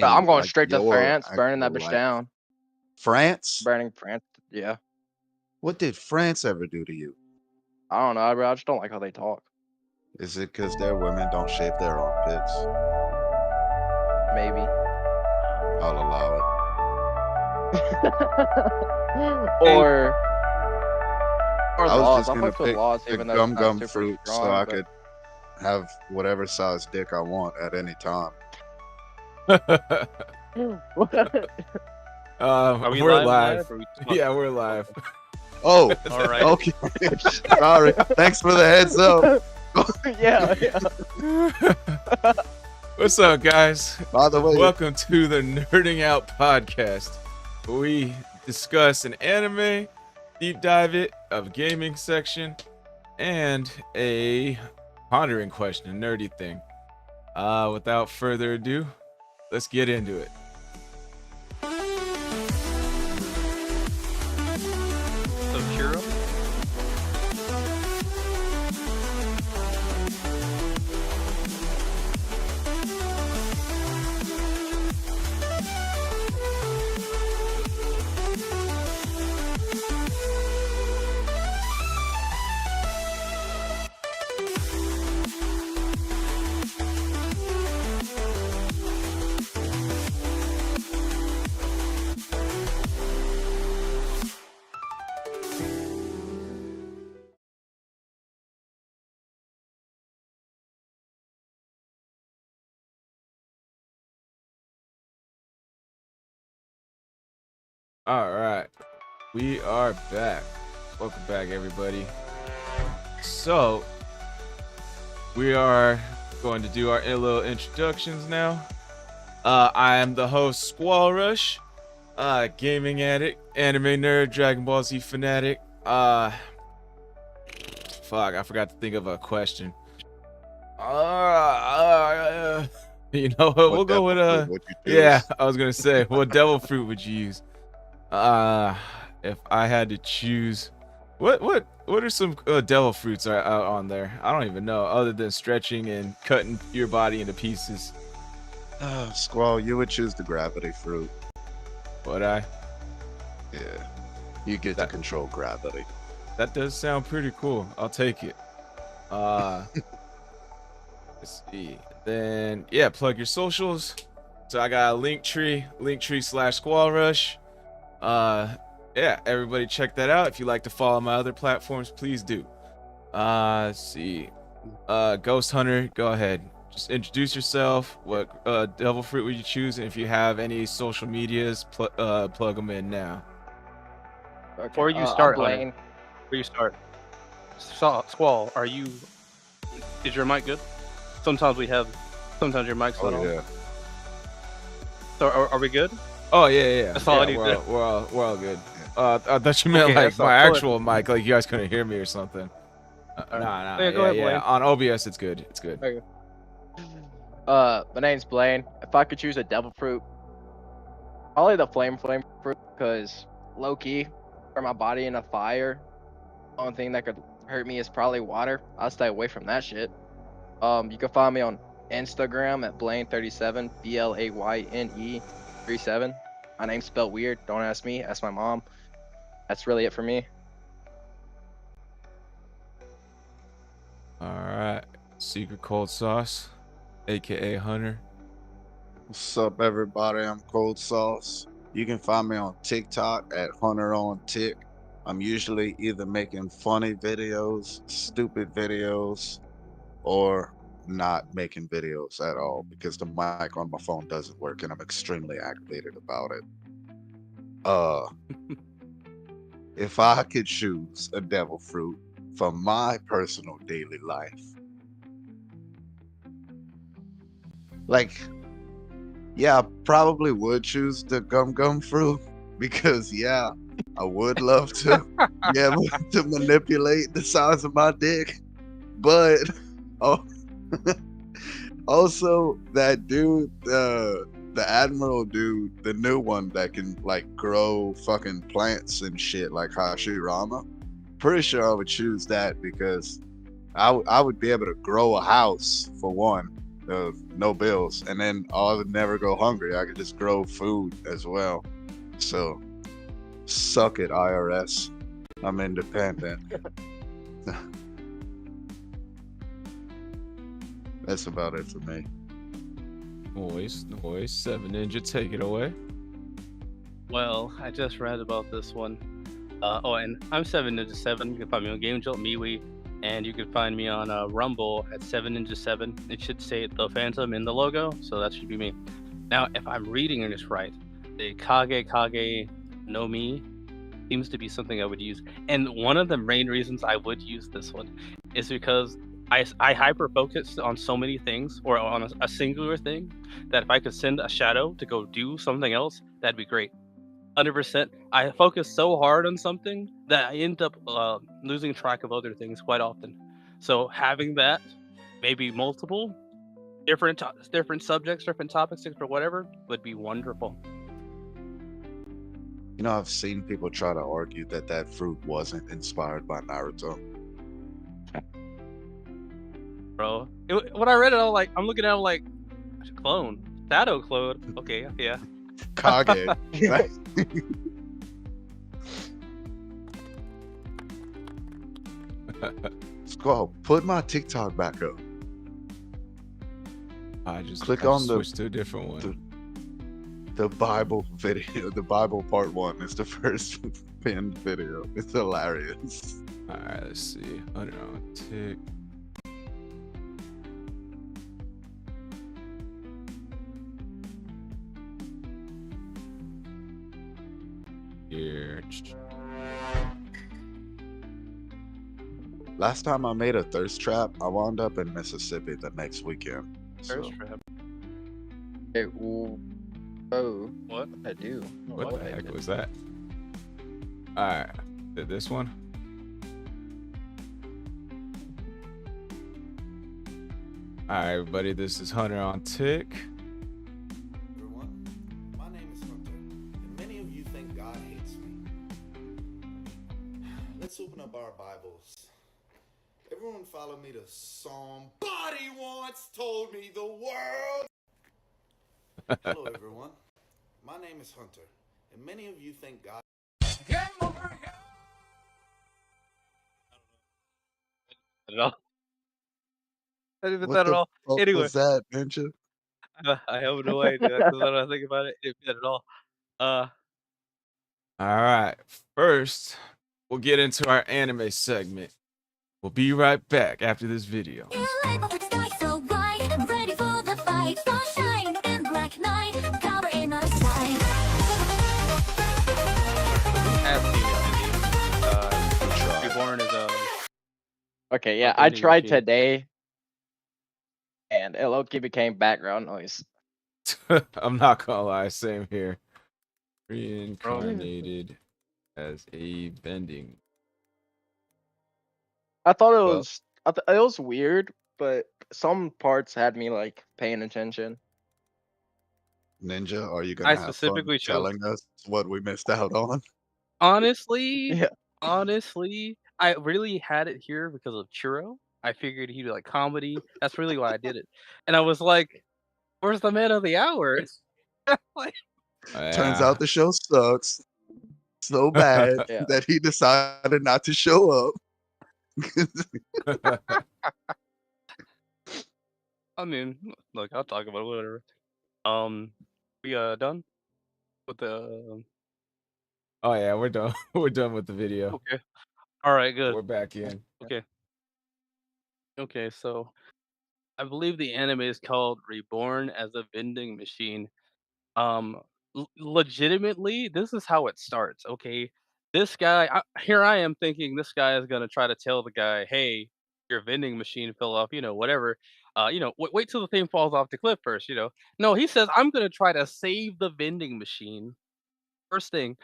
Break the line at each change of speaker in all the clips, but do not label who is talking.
I'm
in
going
like
straight to
your
France, burning that
actual
bitch
life?
down.
France?
Burning France. Yeah.
What did France ever do to you?
I don't know, bro. I just don't like how they talk.
Is it because their women don't shave their armpits?
Maybe.
I'll allow it.
or
I was
laws.
just
I
gonna
fucks with
pick
laws,
the
even though it's
gum
not
gum
super
fruit so
strong.
I
But
could have whatever size dick I want at any time.
Are we
We're
live?
live.
Or are we just
Yeah, we're live.
Oh,
All right.
okay. Sorry. Thanks for the heads up.
yeah.
What's up, guys?
By the way,
Welcome to the Nerding Out podcast, where we discuss an anime, deep dive it, of gaming section, and a pondering question, a nerdy thing. Without further ado, let's get into it.
So Kira.
All right, we are back. Welcome back, everybody. So, we are going to do our little introductions now. I am the host, Squall Rush, gaming addict, anime nerd, Dragon Ball Z fanatic. Fuck, I forgot to think of a question. You know what? We'll go with yeah, I was gonna say, what devil fruit would you use? If I had to choose, what are some devil fruits are out on there? I don't even know, other than stretching and cutting your body into pieces.
Squall, you would choose the gravity fruit.
Would I?
Yeah. You get to control gravity.
That does sound pretty cool. I'll take it. Let's see. Then yeah, plug your socials. So I got a linktree/Squall Rush. Yeah, everybody check that out. If you like to follow my other platforms, please do. Let's see. Ghost Hunter, go ahead. Just introduce yourself. What devil fruit would you choose? And if you have any social medias, plug them in now.
Okay.
Before you start,
Blaine.
Before you start, Squall, is your mic good? Sometimes your mic's not on.
Yeah.
So are we good?
Oh yeah.
That's all I need
we're
to-
all good. I thought you meant
Okay,
like
that's all.
my
Go
actual mic, like you guys couldn't hear me or something. Nah.
Yeah, go ahead, Blaine.
On OBS, it's good. It's good.
Okay.
My name's Blaine. If I could choose a devil fruit, probably the flame fruit, because low key, for my body in a fire, the only thing that could hurt me is probably water. I'll stay away from that shit. You can find me on Instagram at Blaine37, BLAYNE 37. My name's spelled weird. Don't ask me. Ask my mom. That's really it for me.
All right, Secret Cold Sauce, aka Hunter.
What's up, everybody? I'm Cold Sauce. You can find me on TikTok at Hunter on Tick. I'm usually either making funny videos, stupid videos, or not making videos at all because the mic on my phone doesn't work and I'm extremely aggravated about it. If I could choose a devil fruit for my personal daily life, yeah, I probably would choose the gum fruit because I would love to be able to manipulate the size of my dick, but also that dude, the Admiral dude, the new one that can like grow fucking plants and shit like Hashirama. Pretty sure I would choose that because I would be able to grow a house for one. no bills, and then I would never go hungry. I could just grow food as well. So, suck it, IRS. I'm independent. That's about it for me.
Noise. 7 Ninja, take it away.
Well, I just read about this one. And I'm 7Ninja7. You can find me on Game Jolt, MeWe, and you can find me on Rumble at 7Ninja7. It should say the Phantom in the logo, so that should be me. Now, if I'm reading this right, the Kage no Mi seems to be something I would use. And one of the main reasons I would use this one is because I hyper focus on so many things, or on a singular thing, that if I could send a shadow to go do something else, that'd be great. 100%. I focus so hard on something that I end up losing track of other things quite often. So having that, maybe multiple different subjects, different topics, different whatever, would be wonderful.
You know, I've seen people try to argue that that fruit wasn't inspired by Naruto.
Bro, when I read it, I'm looking at it like, clone, shadow clone. Okay, yeah.
Kage. Squall, put my TikTok back up.
I just
Click
I
on the-
switch to a different one.
The Bible video, the Bible part 1 is the first pinned video. It's hilarious.
All right, let's see. 100 on tick. Here.
Last time I made a thirst trap, I wound up in Mississippi the next weekend.
Thirst
So,
trap.
Okay, well, oh,
What?
what did I do?
What the
I
heck
did.
was that? All right, did this one? All right, everybody, this is Hunter on Tick.
Everyone, my name is Hunter, and many of you think God hates me. Let's open up our Bibles. Everyone follow me to Somebody Once Told Me the World. Hello, everyone. My name is Hunter, and many of you think God.
At all. I didn't
what
that at
the
all.
fuck
Anyway.
was that, Ninja?
I have no idea because I don't think about it. It didn't fit at all.
All right, first, we'll get into our anime segment. We'll be right back after this video.
So bright, I'm ready for the fight. Sunshine and black night, cover in our sky.
Have seen it, Vending. Reborn is
Okay, yeah,
a
I
vending
tried
machine.
today, and it low-key became background noise.
I'm not gonna lie, same here. Reincarnated as a vending.
I thought it
Well-
was, it was weird, but some parts had me like paying attention.
Ninja, are you
I
gonna have fun
specifically chose-
telling us what we missed out on?
honestly,
Yeah.
honestly, I really had it here because of Churro. I figured he'd be like comedy. That's really why I did it. And I was like, where's the man of the hour? Like,
Turns out the show sucks so bad
Yeah.
that he decided not to show up.
I mean, look, I'll talk about it, whatever. We done with the.
Oh yeah, we're done. We're done with the video.
Okay. All right, good.
We're back in.
Okay, so I believe the anime is called Reborn as a Vending Machine. Legitimately, this is how it starts. Okay, this guy, here I am thinking this guy is gonna try to tell the guy, "Hey, your vending machine fell off. Whatever. Wait till the thing falls off the cliff first. No, he says I'm gonna try to save the vending machine first thing,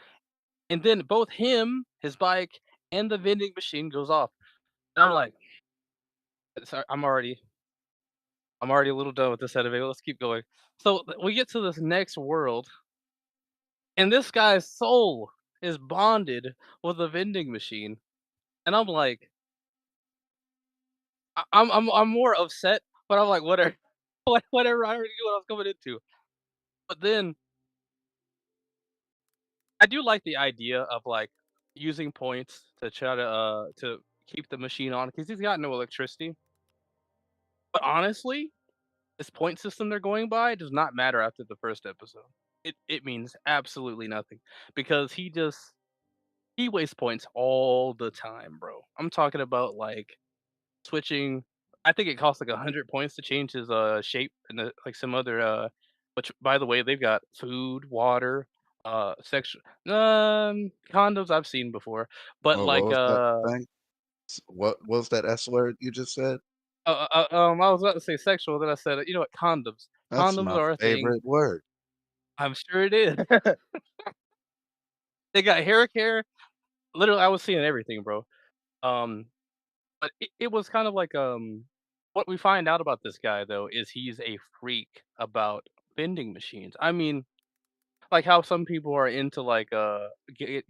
and then both him, his bike, and the vending machine goes off. And I'm like, sorry, I'm already a little done with this anime. Let's keep going. So we get to this next world, and this guy's soul is bonded with a vending machine, and I'm like, I'm more upset, but I'm like, whatever. whatever. I already knew what I was coming into. But then I do like the idea of like using points to try to keep the machine on because he's got no electricity. But honestly, this point system they're going by does not matter after the first episode. It means absolutely nothing because he wastes points all the time, bro. I'm talking about like switching. I think it costs like 100 points to change his shape and like some other which by the way they've got food, water, sexual condoms I've seen before, but
What
like
was that thing? What was that S word you just said?
I was about to say sexual, then I said you know what, condoms.
That's
Condoms
my
are a thing.
favorite word.
I'm sure it is. They got hair care. Literally, I was seeing everything, bro. Um, but it was kind of like what we find out about this guy though is he's a freak about vending machines. I mean, like how some people are into like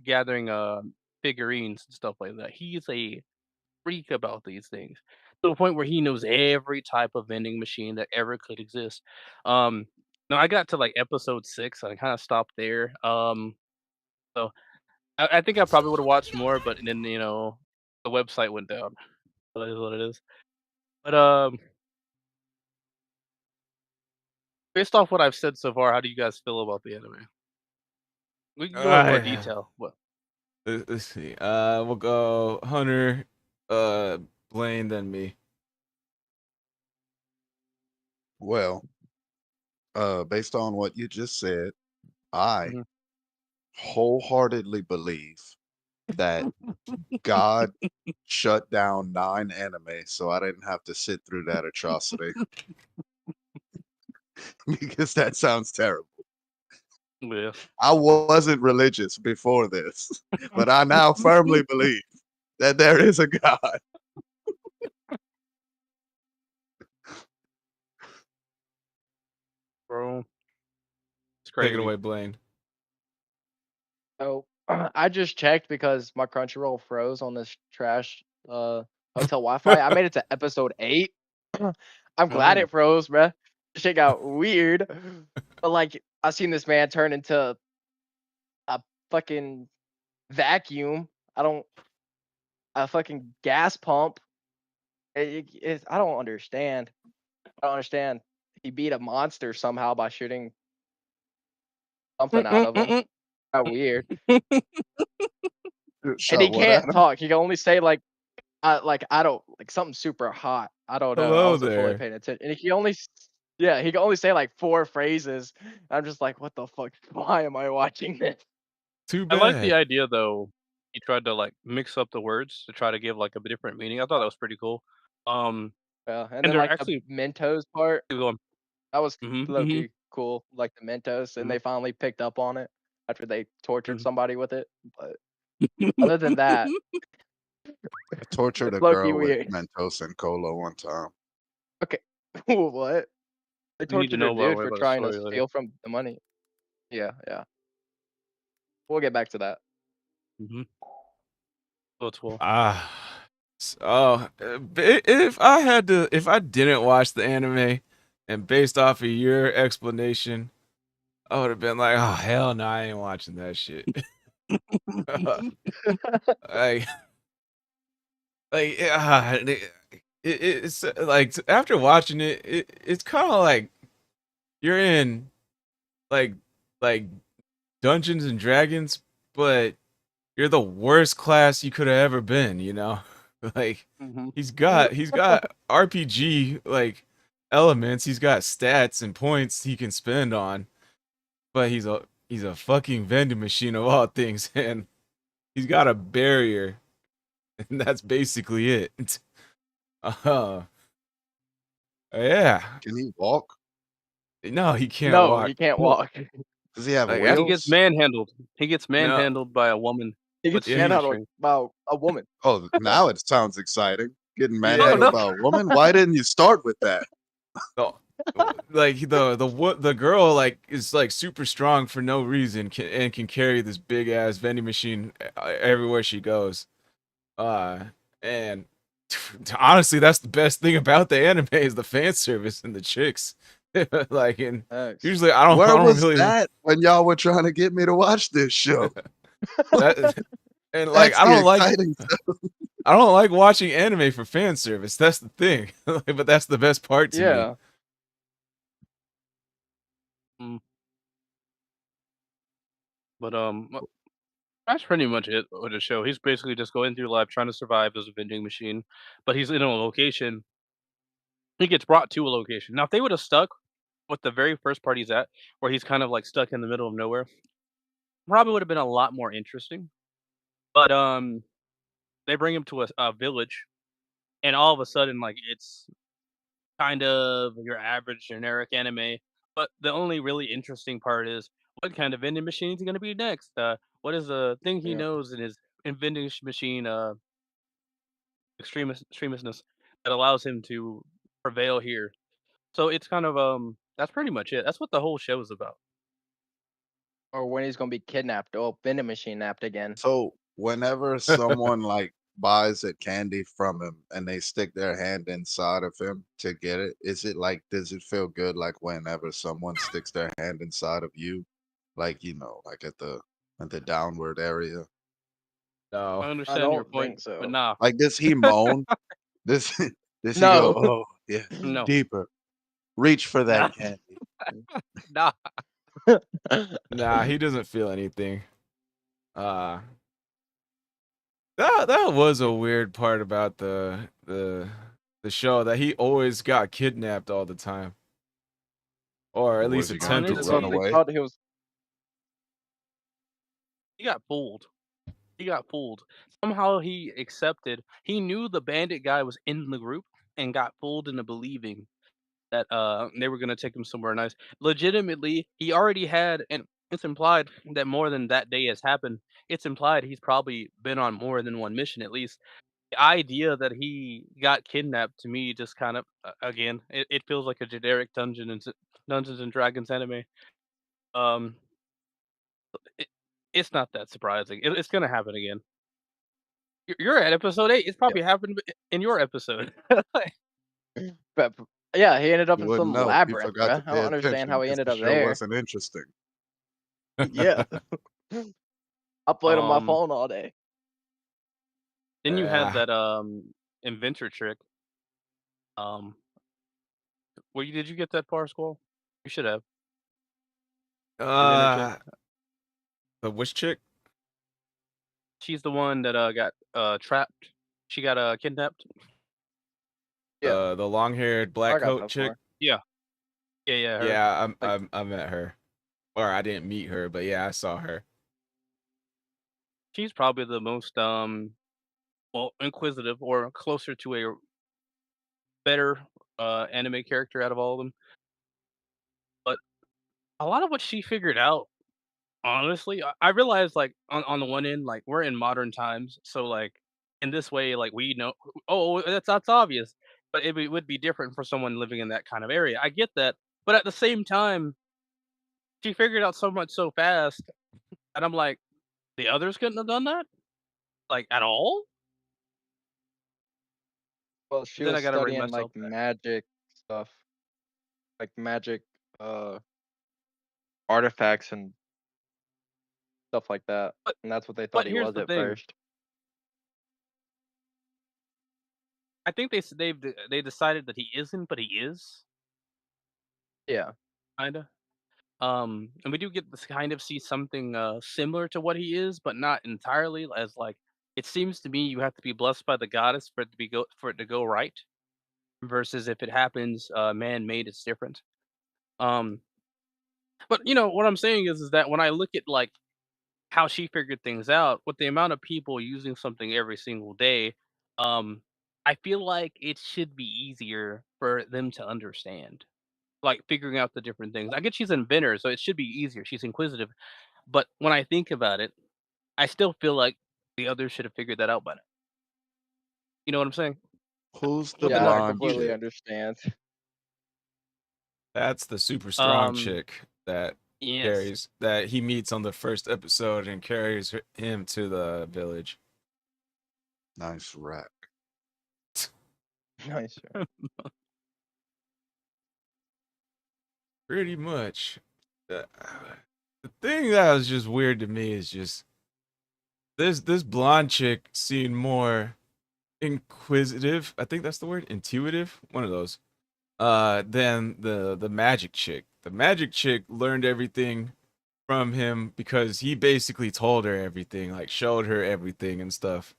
gathering figurines and stuff like that. He's a freak about these things to the point where he knows every type of vending machine that ever could exist. Um, no, I got to like episode 6, and I kind of stopped there. So I think I probably would have watched more, but then the website went down. So that is what it is. But based off what I've said so far, how do you guys feel about the anime? We can go in more
I
detail. What?
let's see. We'll go Hunter, Blaine, then me.
Well, based on what you just said, I
Mhm.
wholeheartedly believe that God shut down 9 anime so I didn't have to sit through that atrocity because that sounds terrible.
Yeah.
I wasn't religious before this, but I now firmly believe that there is a God.
Bro, it's
Take it
crazy.
away, Blaine.
So I just checked because my Crunchyroll froze on this trash hotel Wi-Fi. I made it to episode 8. I'm glad
Oh.
it froze, bruh. Shit got weird. But like I seen this man turn into a fucking vacuum. I don't a fucking gas pump. I don't understand. I don't understand. He beat a monster somehow by shooting something out of him. Got weird. And he
Shot what at
can't
him?
talk. He can only say I don't like something super hot. I don't know. I
Hello
wasn't fully
there.
paying attention. And yeah, he can only say like 4 phrases. I'm just like, what the fuck? Why am I watching this?
Too
I like the
bad.
idea though. He tried to like mix up the words to try to give like a different meaning. I thought that was pretty cool.
Yeah. And
And
then
they're
like the
actually
Mentos part,
going.
that was
Mm-hmm.
low
Mm-hmm.
key cool. Like the Mentos, and
Mm-hmm.
they finally picked up on it after they tortured
Mm-hmm.
somebody with it. But other than that,
I tortured
it's
a
low key
girl with
weird.
Mentos and cola one time.
Okay. What? They
You need to
tortured a
know
dude
more
for
about the
trying to
story later.
steal from the money. Yeah, yeah. We'll get back to that.
Mm-hmm. So it's well.
Ah, so if I didn't watch the anime, and based off of your explanation, I would have been like, oh hell no, I ain't watching that shit. like, it's like after watching it's kind of like you're in like like Dungeons and Dragons, but you're the worst class you could have ever been, you know? Like
Mm-hmm.
he's got RPG like elements, he's got stats and points he can spend on, but he's a fucking vending machine of all things, and he's got a barrier, and that's basically it. Uh yeah.
Can he walk?
No, he can't
No,
walk.
he can't walk.
Does he have
Like
He gets
wheels?
manhandled. He gets
no,
manhandled by a woman
He
with
gets
yeah, he
manhandled
shoestring.
by a woman.
Oh, now it sounds exciting. Getting
yeah,
Oh
manhandled
no.
by a woman? Why didn't you start with that?
the, like the girl like is like super strong for no reason and can carry this big ass vending machine everywhere she goes. Uh and Honestly, that's the best thing about the anime is the fan service and the chicks. Like, and
Thanks.
usually I
Where
don't
was
really
that when y'all were trying to get me to watch this show?
that, and like
That's the exciting stuff.
I don't like watching anime for fan service. That's the thing. But that's the best part to me.
Yeah.
But that's pretty much it with the show. He's basically just going through life trying to survive as a vending machine, but he's in a location. He gets brought to a location. Now, if they would have stuck with the very first part he's at, where he's kind of like stuck in the middle of nowhere, probably would have been a lot more interesting. But they bring him to a village, and all of a sudden, like it's kind of your average generic anime. But the only really interesting part is what kind of vending machine is he going to be next? What is the thing he
Yeah.
knows in his vending machine extremistness that allows him to prevail here? So it's kind of that's pretty much it. That's what the whole show is about.
Or when he's gonna be kidnapped. Oh, vending machine napped again.
So whenever someone like buys a candy from him and they stick their hand inside of him to get it, is it like does it feel good like whenever someone sticks their hand inside of you? Like, like at the downward area.
I
No.
I
understand your
don't
point,
think so.
but nah,
Like does he moan? Does does he go,
No.
oh yeah,
no,
deeper. Reach for
nah,
that candy.
nah.
Nah, he doesn't feel anything. Uh that was a weird part about the show that he always got kidnapped all the time. Or at
What
least
was he gonna do?
attempted
That's
Run
what
to.
they
away?
thought he was.
He got fooled. He got fooled. Somehow he accepted. He knew the bandit guy was in the group and got fooled into believing that they were gonna take him somewhere nice. Legitimately, he already had, and it's implied that more than that day has happened. It's implied he's probably been on more than one mission at least. The idea that he got kidnapped to me just kind of again, it feels like a generic Dungeons and Dragons anime. Um, it, it's not that surprising. It's gonna happen again. You're at episode 8. It's
Yep.
probably happened in your episode.
But yeah, he ended up
You
in
wouldn't
some
know. You
labyrinth,
forgot
bruh.
to
I
pay
don't understand
attention
how he
because
ended
the
up
show
there.
wasn't interesting.
Yeah. I played on my
um,
phone all day.
then you had
Uh,
that inventor trick. Um, did you get that far, Squall? You should have. Inventor chick.
uh the witch chick?
She's the one that got trapped. She got kidnapped.
Yeah.
The long-haired black
I got
coat
that
chick?
far.
Yeah, yeah, her.
Yeah,
Like,
I met her. Or I didn't meet her, but yeah, I saw her.
She's probably the most well, inquisitive or closer to a better anime character out of all of them. But a lot of what she figured out, honestly, I realized like on the one end, like we're in modern times, so like in this way, like we know, oh, that's obvious, but would be different for someone living in that kind of area. I get that, but at the same time, she figured out so much so fast, and I'm like, the others couldn't have done that, like at all.
well, she
Then
was
I gotta bring
studying like
myself back.
magic stuff, like magic uh artifacts and stuff like that.
But
And that's what they thought
but
he
here's
was
the
at
thing.
first.
I think they decided that he isn't, but he is,
Yeah.
kinda. And we do get this kind of see something similar to what he is, but not entirely. As like, it seems to me you have to be blessed by the goddess for it to for it to go right. Versus if it happens man made, it's different. Um, but what I'm saying is that when I look at like how she figured things out, with the amount of people using something every single day, um, I feel like it should be easier for them to understand. Like figuring out the different things. I get she's an inventor, so it should be easier. She's inquisitive. But when I think about it, I still feel like the others should have figured that out by now. You know what I'm saying?
Who's the
Something
Yeah, I
that
blonde
you
completely
chick?
understand.
That's the super strong
um
chick that
yes.
carries that he meets on the first episode and carries him to the village.
Nice rack.
Nice. Right?
Pretty much. The thing that was just weird to me is just this blonde chick seemed more inquisitive. I think that's the word, intuitive, one of those. Than the magic chick. The magic chick learned everything from him because he basically told her everything, like showed her everything and stuff.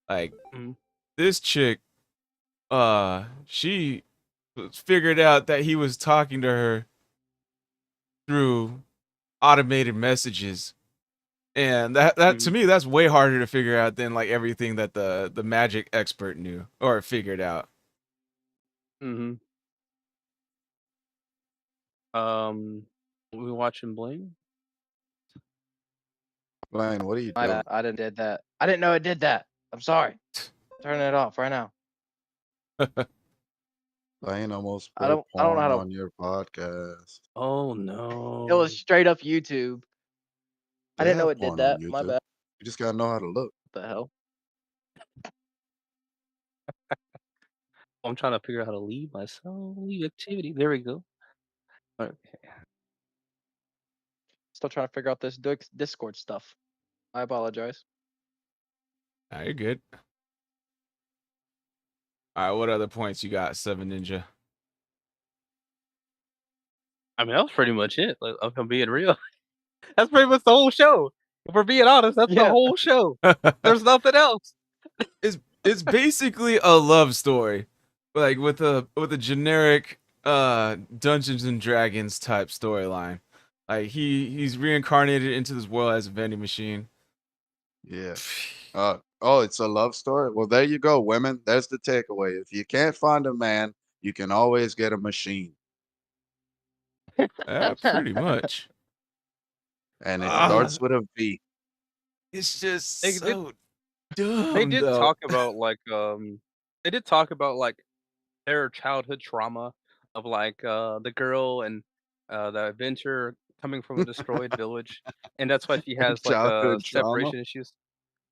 Like
Mhm.
this chick, she figured out that he was talking to her through automated messages. And that to
Mhm.
me, that's way harder to figure out than like everything that the magic expert knew or figured out.
Mhm. We watching Bling?
Blaine, what are you
My
doing?
bad. I didn't did that. I didn't know it did that. I'm sorry. Turn it off right now.
Blaine almost
I
put
don't. I don't know
porn
how to.
on your podcast.
Oh
It was
no!
straight up YouTube. I
They
didn't know
have
it did
porn on
that. My
YouTube.
bad.
You just gotta know how to look.
What the hell?
I'm trying to figure out how to leave myself. Leave activity. There we go. Okay.
Still trying to figure out this Discord stuff. I apologize.
Nah, you're good. All right, what other points you got, Seven Ninja?
I mean, that was pretty much it. Like, if I'm being real, that's pretty much the whole show. If we're being honest, that's the
Yeah.
whole show. There's nothing else.
It's basically a love story, like with a generic Dungeons and Dragons type storyline. Like he's reincarnated into this world as a vending machine.
Yeah. Oh, it's a love story. Well, there you go, women. There's the takeaway. If you can't find a man, you can always get a machine,
Pretty much.
and it
Ah,
starts with a V.
it's just
They did.
so
They
dumb
did
though.
talk about like They did talk about like their childhood trauma of like the girl and the adventure coming from a destroyed village, and that's why she has like
Childhood trauma.
separation issues.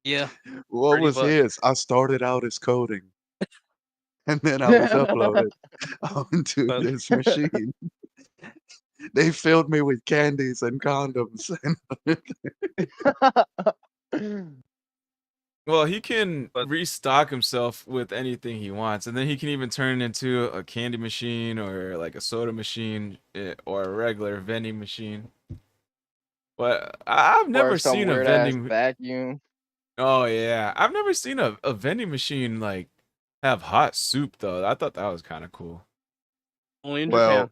Yeah,
What
pretty
was
much.
his? I started out as coding, and then I was uploaded onto
But
this machine. They filled me with candies and condoms.
Well, he can
but
restock himself with anything he wants, and then he can even turn into a candy machine or like a soda machine or a regular vending machine. But I've
Or
never
some
seen a
weird ass
vending.
vacuum.
Oh yeah, I've never seen a vending machine like have hot soup though. I thought that was kind of cool.
only in
Well,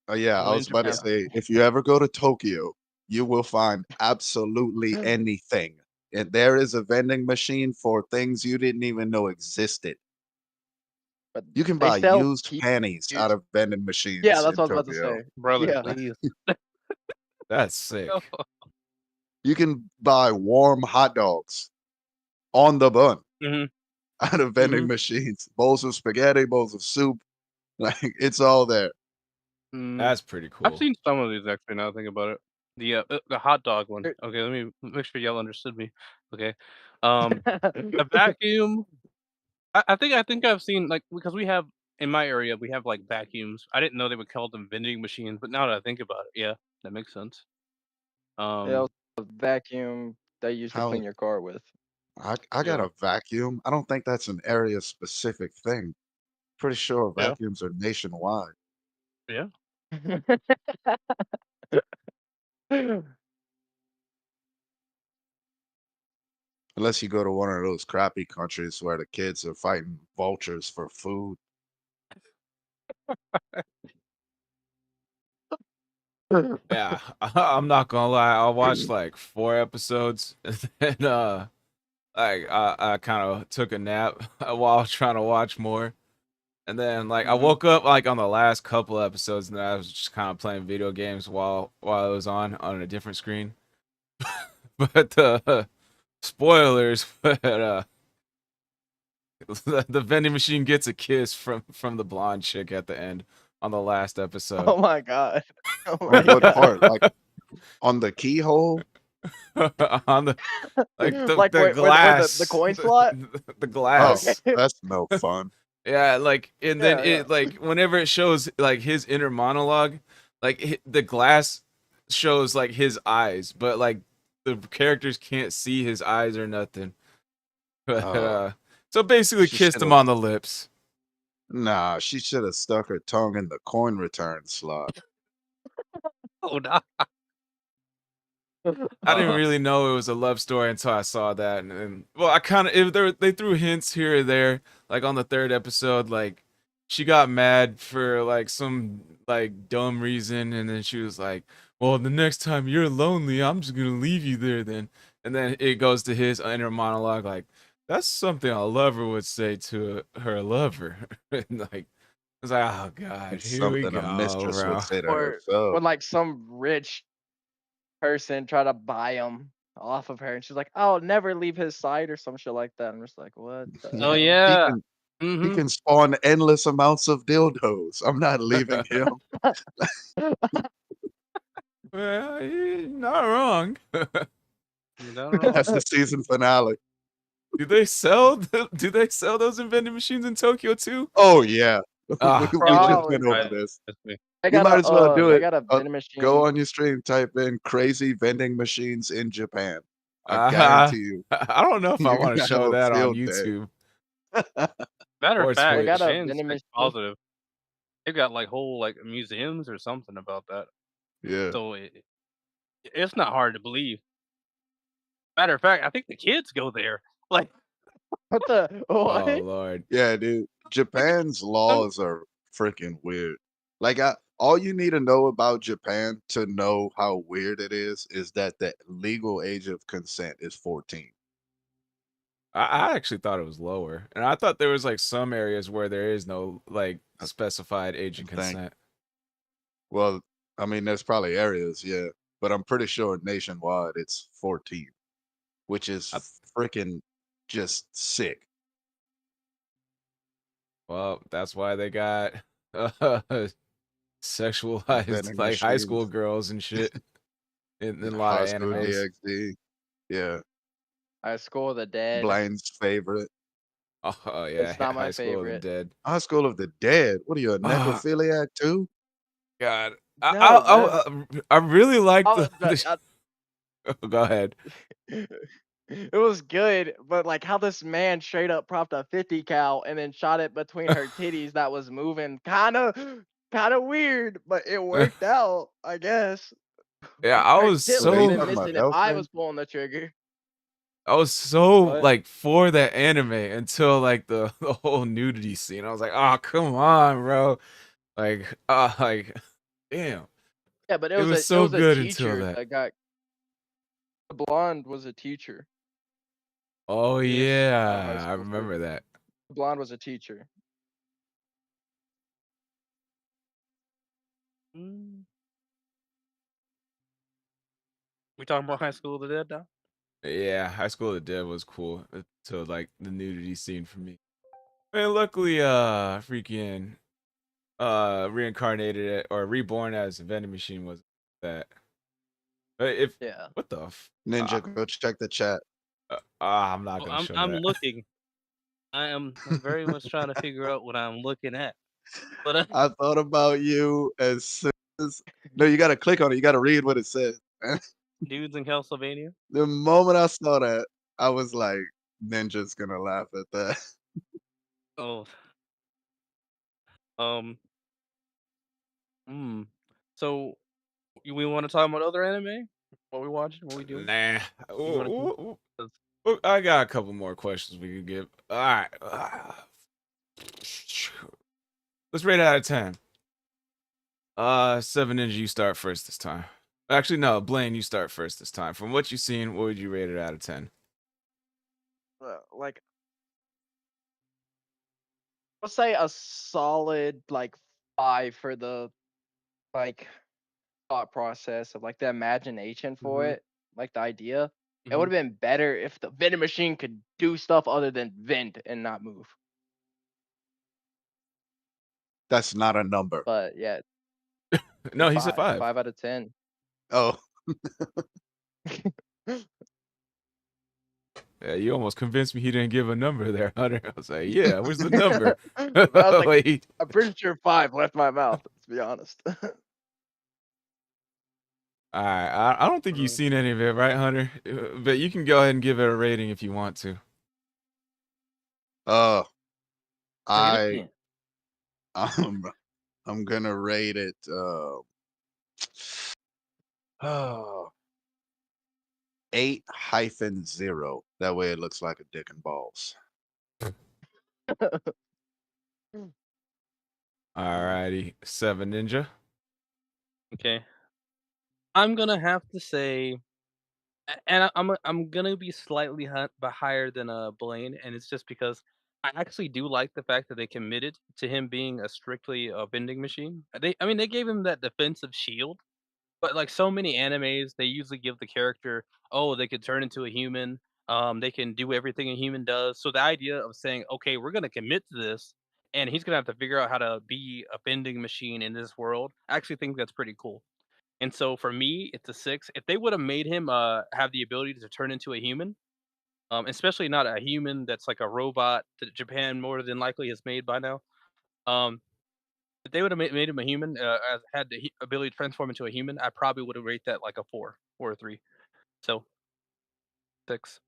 Japan.
yeah, I
Only in
was about to
Japan.
say, if you ever go to Tokyo, you will find absolutely anything. And there is a vending machine for things you didn't even know existed.
But
You can
they
buy
sell
used
cute.
panties out of vending
Yeah,
machines
that's
in
what I was about to
Tokyo.
say.
Brother,
Yeah.
please.
That's sick.
You can buy warm hot dogs on the bun
hmm
out of vending
hmm
machines. Bowls of spaghetti, bowls of soup. Like it's all there.
Mm,
That's pretty
I've
cool.
seen some of these actually. Now that I think about it, the hot dog one.
Er
Okay, let me make sure y'all understood me. Okay, the vacuum. I think I've seen like because we have in my area we have like vacuums. I didn't know they would call them vending machines, but now that I think about it, yeah, that makes sense.
Yeah,
Um,
a vacuum they use to
How
clean your car with.
I got
yeah,
a vacuum. I don't think that's an area specific thing. Pretty sure
yeah,
vacuums are nationwide.
yeah.
Unless you go to one of those crappy countries where the kids are fighting vultures for food.
Yeah, I'm not gonna lie. I watched like 4 episodes, and then like I kind of took a nap while trying to watch more. And then like I
Mhm.
woke up like on the last couple episodes, and then I was just kind of playing video games while it was on a different screen. But spoilers, but the vending machine gets a kiss from the blonde chick at the end on the last episode.
Oh my god. Oh
On
my
what part?
god.
Like on the keyhole?
On the like
Like
the
where the
glass
coin slot?
the
Oh,
glass.
Okay.
that's no fun.
Yeah, like, and then
Yeah, yeah.
it like whenever it shows like his inner monologue, like the glass shows like his eyes, but like the characters can't see his eyes or nothing.
Oh,
So basically
she
kissed
should
him
have.
on the lips.
Nah, she should have stuck her tongue in the coin return slot.
Oh, no.
I didn't really know it was a love story until I saw that, and well, I kind of they threw hints here or there, like on the third episode, like she got mad for like some like dumb reason, and then she was like, "Well, the next time you're lonely, I'm just gonna leave you there." And then it goes to his inner monologue, like that's something a lover would say to her lover, and like I was like, "Oh God,
It's
here we
something a
go,
mistress would
bro."
say to
Or
herself.
when like some rich person try to buy him off of her, and she's like, "I'll never leave his side" or some shit like that. I'm just like, what the
Oh,
Yeah,
hell?
he
yeah.
can he
Mm-hmm.
can spawn endless amounts of dildos. I'm not leaving him.
Well, you're not wrong.
You're not wrong.
That's the season finale.
Do they sell those in vending machines in Tokyo too?
Oh yeah,
Ah,
we just
Probably.
went over
Right.
this.
That's me.
You might as well do
They
it.
got a vending
Go
machine.
on your stream, type in "crazy vending machines in Japan." I
uh,
guarantee you,
I don't know if I
you're
want to
gonna have
show
a
that on
field day.
YouTube
Matter
or
of fact,
They got a
Twitch.
Japan's
vending
like
machine.
positive. They've got like whole like museums or something about that.
Yeah,
So it's not hard to believe. Matter of fact, I think the kids go there. Like,
What the
Oh
what?
Lord.
yeah, dude. Japan's laws are freaking weird. Like, all you need to know about Japan to know how weird it is that the legal age of consent is 14.
I actually thought it was lower, and I thought there was like some areas where there is no like
I
specified age and
think.
consent.
Well, I mean, there's probably areas, yeah, but I'm pretty sure nationwide it's 14, which is
I,
freaking just sick.
well, that's why they got sexualized
Vending
like high school
machines,
girls and shit in a lot
high
of
school
animes.
DxD, yeah,
High School of the Dead.
Blaine's favorite.
Oh yeah,
It's not my
High School of the
favorite.
Dead.
High School of the Dead. What are you, a
Oh
necrophiliac too?
God,
No, bro.
I really like
Oh,
the Go ahead.
it was good, but like how this man straight up propped a 50 cal and then shot it between her titties that was moving, kind of weird, but it worked out, I guess.
Yeah, I
Her
was
tit
Wait,
would
are
have
you
been
talking
so
about
missing if I
Hellspring?
was pulling the trigger.
I was so
What?
like for that anime until like the whole nudity scene. I was like, oh come on, bro. Like damn.
Yeah, but
It was
it
so
was a
good until
teacher
that.
that got the blonde was a teacher.
Oh
Yes, at high
yeah, I
school for
remember that.
the blonde was a teacher.
mm, we talking about High School of the Dead now?
Yeah, High School of the Dead was cool until like the nudity scene for me. Man, luckily freaking reincarnated or reborn as a vending machine was that. If
Yeah.
what the f-
Ninja, go check the chat.
I'm not
Oh,
gonna show
I'm
that.
looking. I'm very much trying to figure out what I'm looking at. But
I thought about you as soon as. No, you got to click on it. You got to read what it says.
dudes in Castlevania.
The moment I saw that, I was like, Ninja's gonna laugh at that.
Oh, um, hmm. So we want to talk about other anime? What we watching? What we doing?
Nah.
You want to?
I got a couple more questions we could give. All right. Let's rate it out of 10. 7 Ninja, you start first this time. Actually, no, Blaine, you start first this time. From what you've seen, what would you rate it out of 10?
Like let's say a solid like 5 for the like thought process of like the imagination for
Mhm.
it, like the idea. It would
Mhm.
have been better if the vending machine could do stuff other than vent and not move.
That's not a number.
But yeah,
No, he said
5,
5.
5 out of 10.
Oh,
Yeah, You almost convinced me he didn't give a number there, Hunter. I was like, yeah, where's the number?
But I was like,
Wait.
I'm pretty sure 5 left my mouth. Let's be honest.
All right, I don't think you've seen any of it, right, Hunter? But you can go ahead and give it a rating if you want to.
Uh,
Bring it
I
in.
I'm gonna rate it. Oh, 8-0. That way it looks like a dick and balls.
Alrighty, 7 Ninja.
Okay. I'm gonna have to say, and I'm gonna be slightly but higher than Blaine, and it's just because I actually do like the fact that they committed to him being a strictly vending machine. I mean, they gave him that defensive shield, but like so many animes, they usually give the character, oh, they could turn into a human. They can do everything a human does. So the idea of saying, okay, we're gonna commit to this, and he's gonna have to figure out how to be a vending machine in this world. I actually think that's pretty cool. And so for me, it's a 6. If they would have made him have the ability to turn into a human, especially not a human that's like a robot that Japan more than likely has made by now. Um, if they would have made him a human, had the ability to transform into a human, I probably would have rated that like a 4 or a 3. So 6.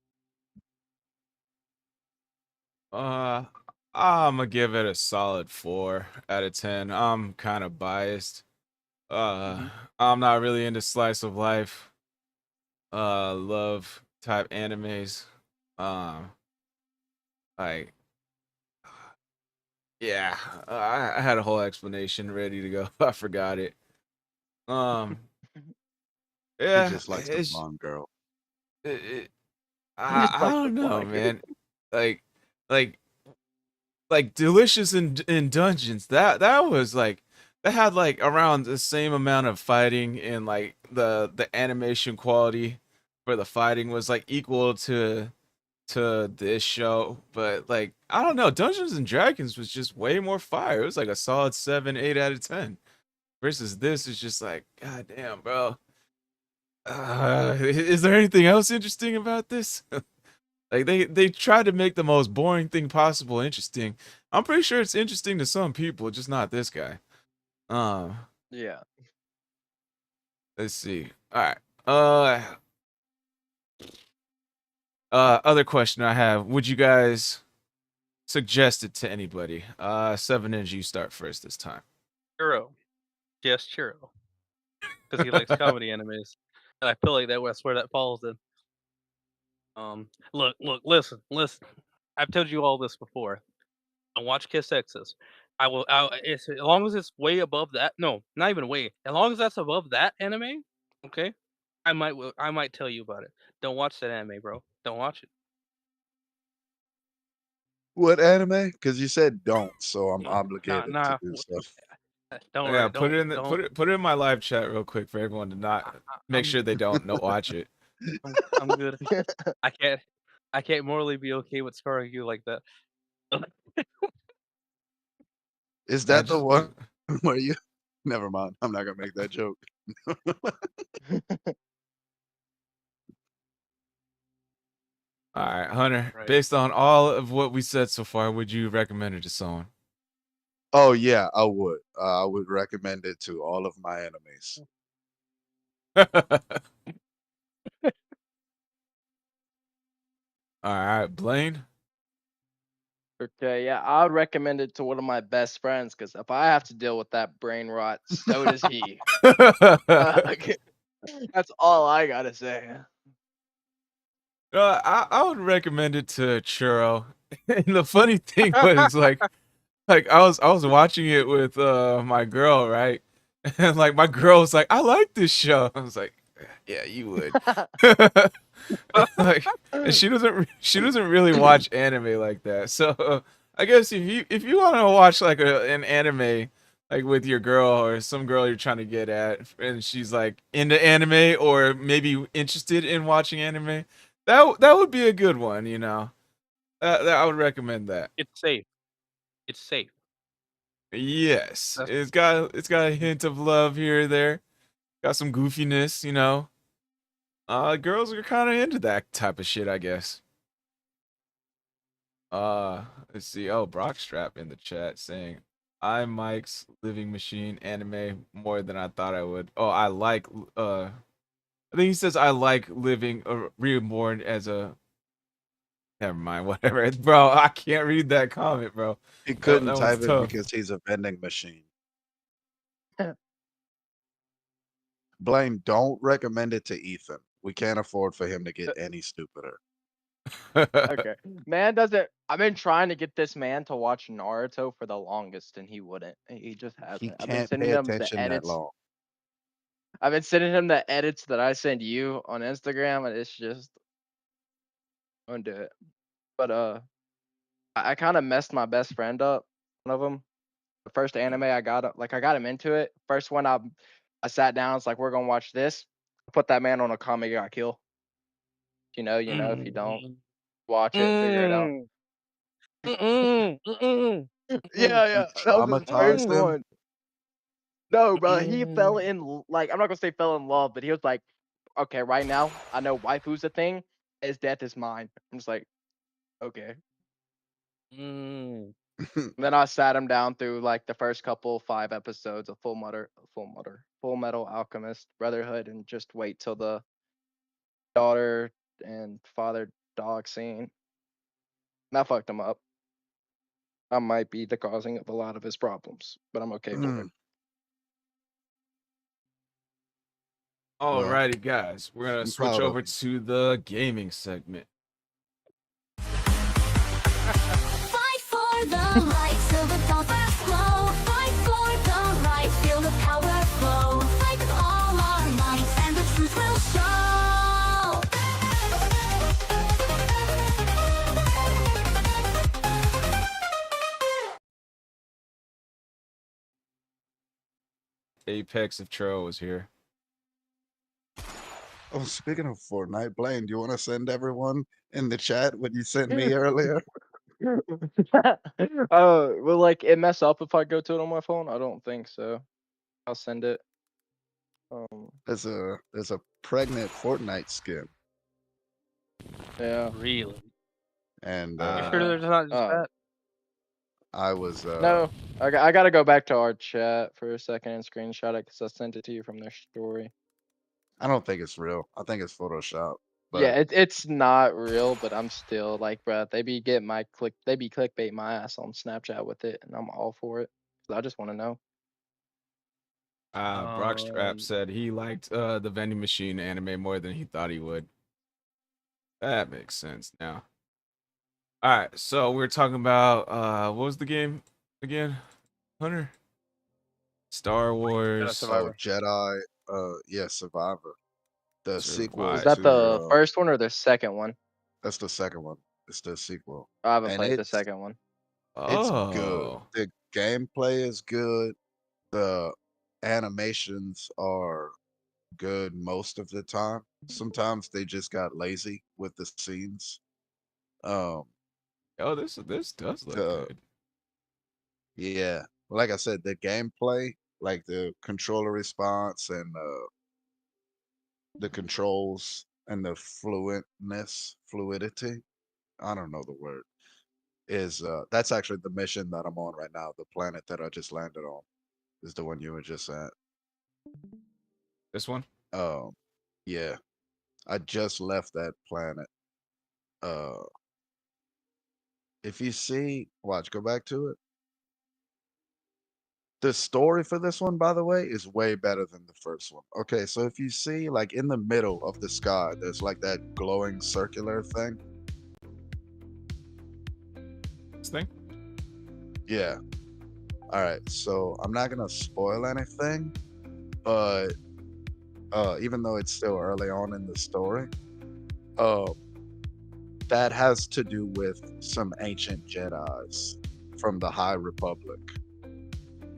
Uh, I'm gonna give it a solid 4 out of 10. I'm kind of biased.
Mhm.
I'm not really into slice of life, love type animes. Um, like, yeah, I had a whole explanation ready to go. I forgot it. Um,
He
yeah,
just likes the blonde girl.
it,
He just
I
likes the
don't know,
flag.
man. Like, like, like delicious in dungeons. That was like that had like around the same amount of fighting, and like the animation quality for the fighting was like equal to this show. But like I don't know, Dungeons and Dragons was just way more fire. It was like a solid 7, 8 out of 10. Versus this is just like, god damn, bro. Is there anything else interesting about this? Like they try to make the most boring thing possible interesting. I'm pretty sure it's interesting to some people, just not this guy. Um,
Yeah.
let's see. All right. Uh, other question I have: would you guys suggest it to anybody? 7 Inch, you start first this time.
Churro. Yes, Churro. Because he likes comedy animes. And I feel like that's where that falls in. Look, listen. I've told you all this before. I watch Kiss X's. As long as it's way above that. No, not even way. As long as that's above that anime, okay. I might tell you about it. Don't watch that anime, bro. Don't watch it.
What anime? Because you said don't, so I'm
Nah,
obligated to
nah.
do so.
Don't
Yeah,
worry.
put it in
Don't.
put it in my live chat real quick for everyone to not make
I'm
sure they don't watch it.
I'm good. I can't I can't morally be okay with scarring you like that.
Is
Yeah,
that the one where you? Never mind. I'm not gonna make that joke.
all right, Hunter.
Right.
Based on all of what we said so far, would you recommend it to someone?
Oh yeah, I would. I would recommend it to all of my enemies.
All right, Blaine.
Okay, yeah, I would recommend it to one of my best friends because if I have to deal with that brain rot, so does he. Okay, that's all I gotta say.
I would recommend it to Churro. And the funny thing was like I was watching it with my girl, right? And like my girl was like, I like this show. I was like, yeah, you would. Like, and she doesn't really watch anime like that. So I guess if you want to watch like an anime like with your girl or some girl you're trying to get at, and she's like into anime or maybe interested in watching anime, that would be a good one. I would recommend that.
It's safe. It's safe.
Yes,
That's
it's got a hint of love here or there. Got some goofiness. Girls are kind of into that type of shit, I guess. Let's see. Oh, Brockstrap in the chat saying, "I Mike's Living Machine anime more than I thought I would." Oh, I like. I think he says I like living reborn as a. Never mind. Whatever, bro. I can't read that comment, bro.
He
That,
couldn't
that one's
type it
tough.
because he's a vending machine. Blaine, don't recommend it to Ethan. We can't afford for him to get any stupider.
Okay. Man doesn't. I've been trying to get this man to watch Naruto for the longest, and he wouldn't. He just
He
hasn't. I've been
can't
sending
pay
him the
attention that
edits.
long.
I've been sending him the edits that I send you on Instagram, and it's just don't do it. But I kind of messed my best friend up. One of them. The first anime I got, like I got him into it. First one I sat down. It's like we're gonna watch this. Put that man on a Kame kill. You know. If you don't watch it, figure it out. Yeah.
You
That was his first
traumatized him.
one. No, bro, he fell in like I'm not gonna say fell in love, but he was like, okay, right now I know waifu's a thing. His death is mine. I'm just like, okay. Then I sat him down through like the first couple 5 episodes of Full Metal Alchemist Brotherhood, and just wait till the daughter and father dog scene. That fucked him up. I might be the causing of a lot of his problems, but I'm okay for it.
Well,
Alrighty, guys, we're gonna
I'm
switch
proud of
over
him.
to the gaming segment.
Fight for the right, till the dolphins flow. Fight for the right, feel the power flow. Fight with all our might, and the truth will show.
Apex of Tro is here.
Oh, speaking of Fortnite, Blaine, do you want to send everyone in the chat what you sent me earlier?
Will like it mess up if I go to it on my phone? I don't think so. I'll send it.
There's a pregnant Fortnite skin,
Yeah.
Really?
and
You
Uh,
sure there's not just that?
I was
No, I gotta go back to our chat for a second and screenshot it because I sent it to you from their story.
I don't think it's real. I think it's Photoshop. But
Yeah, it's not real, but I'm still like, bruh, they be clickbait my ass on Snapchat with it, and I'm all for it. 'Cause I just want to know.
Brockstrap said he liked the vending machine anime more than he thought he would. That makes sense now. All right, so we're talking about what was the game again? Hunter? Star Wars
Survivor.
Jedi, yeah, Survivor. The sequel
Is
Survivor.
that
to
the first one or the second one?
that's the second one. It's the sequel.
I haven't
And
played the
it's
second one.
it's good.
Oh,
The gameplay is good. The animations are good most of the time. Sometimes they just got lazy with the scenes. Um,
oh, this does look
the
good.
yeah, like I said, the gameplay, like the controller response and the controls and the fluidity. I don't know the word. Is that's actually the mission that I'm on right now. The planet that I just landed on is the one you were just at.
This one?
Um, yeah, I just left that planet. Uh, if you see, watch, go back to it. The story for this one, by the way, is way better than the first one. Okay, so if you see, like in the middle of the sky, there's like that glowing circular thing.
This thing?
Yeah. All right. So I'm not gonna spoil anything, but even though it's still early on in the story, uh, that has to do with some ancient Jedi's from the High Republic.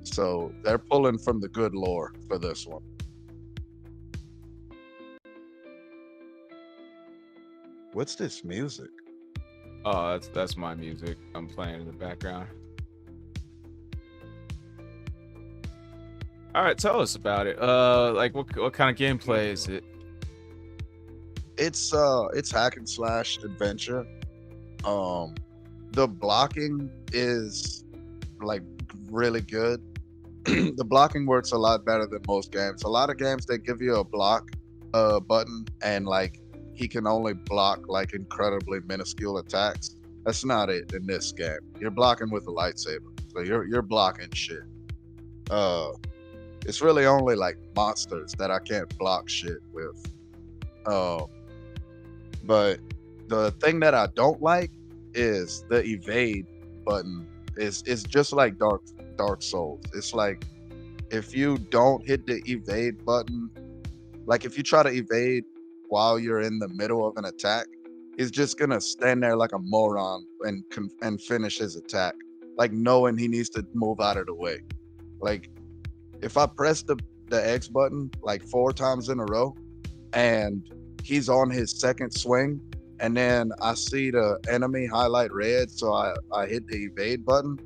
So they're pulling from the good lore for this one. What's this music?
Oh, that's my music. I'm playing in the background. All right, tell us about it. Like what kind of gameplay is it?
It's hack and slash adventure. the blocking is like really good. The blocking works a lot better than most games. A lot of games they give you a block button and like he can only block like incredibly minuscule attacks. That's not it in this game. You're blocking with a lightsaber, so you're blocking shit. Uh, it's really only like monsters that I can't block shit with. Um, but the thing that I don't like is the evade button. Is just like Dark Souls. It's like if you don't hit the evade button, like if you try to evade while you're in the middle of an attack, he's just gonna stand there like a moron and finish his attack, like knowing he needs to move out of the way. Like if I press the X button like 4 times in a row, and he's on his second swing, and then I see the enemy highlight red, so I hit the evade button,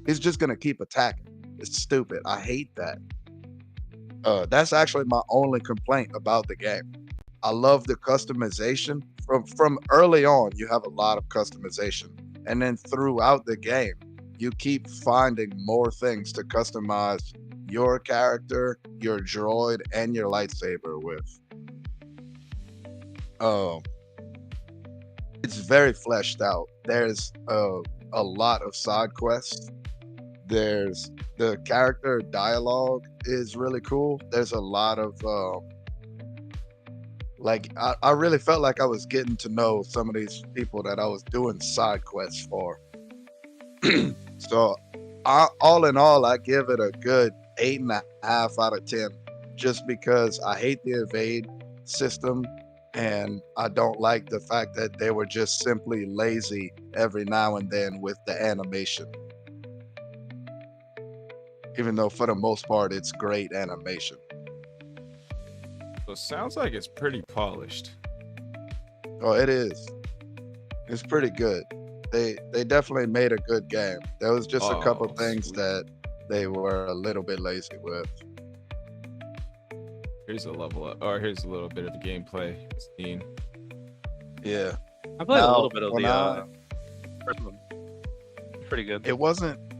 he's just gonna keep attacking. It's stupid. I hate that. That's actually my only complaint about the game. I love the customization. From early on, you have a lot of customization, and then throughout the game, you keep finding more things to customize your character, your droid, and your lightsaber with. It's very fleshed out. There's a lot of side quests. There's the character dialogue is really cool. There's a lot of like I really felt like I was getting to know some of these people that I was doing side quests for. So all in all, I give it a good 8.5 out of 10, just because I hate the evade system, and I don't like the fact that they were just simply lazy every now and then with the animation. Even though for the most part it's great animation.
So it sounds like it's pretty polished.
Oh, it is. It's pretty good. They definitely made a good game. There was just a couple things
sweet.
that they were a little bit lazy with.
Here's a level up, or here's a little bit of the gameplay scene.
Yeah.
I played a
Now,
little bit of
when
the first one. Pretty good.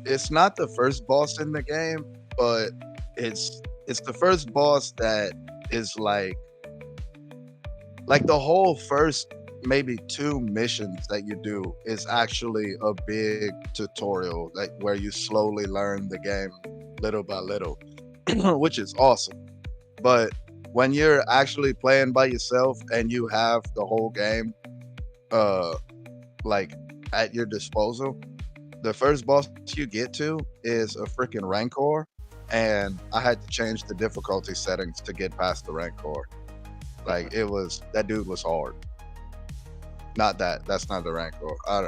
It's not the first boss in the game, but it's the first boss that is like the whole first maybe 2 missions that you do is actually a big tutorial, like where you slowly learn the game little by little, which is awesome. But when you're actually playing by yourself and you have the whole game like at your disposal, the first boss you get to is a freaking Rancor, and I had to change the difficulty settings to get past the Rancor. Like that dude was hard. Not that. That's not the Rancor. I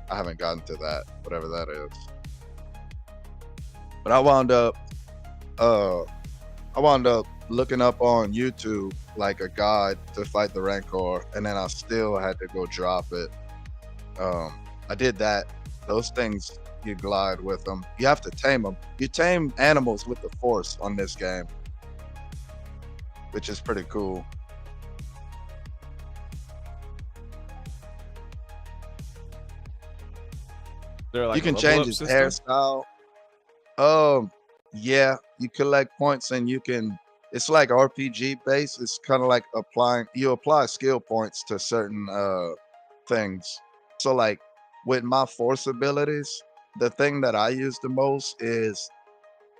haven't gotten to that, whatever that is. But I wound up looking up on YouTube like a guide to fight the Rancor, and then I still had to go drop it. I did that. Those things, you glide with them. You have to tame them. You tame animals with the Force on this game, which is pretty cool.
They're like
You
a
can
level
change
up
his
system?
hairstyle. Yeah, you collect points and you can. It's like RPG based. It's kind of like you apply skill points to certain things. So like with my Force abilities, the thing that I use the most is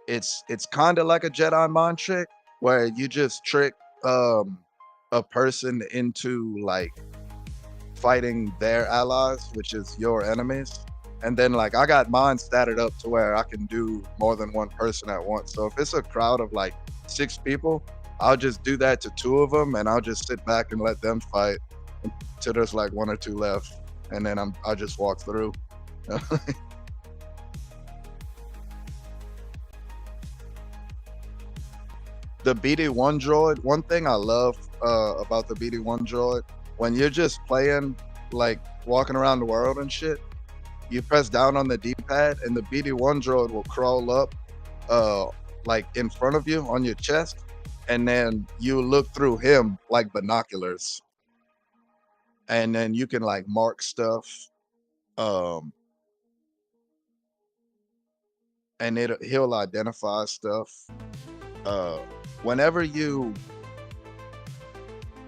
it's kind of like a Jedi mind trick where you just trick a person into like fighting their allies, which is your enemies. And then like I got mine statted up to where I can do more than one person at once. So if it's a crowd of like 6 people, I'll just do that to 2 of them, and I'll just sit back and let them fight until there's like 1 or 2 left, and then I'll just walk through. The BD1 droid, one thing I love about the BD1 droid, when you're just playing, like walking around the world and shit, you press down on the D-pad and the BD1 droid will crawl up like in front of you on your chest, and then you look through him like binoculars, and then you can like mark stuff. Um, and he'll identify stuff. Uh, whenever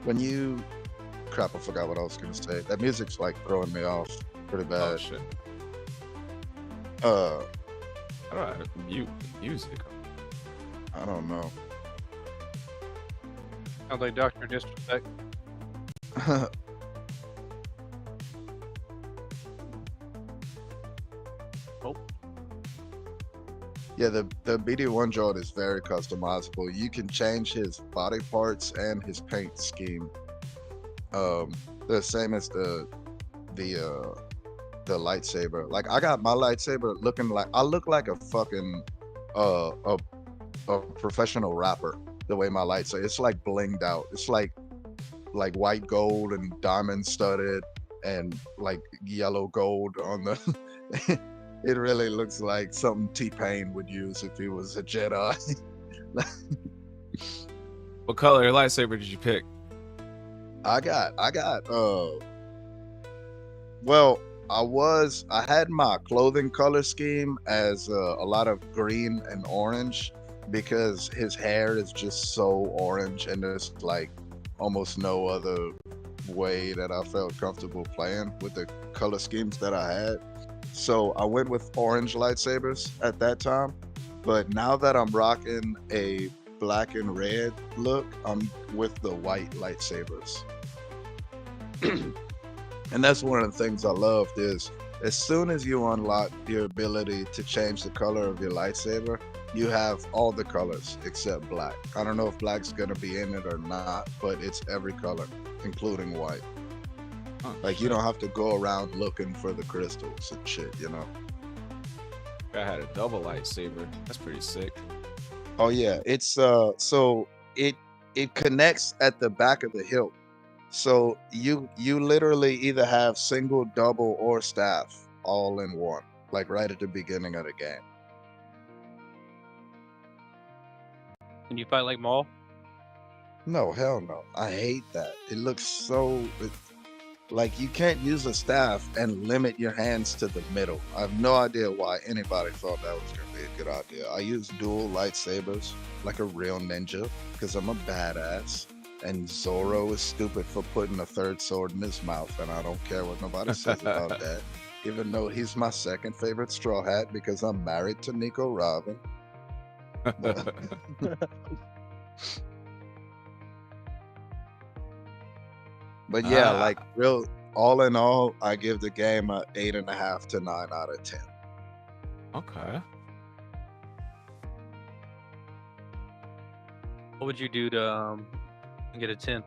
when you crap, I forgot what I was gonna say. That music's like throwing me off pretty
Oh
bad.
shit.
Uh,
I don't have music.
I don't know.
Sounds like Dr. Disrespect. Oh,
Yeah, the BD1 droid is very customizable. You can change his body parts and his paint scheme. The same as the lightsaber. Like I got my lightsaber looking like I look like a fucking uh a, a professional rapper. The way my lightsaber, it's like blinged out. It's like white gold and diamond studded and like yellow gold on the. It really looks like something T-Pain would use if he was a Jedi.
What color lightsaber did you pick?
I well, I had my clothing color scheme as a lot of green and orange because his hair is just so orange and there's like almost no other way that I felt comfortable playing with the color schemes that I had. So I went with orange lightsabers at that time. But now that I'm rocking a black and red look, I'm with the white lightsabers. And that's one of the things I loved is as soon as you unlock your ability to change the color of your lightsaber, you have all the colors except black. I don't know if black's gonna be in it or not, but it's every color, including white.
Oh,
Like you don't have to go around looking for the crystals and shit, you know.
I had a double lightsaber. That's pretty sick.
Oh yeah, it's so it connects at the back of the hilt. So you literally either have single, double, or staff all in one, like right at the beginning of the game.
can you fight like Maul?
No, hell no. I hate that. It looks so like you can't use a staff and limit your hands to the middle. I have no idea why anybody thought that was gonna be a good idea. I use dual lightsabers like a real ninja because I'm a badass. And Zorro is stupid for putting a third sword in his mouth, and I don't care what nobody says about that. Even though he's my second favorite Straw Hat because I'm married to Nico Robin. But yeah, like real all in all, I give the game a 8.5 to 9 out of 10.
Okay.
What would you do to get a 10?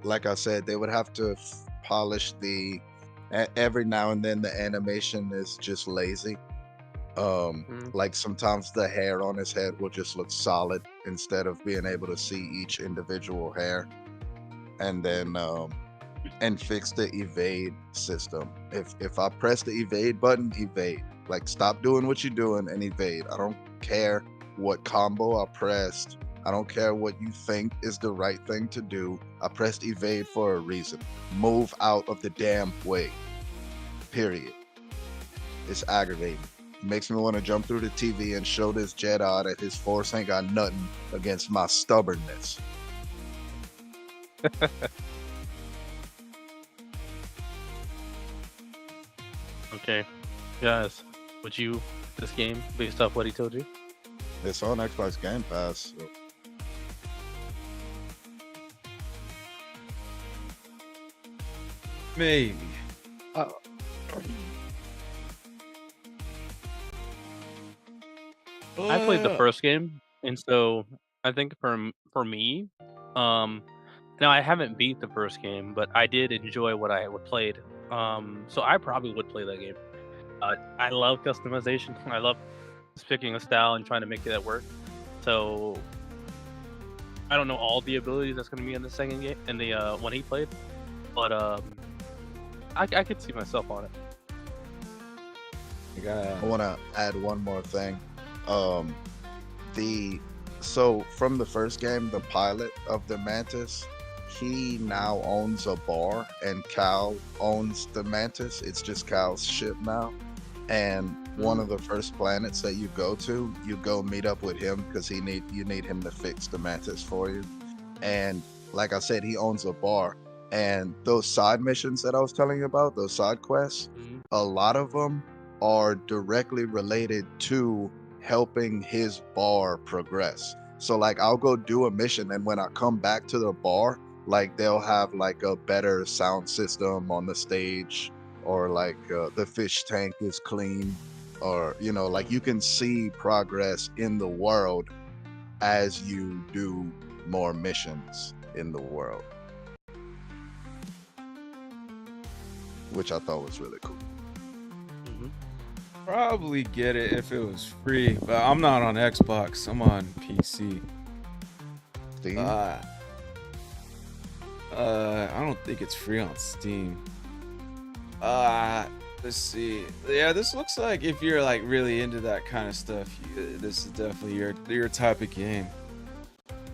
Like I said, they would have to polish every now and then the animation is just lazy. Like sometimes the hair on his head will just look solid instead of being able to see each individual hair. And then and fix the evade system. If I press the evade button, evade. Like stop doing what you're doing and evade. I don't care what combo I pressed. I don't care what you think is the right thing to do. I pressed evade for a reason. Move out of the damn way. Period. It's aggravating. It makes me want to jump through the TV and show this Jedi that his force ain't got nothing against my stubbornness.
Okay, guys, would you this game based off what he told you?
It's on Xbox Game Pass. So.
Maybe.
I played the first game, and so I think for me, now I haven't beat the first game, but I did enjoy what I played. So I probably would play that game. I love customization. I love picking a style and trying to make that work. So I don't know all the abilities that's going to be in the second game in the one he played, but I could see myself on it.
I want to add one more thing. So from the first game, the pilot of the Mantis, he now owns a bar, and Cal owns the Mantis. It's just Cal's ship now. And one of the first planets that you go meet up with him because you need him to fix the Mantis for you. And like I said, he owns a bar. And those side missions that I was telling you about, those side quests, a lot of them are directly related to helping his bar progress. So like I'll go do a mission, and when I come back to the bar, like they'll have like a better sound system on the stage, or like the fish tank is clean, or like you can see progress in the world as you do more missions in the world, which I thought was really cool.
Probably get it if it was free, but I'm not on Xbox. I'm on PC.
Steam?
I don't think it's free on Steam. Let's see. Yeah, this looks like if you're like really into that kind of stuff, this is definitely your type of game.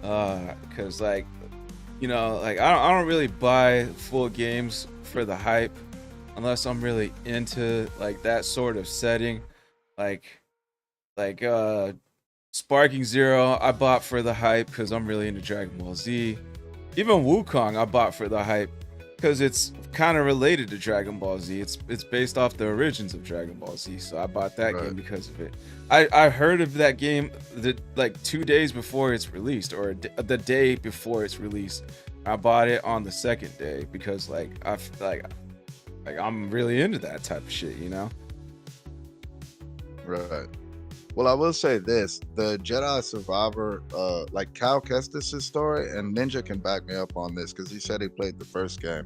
Cause like, like I don't really buy full games for the hype, unless I'm really into like that sort of setting, like Sparking Zero I bought for the hype because I'm really into Dragon Ball Z. Even Wukong I bought for the hype because it's kind of related to Dragon Ball Z. It's based off the origins of Dragon Ball Z, so I bought that game because of it. I heard of that game like 2 days before it's released, or the day before it's released. I bought it on the second day because like I'm really into that type of shit,
Right. Well, I will say this: the Jedi Survivor, like Cal Kestis' story, and Ninja can back me up on this because he said he played the first game.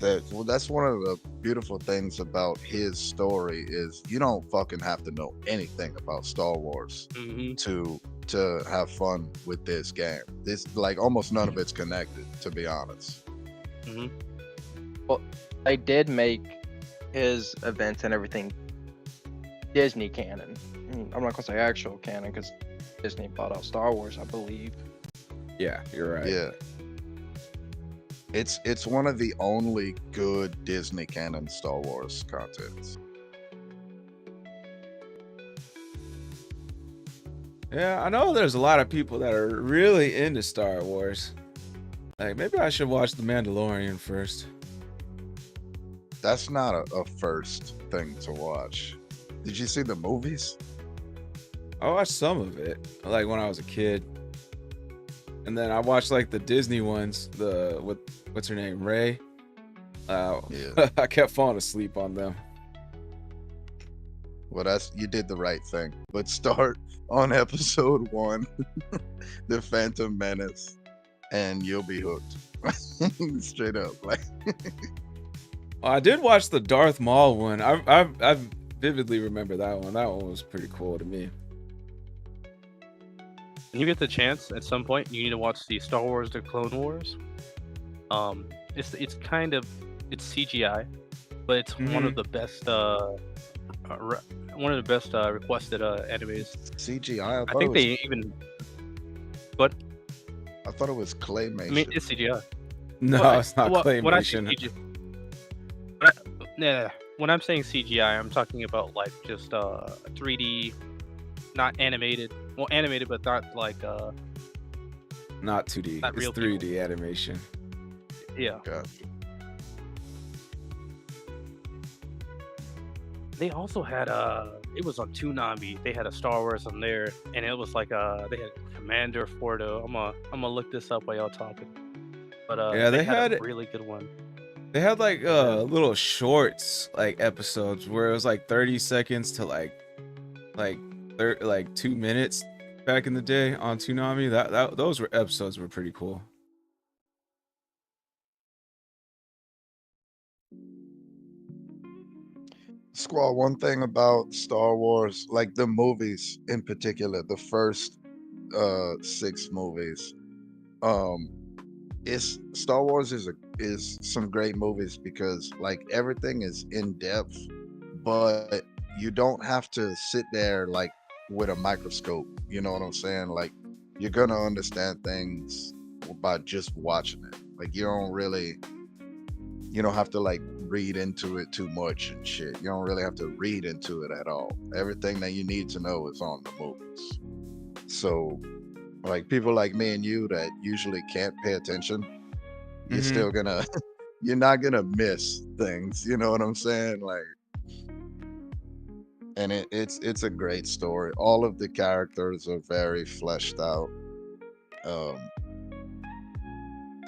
That's one of the beautiful things about his story is you don't fucking have to know anything about Star Wars to have fun with this game. This like almost none of it's connected, to be honest.
Well, they did make his events and everything Disney canon. I'm not gonna say actual canon because Disney bought out Star Wars, I believe.
Yeah, you're right.
Yeah. It's one of the only good Disney canon Star Wars contents.
Yeah, I know there's a lot of people that are really into Star Wars. Like maybe I should watch The Mandalorian first.
That's not a first thing to watch. Did you see the movies?
I watched some of it, like when I was a kid, and then I watched like the Disney ones. What's her name, Rey?
Yeah.
I kept falling asleep on them.
Well, you did the right thing. But start on episode 1, The Phantom Menace, and you'll be hooked. Straight up, like.
I did watch the Darth Maul one. I vividly remember that one. That one was pretty cool to me.
When you get the chance at some point, you need to watch the Star Wars: The Clone Wars. It's CGI, but it's one of the best requested animes.
CGI.
I think they even. But
I thought it was claymation.
I mean, it's CGI.
No, it's not claymation.
When I'm saying CGI, I'm talking about like just 3D, not animated. Well, animated, but not like
not 2D.
Not
it's
real
3D
people.
animation.
Yeah.
Gotcha.
They also had it was on Toonami. They had a Star Wars on there, and it was like they had Commander Fordo. I'm gonna look this up while y'all talking. But
yeah, they
had
had
a really good one.
They had like little shorts, like episodes where it was like 30 seconds to like 2 minutes back in the day on Toonami. Those episodes were pretty cool.
Squall, one thing about Star Wars, like the movies in particular, the first 6 movies, Star Wars is some great movies because like everything is in depth, but you don't have to sit there like with a microscope. You know what I'm saying? Like you're gonna understand things by just watching it. Like you don't have to like read into it too much and shit. You don't really have to read into it at all. Everything that you need to know is on the movies. So like people like me and you that usually can't pay attention, you're still gonna you're not gonna miss things, you know what I'm saying? Like, and it's a great story. All of the characters are very fleshed out.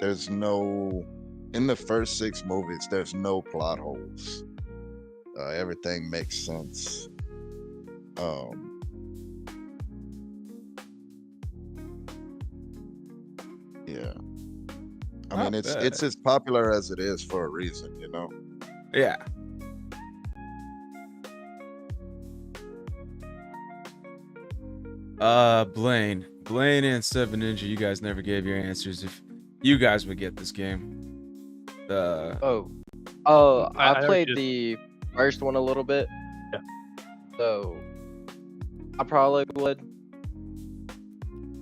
There's no in the first 6 movies, there's no plot holes. Everything makes sense. Yeah. I mean, it's as popular as it is for a reason, you know?
Yeah. Blaine and Seven Ninja, you guys never gave your answers. If you guys would get this game,
I played the first one a little bit.
Yeah.
So I probably would.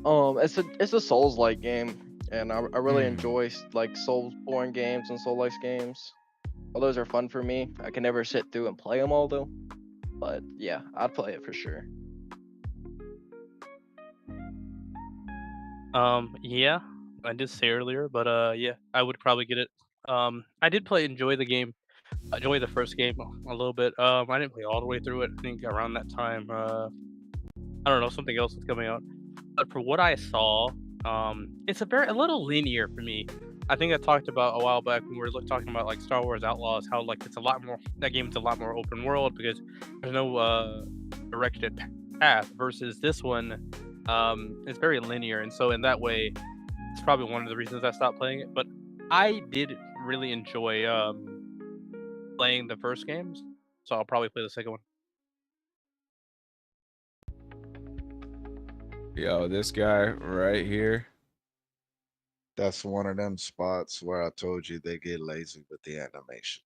It's a Souls-like game, and I really enjoy like Soulsborne games and Soul-like games. All those are fun for me. I can never sit through and play them all though. But yeah, I'd play it for sure.
Yeah, I did say earlier, but yeah, I would probably get it. I did enjoy the first game a little bit. I didn't play all the way through it. I think around that time, I don't know, something else was coming out. But for what I saw, it's a little linear for me. I think I talked about a while back when we were talking about like Star Wars Outlaws, how like that game's a lot more open world because there's no directed path versus this one. It's very linear, and so in that way, it's probably one of the reasons I stopped playing it. But I did really enjoy playing the first games, so I'll probably play the second one.
Yo, this guy right here.
That's one of them spots where I told you they get lazy with the animation.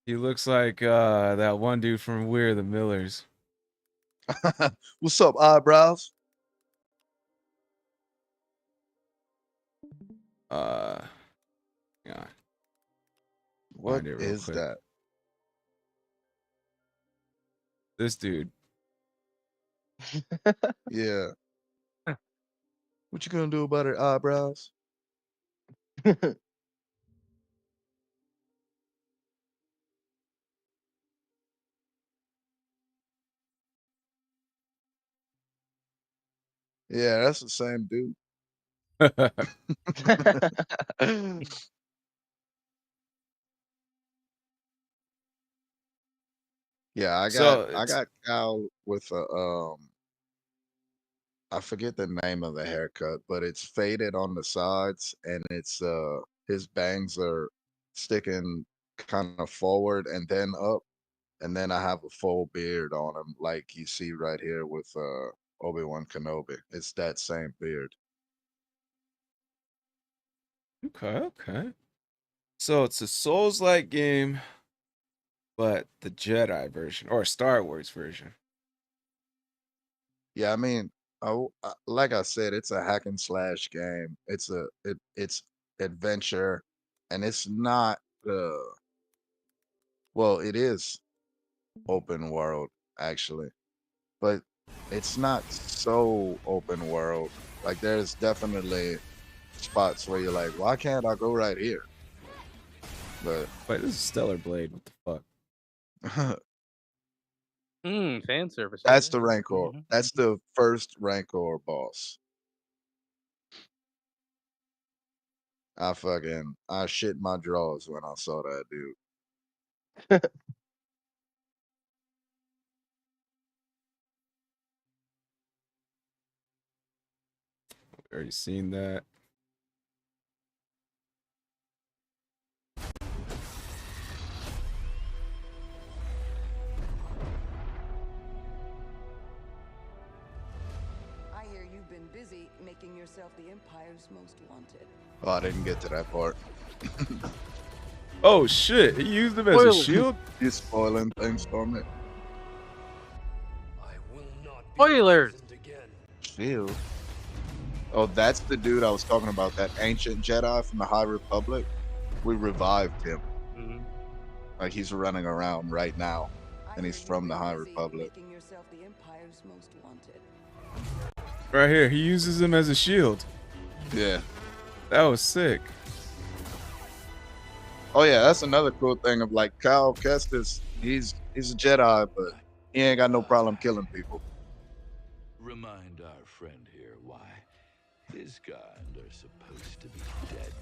He looks like that one dude from We're the Millers.
What's up, eyebrows?
Yeah.
What
Find it real
is
quick.
that?
This dude.
Yeah. What you gonna do about her eyebrows? Yeah, that's the same dude. Yeah, I got Cal with a I forget the name of the haircut, but it's faded on the sides and it's his bangs are sticking kind of forward and then up, and then I have a full beard on him like you see right here with Obi-Wan Kenobi. It's that same beard.
Okay. So it's a Souls-like game, but the Jedi version or Star Wars version.
Yeah, I mean, like I said, it's a hack and slash game. It's adventure, and it's not well, it is open world actually, but it's not so open world. Like there's definitely spots where you're like, why can't I go right here? But
Wait, this is Stellar Blade. What the fuck?
Fan service.
that's the Rancor. That's the first Rancor boss. I shit my drawers when I saw that dude.
Already seen that.
I hear you've been busy making yourself the Empire's most wanted.
Oh, I didn't get to that part.
Oh shit! He used him as a shield.
You're spoiling things for me.
Spoilers.
Shield. Oh, that's the dude I was talking about, that ancient Jedi from the High Republic. We revived him.
Mhm.
Like he's running around right now,
I
and he's
hear you've
from the
been
High
busy
Republic.
making yourself the Empire's most wanted.
Right here, he uses him as a shield.
Yeah.
That was sick.
Oh yeah, that's another cool thing of like Kyle Kestis. He's a Jedi, but he ain't got no problem killing people.
Remind our friend here why his kind are supposed to be dead.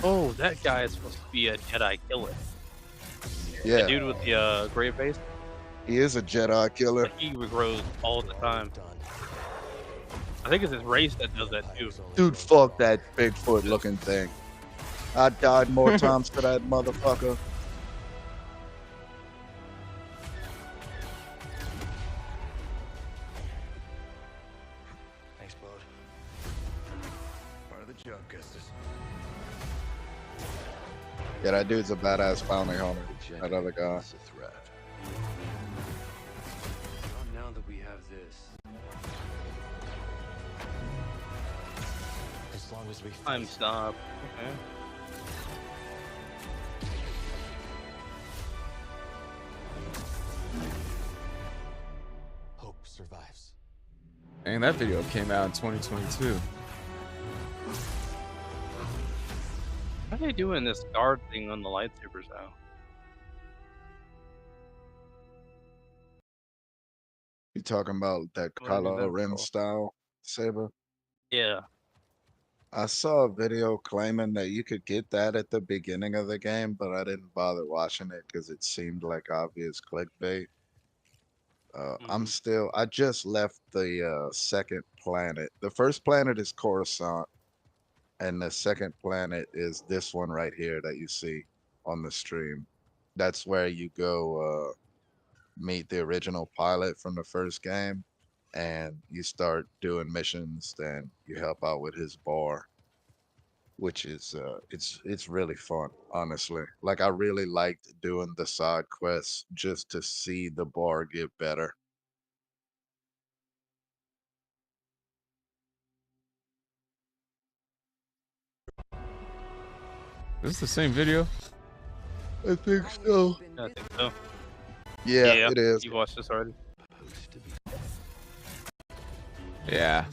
Oh, that guy is supposed to be a Jedi killer. The
Yeah,
dude with the gray face,
he is a Jedi killer.
like he regrows all the time. I think it's his race that does that too.
Dude, fuck that Bigfoot looking thing. I died more times for that motherfucker.
Thanks, bud. Part of the job, Kestis.
Yeah, that dude's a badass bounty hunter. That other guy.
It's a threat. Not now that we have this. As long as we
Time stop. Okay.
hope survives.
And that video came out in 2022.
How are they doing this guard thing on the lightsabers now?
You talking about that
What is
Kylo
that
Ren
called?
style saber?
Yeah.
I saw a video claiming that you could get that at the beginning of the game, but I didn't bother watching it because it seemed like obvious clickbait. I just left the second planet. The first planet is Coruscant, and the second planet is this one right here that you see on the stream. That's where you go meet the original pilot from the first game, and you start doing missions, then you help out with his bar, which is it's really fun, honestly. Like I really liked doing the side quests just to see the bar get better.
Is this the same video?
I think
I hear
so.
you've been
I
busy.
think so.
Yeah, it is.
You watched this already?
Supposed to be.
Yeah.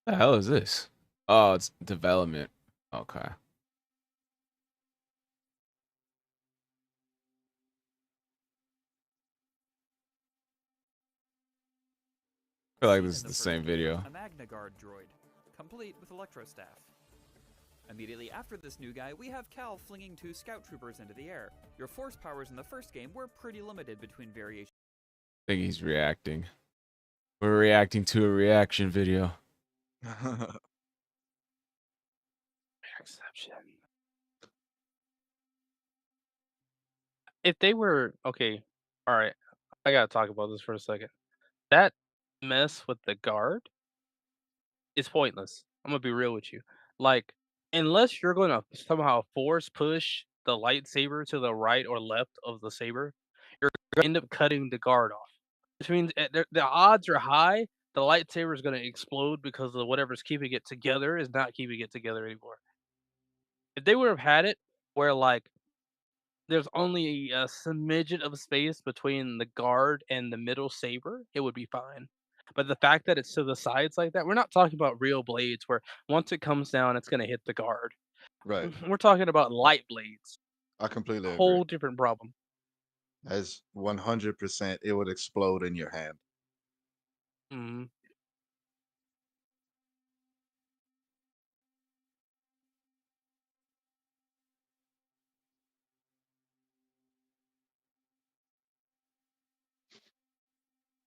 The hell is this? Oh, it's development. Okay. I feel like this is the same video.
A Magna Guard droid, complete with electrostaff. Immediately after this new guy, we have Cal flinging 2 scout troopers into the air. Your force powers in the first game were pretty limited between variations.
I think he's reacting. We're reacting to a reaction video.
Exception. If they were okay, all right. I gotta talk about this for a second. That mess with the guard is pointless. I'm gonna be real with you. Like, unless you're gonna somehow force push the lightsaber to the right or left of the saber, you're gonna end up cutting the guard off. Which means the odds are high the lightsaber is gonna explode because of whatever's keeping it together is not keeping it together anymore. If they would have had it where like there's only a smidgen of space between the guard and the middle saber, it would be fine. But the fact that it's to the sides like that, we're not talking about real blades where once it comes down, it's gonna hit the guard.
Right.
We're talking about light blades.
I completely agree.
Whole different problem.
As 100%, it would explode in your hand.
Mhm.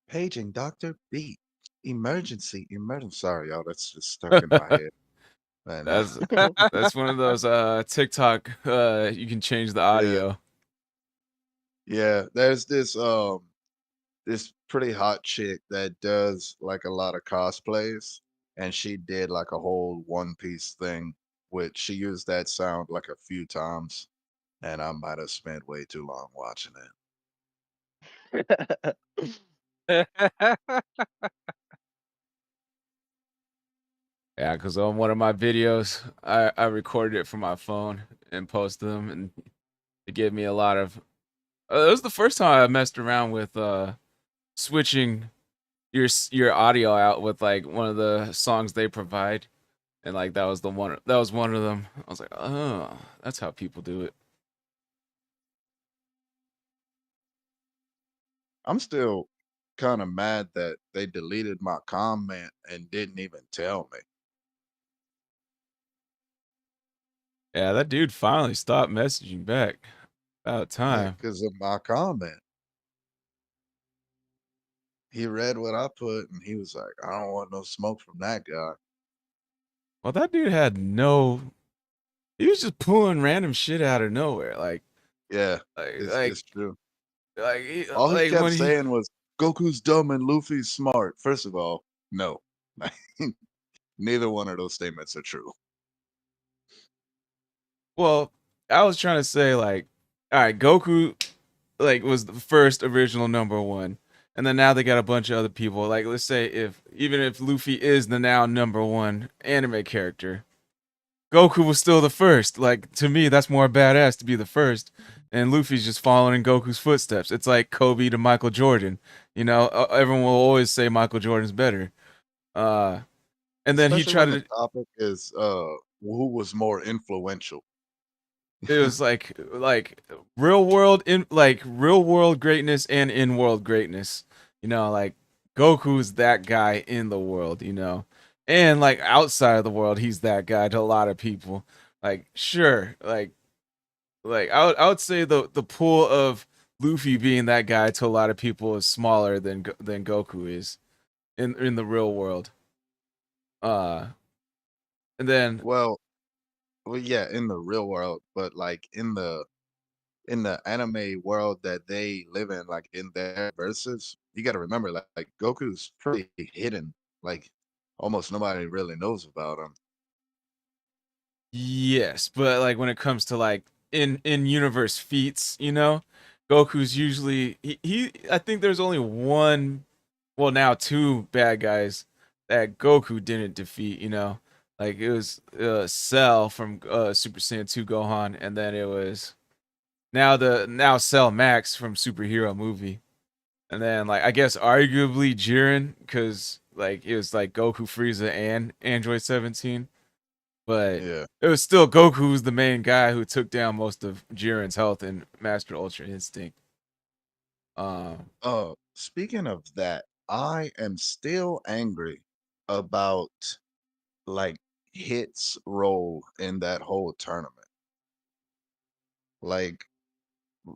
Paging Dr. B. Emergency. Sorry, y'all. That's just stuck in my head. And
That's one of those TikTok you can change the audio.
yeah, there's this pretty hot chick that does like a lot of cosplays, and she did like a whole One Piece thing which she used that sound like a few times, and I might have spent way too long watching it.
Yeah, because on one of my videos, I recorded it from my phone and posted them, and it gave me a lot of. It was the first time I messed around with switching your audio out with like one of the songs they provide, and like that was the one. That was one of them. I was like, oh, that's how people do it.
I'm still kind of mad that they deleted my comment and didn't even tell me.
Yeah, that dude finally stopped messaging back. About
Yeah,
time.
because of my comment. He read what I put and he was like, I don't want no smoke from that guy.
Well, that dude had no. He was just pulling random shit out of nowhere,
Yeah,
like,
it's
like,
it's true.
like,
All he
like
kept
when he.
saying was Goku's dumb and Luffy's smart. First of all, no. Neither one of those statements are true.
Well, I was trying to say like, all right, Goku, like was the first original number one, and then now they got a bunch of other people. Like, let's say if even if Luffy is the now number one anime character, Goku was still the first. Like to me, that's more badass to be the first, and Luffy's just following in Goku's footsteps. It's like Kobe to Michael Jordan. You know, everyone will always say Michael Jordan's better. Uh, and then he
Especially
tried
when the
to.
topic is who was more influential.
It was like real world greatness and in world greatness. You know, like Goku's that guy in the world, you know. And like outside of the world, he's that guy to a lot of people. Like sure, like I would say the pool of Luffy being that guy to a lot of people is smaller than Goku is in the real world. Uh and then
Well, well, yeah, in the real world, but like in the anime world that they live in, like in their verses, you got to remember, like Goku's pretty hidden. Like almost nobody really knows about him.
yes, but like when it comes to like in universe feats, you know, Goku's usually he I think there's only one, well now two bad guys that Goku didn't defeat, you know. Like it was Cell from Super Saiyan 2 Gohan, and then it was now Cell Max from Superhero movie. And then like I guess arguably Jiren, cuz like it was like Goku, Frieza and Android 17, but
Yeah.
it was still Goku who's the main guy who took down most of Jiren's health and Master Ultra Instinct.
Speaking of that, I am still angry about like Hit's role in that whole tournament. Like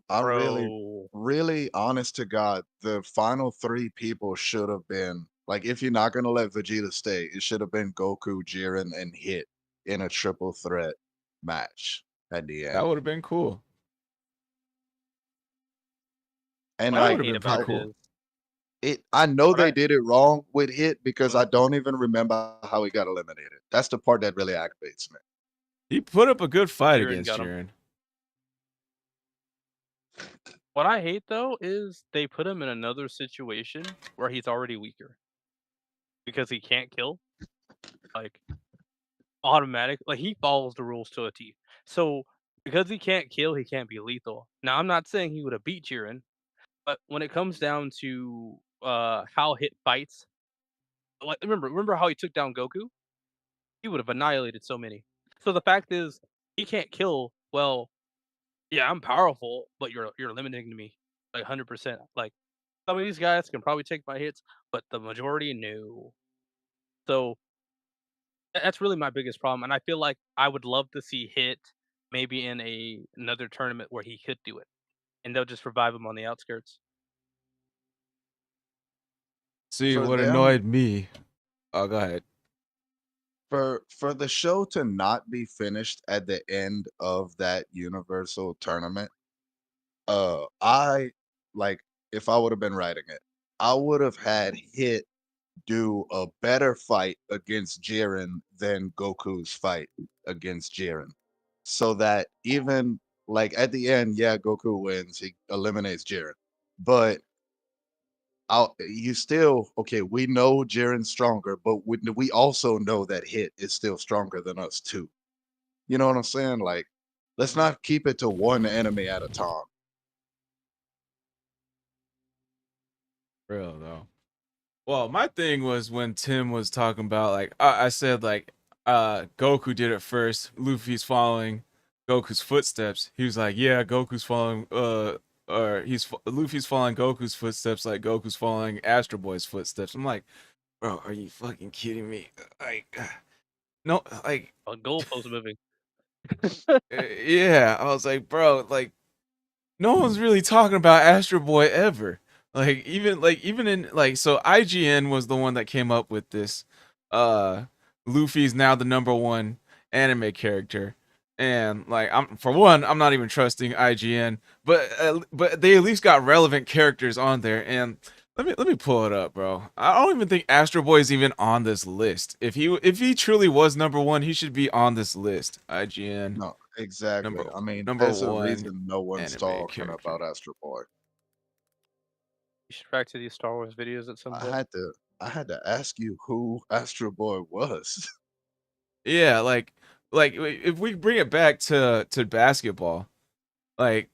I'm really,
Bro.
really honest to God, the final three people should have been like, if you're not gonna let Vegeta stay, it should have been Goku, Jiren, and Hit in a triple threat match at the
That
end.
would have been cool.
And
What
That
I
would
like
have
hate
been pretty
about
I
it
cool.
is
I know
what
they
I
did it wrong with Hit because I
uh,
don't even remember how he got eliminated. That's the part that really aggravates me.
He put up a good fight
Jiren
against
got him.
Jiren.
What I hate though is they put him in another situation where he's already weaker because he can't kill. Like automatic, like he follows the rules to a T. So because he can't kill, he can't be lethal. Now I'm not saying he would have beat Jiren, but when it comes down to how Hit fights, like remember how he took down Goku? He would have annihilated so many. So the fact is, he can't kill. Well, yeah, I'm powerful, but you're limiting me like 100%. Like some of these guys can probably take my hits, but the majority no. So that's really my biggest problem, and I feel like I would love to see Hit maybe in another tournament where he could do it, and they'll just revive him on the outskirts.
See
For
what
them,
annoyed me. Oh, go ahead.
for the show to not be finished at the end of that Universal tournament, I like if I would have been writing it, I would have had Hit do a better fight against Jiren than Goku's fight against Jiren. So that even like at the end, yeah, Goku wins, he eliminates Jiren. But you still okay, we know Jiren's stronger, but we also know that Hit is still stronger than us too. You know what I'm saying? Like, let's not keep it to one enemy at a time.
Real though. Well, my thing was when Tim was talking about like I said like Goku did it first. Luffy's following Goku's footsteps. He was like, yeah, Goku's following or Luffy's following Goku's footsteps like Goku's following Astro Boy's footsteps. I'm like, bro, are you fucking kidding me? Like, no, like,
A goalpost moving.
yeah. I was like, bro, like, no one's really talking about Astro Boy ever. Even in like so IGN was the one that came up with this. Luffy's now the number one anime character. And like I'm not even trusting IGN, but they at least got relevant characters on there. And let me pull it up, bro. I don't even think Astro Boy is even on this list. If he truly was number one, he should be on this list. IGN.
No, exactly.
Number
I mean,
number
there's a
one
reason no one's
anime
talking
character.
about Astro Boy.
You should back to these Star Wars videos at some point.
I had to ask you who Astro Boy was.
Yeah, like if we bring it back to basketball, like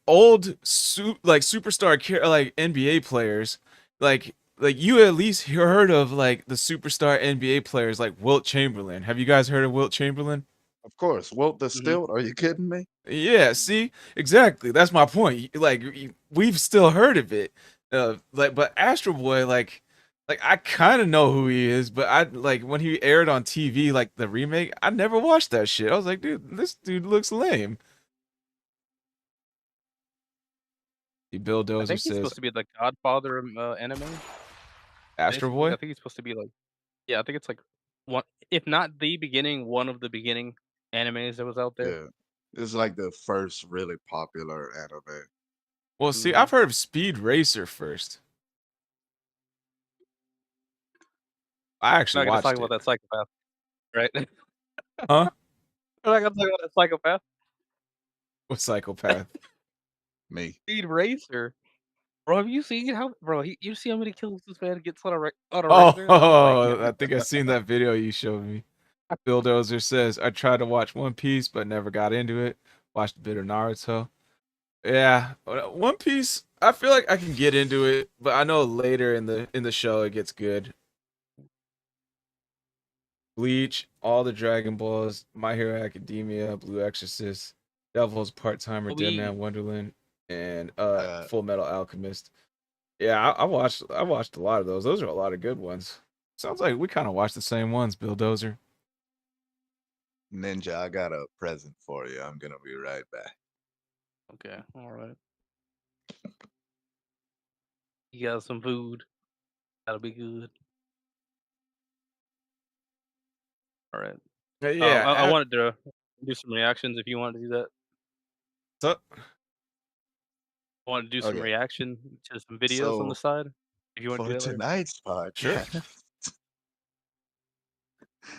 old superstar like NBA players, like you at least heard of like the superstar NBA players like Wilt Chamberlain. Have you guys heard of Wilt Chamberlain?
Of course, Wilt the
Mhm.
Stilt. Are you kidding me?
Yeah, see, exactly. That's my point. Like we've still heard of it, but Astro Boy, like I kind of know who he is, but I like when he aired on TV, like the remake. I never watched that shit. I was like, dude, this dude looks lame. Bill
I
Dozer
think he's
says
supposed to be the godfather of anime.
Astro
Basically, I
Boy.
think he's supposed to be like, yeah, I think it's like one, if not the beginning, one of the beginning animes that was out there.
Yeah, it's like the first really popular anime.
Well, see,
Mhm.
I've heard of Speed Racer first. I actually
We're not gonna
watched
talk
it.
about that psychopath, right?
Huh?
We're not gonna talk about that psychopath.
What psychopath?
Me.
Speed Racer, bro. Have you seen how, bro? You see how many kills this man gets on on a
Oh,
regular? Oh my god.
I think I seen that video you showed me. Bill Dozer says I tried to watch One Piece but never got into it. Watched a bit of Naruto. Yeah, One Piece. I feel like I can get into it, but I know later in the show it gets good. Bleach, all the Dragon Balls, My Hero Academia, Blue Exorcist, Devil's Part Timer, Dead Man Wonderland, and Full Metal Alchemist. Yeah, I watched a lot of those. Those are a lot of good ones. Sounds like we kind of watched the same ones, Bill Dozer.
Ninja, I got a present for you. I'm gonna be right back.
Okay, all right. You got some food. That'll be good. All right.
Yeah,
I wanted to do some reactions if you wanted to do that.
so,
I wanted to do some
Okay.
reaction to some videos on the
So
side. If you want to
for
do that later.
tonight's
sure.
podcast,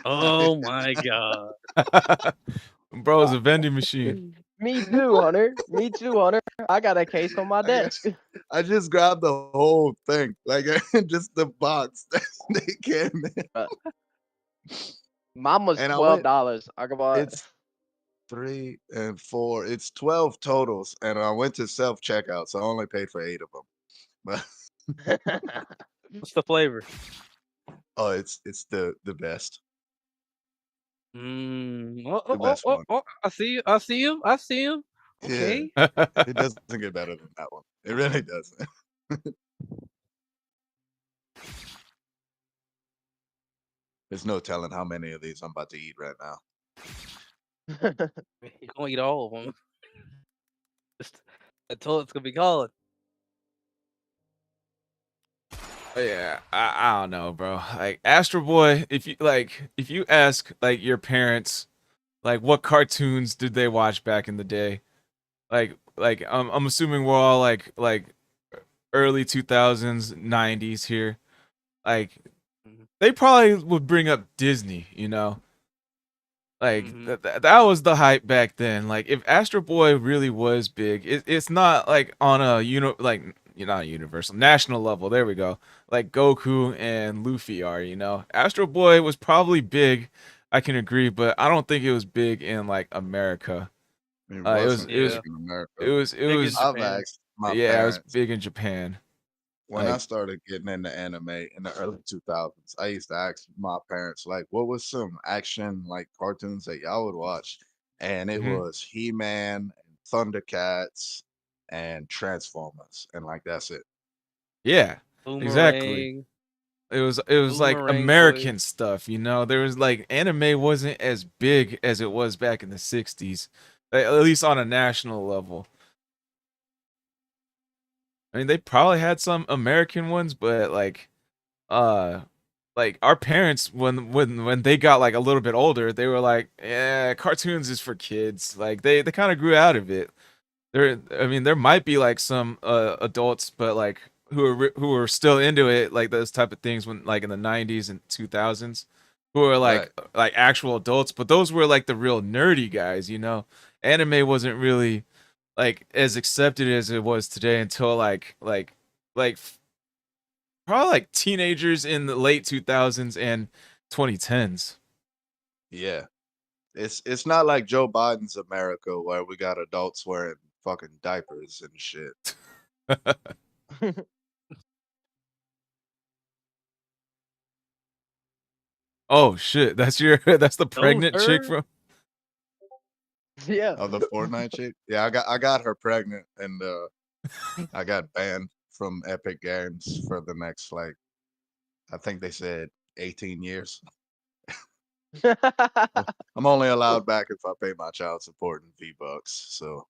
Oh my god.
Bro's a vending machine.
Me too, Hunter. Me too, Hunter. I got a case on my desk.
I just grabbed the whole thing, like just the box that they came in.
Mine was
And I went-
$12. I bought.
It's 3 and 4. It's 12 totals, and I went to self checkout, so I only paid for 8 of them. But
What's the flavor?
oh, it's the best. The best one.
I see you. I see him. I see him. Okay.
Yeah, it doesn't get better than that one. It really doesn't. There's no telling how many of these I'm about to eat right now.
You're gonna eat all of them. Just until it's gonna be calling.
Yeah, I don't know, bro. Like Astro Boy, if you ask like your parents, like what cartoons did they watch back in the day? I'm assuming we're all like early 2000s, 90s here. like
Mhm.
they probably would bring up Disney, you know. Like
Mhm.
that was the hype back then. Like if Astro Boy really was big, it's not like on a not a universal national level. There we go. Like Goku and Luffy are, you know. Astro Boy was probably big. I can agree, but I don't think it was big in like America.
It
It was
wasn't
it
big
Yeah.
was
in
it
America.
was it
Big in
was
I've
Japan.
asked my
yeah, it was
parents
big in Japan.
when I
Like
started getting into anime in the early 2000s. I used to ask my parents, like, what was some action like cartoons that y'all would watch? And it
mhm.
was He-Man, and Thundercats, and Transformers, and like that's it.
Yeah, exactly.
Boomerang.
It was like
Boomerang
American
toys.
stuff, you know. There was like anime wasn't as big as it was back in the 60s. At least on a national level. I mean, they probably had some American ones, but uh like our parents when they got like a little bit older, they were like, "Yeah, cartoons is for kids." Like they kind of grew out of it. I mean, there might be like some adults, but like who are still into it, like those type of things when like in the 90s and 2000s, who are
Right.
like actual adults, but those were like the real nerdy guys, you know. Anime wasn't really like as accepted as it was today until like probably like teenagers in the late 2000s and 2010s.
Yeah. It's not like Joe Biden's America where we got adults wearing fucking diapers and shit.
Oh shit, that's the
Those
pregnant chick
her?
from
Yeah.
Oh, the Fortnite chick? Yeah, I got her pregnant and I got banned from Epic Games for the next like I think they said 18 years. I'm only allowed back if I pay my child support in V-Bucks. So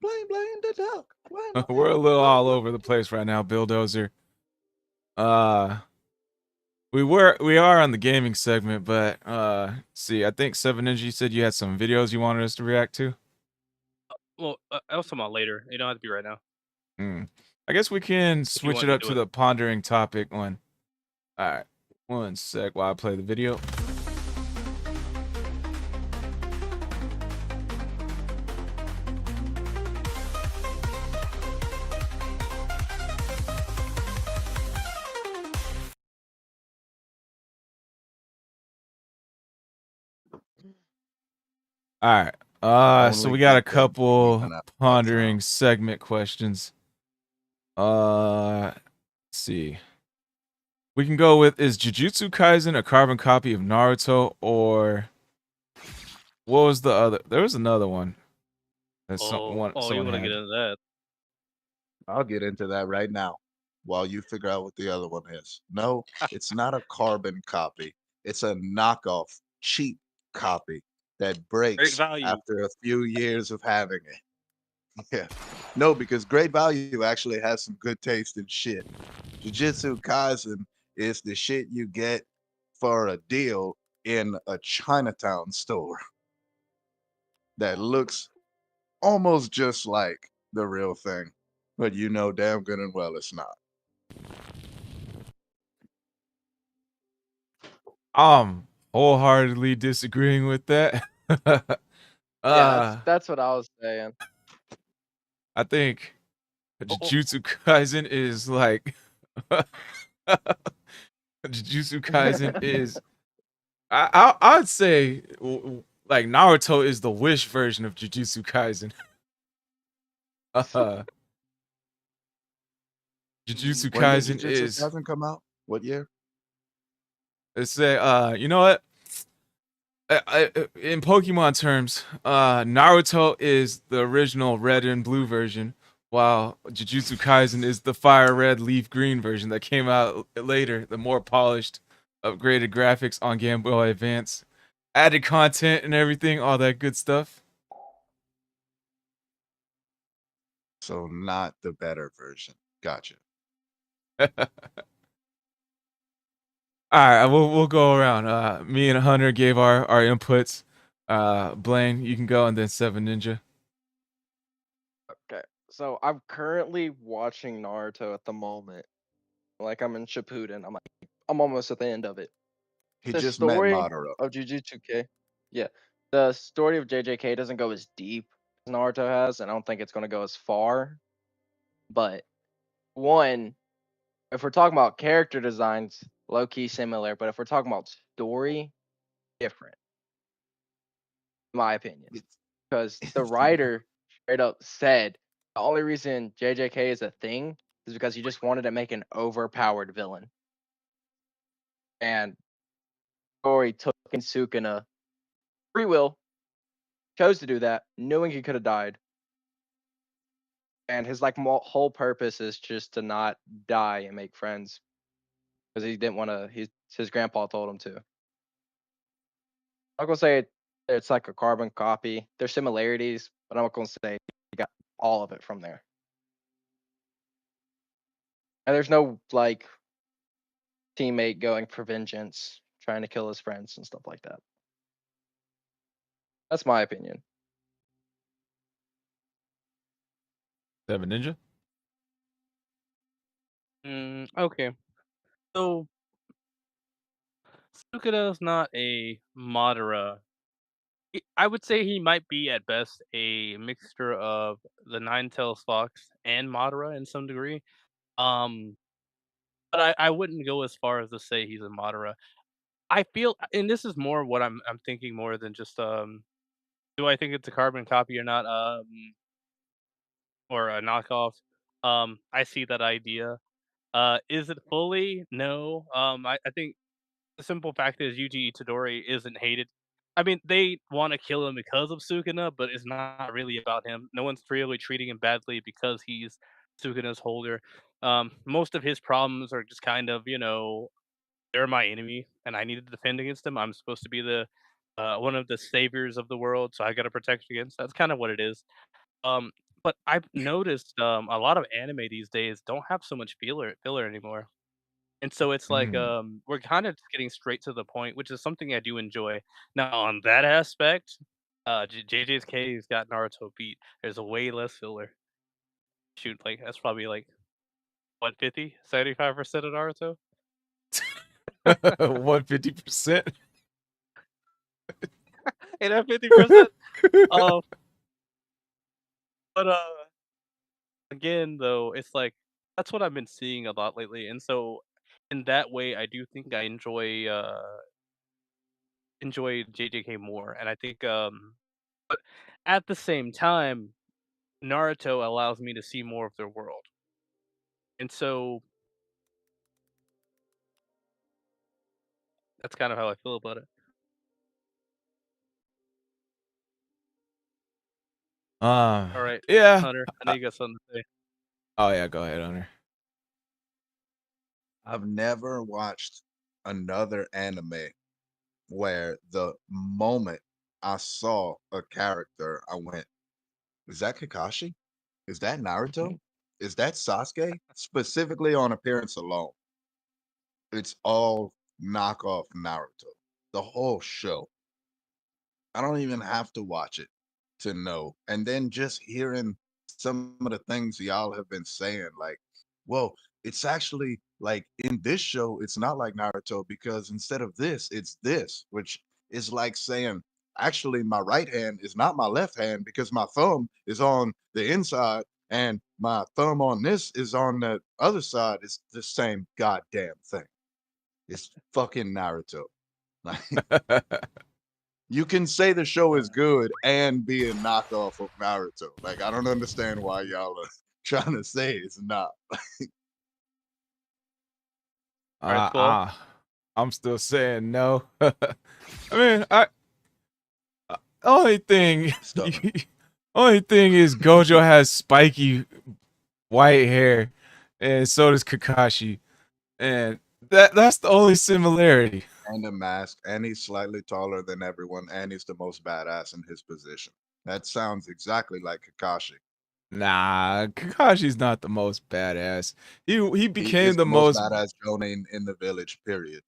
blame the duck.
We're a little all over the place right now, Bulldozer. Uh we are on the gaming segment, but see, I think Seven Ninja you said you had some videos you wanted us to react to.
Well, I'll talk about later. You don't have to be right now.
Hmm. I guess we can
If you
switch it
want to
up
do
to
it.
the pondering topic one. All right. One sec while I play the video. All right. So
only
we got a
good thing came
couple
out of that time.
pondering segment questions. Let's see. We can go with, is Jujutsu Kaisen a carbon copy of Naruto, or what was the other? There was another one. That
You
someone
want to get
had.
into that?
I'll get into that right now while you figure out what the other one is. No, it's not a carbon copy. It's a knockoff, cheap copy that
Great
breaks
value.
after a few years of having it. Yeah. No, because Great Value actually has some good taste in shit. Jujutsu Kaisen is the shit you get for a deal in a Chinatown store that looks almost just like the real thing, but you know damn good and well it's not.
Wholeheartedly disagreeing with that.
Yeah,
uh,
that's what I was saying.
I think
Oh,
Jujutsu Kaisen is like Jujutsu Kaisen is I'd say like Naruto is the Wish version of Jujutsu Kaisen. Uh, Jujutsu
When did
Kaisen
Jujutsu
is
Kaisen come out? What year?
let's say you know what? In Pokemon terms, Naruto is the original red and blue version, while Jujutsu Kaisen is the fire red leaf green version that came out later, the more polished, upgraded graphics on Game Boy Advance, added content and everything, all that good stuff.
So not the better version. Gotcha.
All right, we'll go around. Me and Hunter gave our inputs. Blaine, you can go, and then Seven Ninja.
Okay. So I'm currently watching Naruto at the moment. Like I'm in Shippuden. I'm almost at the end of it.
He
The
just met
story
Madara.
of Jujutsu K, yeah, the story of JJK doesn't go as deep as Naruto has, and I don't think it's gonna go as far. But one, if we're talking about character designs, low key similar, but if we're talking about story, different, in my opinion.
It's-
Because the writer straight up said the only reason JJK is a thing is because he just wanted to make an overpowered villain. And story took in Sukuna free will, chose to do that, knowing he could have died. And his like whole purpose is just to not die and make friends because he didn't want to. His grandpa told him to. I'm not gonna say it's like a carbon copy. There's similarities, but I'm not gonna say you got all of it from there. And there's no like teammate going for vengeance, trying to kill his friends and stuff like that. That's my opinion.
Seven Ninja.
Okay. So Sukuda's not a Madara. I would say he might be at best a mixture of the Nine-Tails Fox and Madara in some degree. Um, but I wouldn't go as far as to say he's a Madara. I feel, and this is more what I'm thinking more than just do I think it's a carbon copy or not, or a knockoff? I see that idea. Is it fully? No. I think the simple fact is Yuji Itadori isn't hated. I mean, they want to kill him because of Sukuna, but it's not really about him. No one's really treating him badly because he's Sukuna's holder. Most of his problems are just kind of, they're my enemy, and I need to defend against them. I'm supposed to be the one of the saviors of the world, so I got to protect against. That's kind of what it is. Um, but I've noticed a lot of anime these days don't have so much filler anymore. And so it's like,
Mm.
we're kind of just getting straight to the point, which is something I do enjoy. Now, on that aspect, JJ's got Naruto beat. There's a way less filler. Shoot, like that's probably like what 75% of Naruto.
150%.
And that 50%. Um, but again, though, it's like that's what I've been seeing a lot lately, and so in that way, I do think I enjoy JJK more, and I think but at the same time, Naruto allows me to see more of their world. And so that's kind of how I feel about it. All right,
Yeah.
Hunter, I know you got something to say.
Oh yeah, go ahead, Hunter.
I've never watched another anime where the moment I saw a character, I went, is that Kakashi? Is that Naruto? Is that Sasuke? Specifically on appearance alone. It's all knockoff Naruto. The whole show. I don't even have to watch it to know. And then just hearing some of the things y'all have been saying, like, well, it's actually like in this show, it's not like Naruto because instead of this, it's this, which is like saying, actually, my right hand is not my left hand because my thumb is on the inside and my thumb on this is on the other side. It's the same goddamn thing. It's fucking Naruto. Like, you can say the show is good and be a knockoff of Naruto. Like, I don't understand why y'all are trying to say it's not.
All right, Squall.
I'm still saying no. I mean, only thing,
Stubborn.
only thing is Gojo has spiky white hair, and so does Kakashi, and that's the only similarity.
And a mask, and he's slightly taller than everyone, and he's the most badass in his position. That sounds exactly like Kakashi.
Nah, Kakashi's not the most badass. He
He
became
is
the
the most
most.
badass Jonin in the village, period.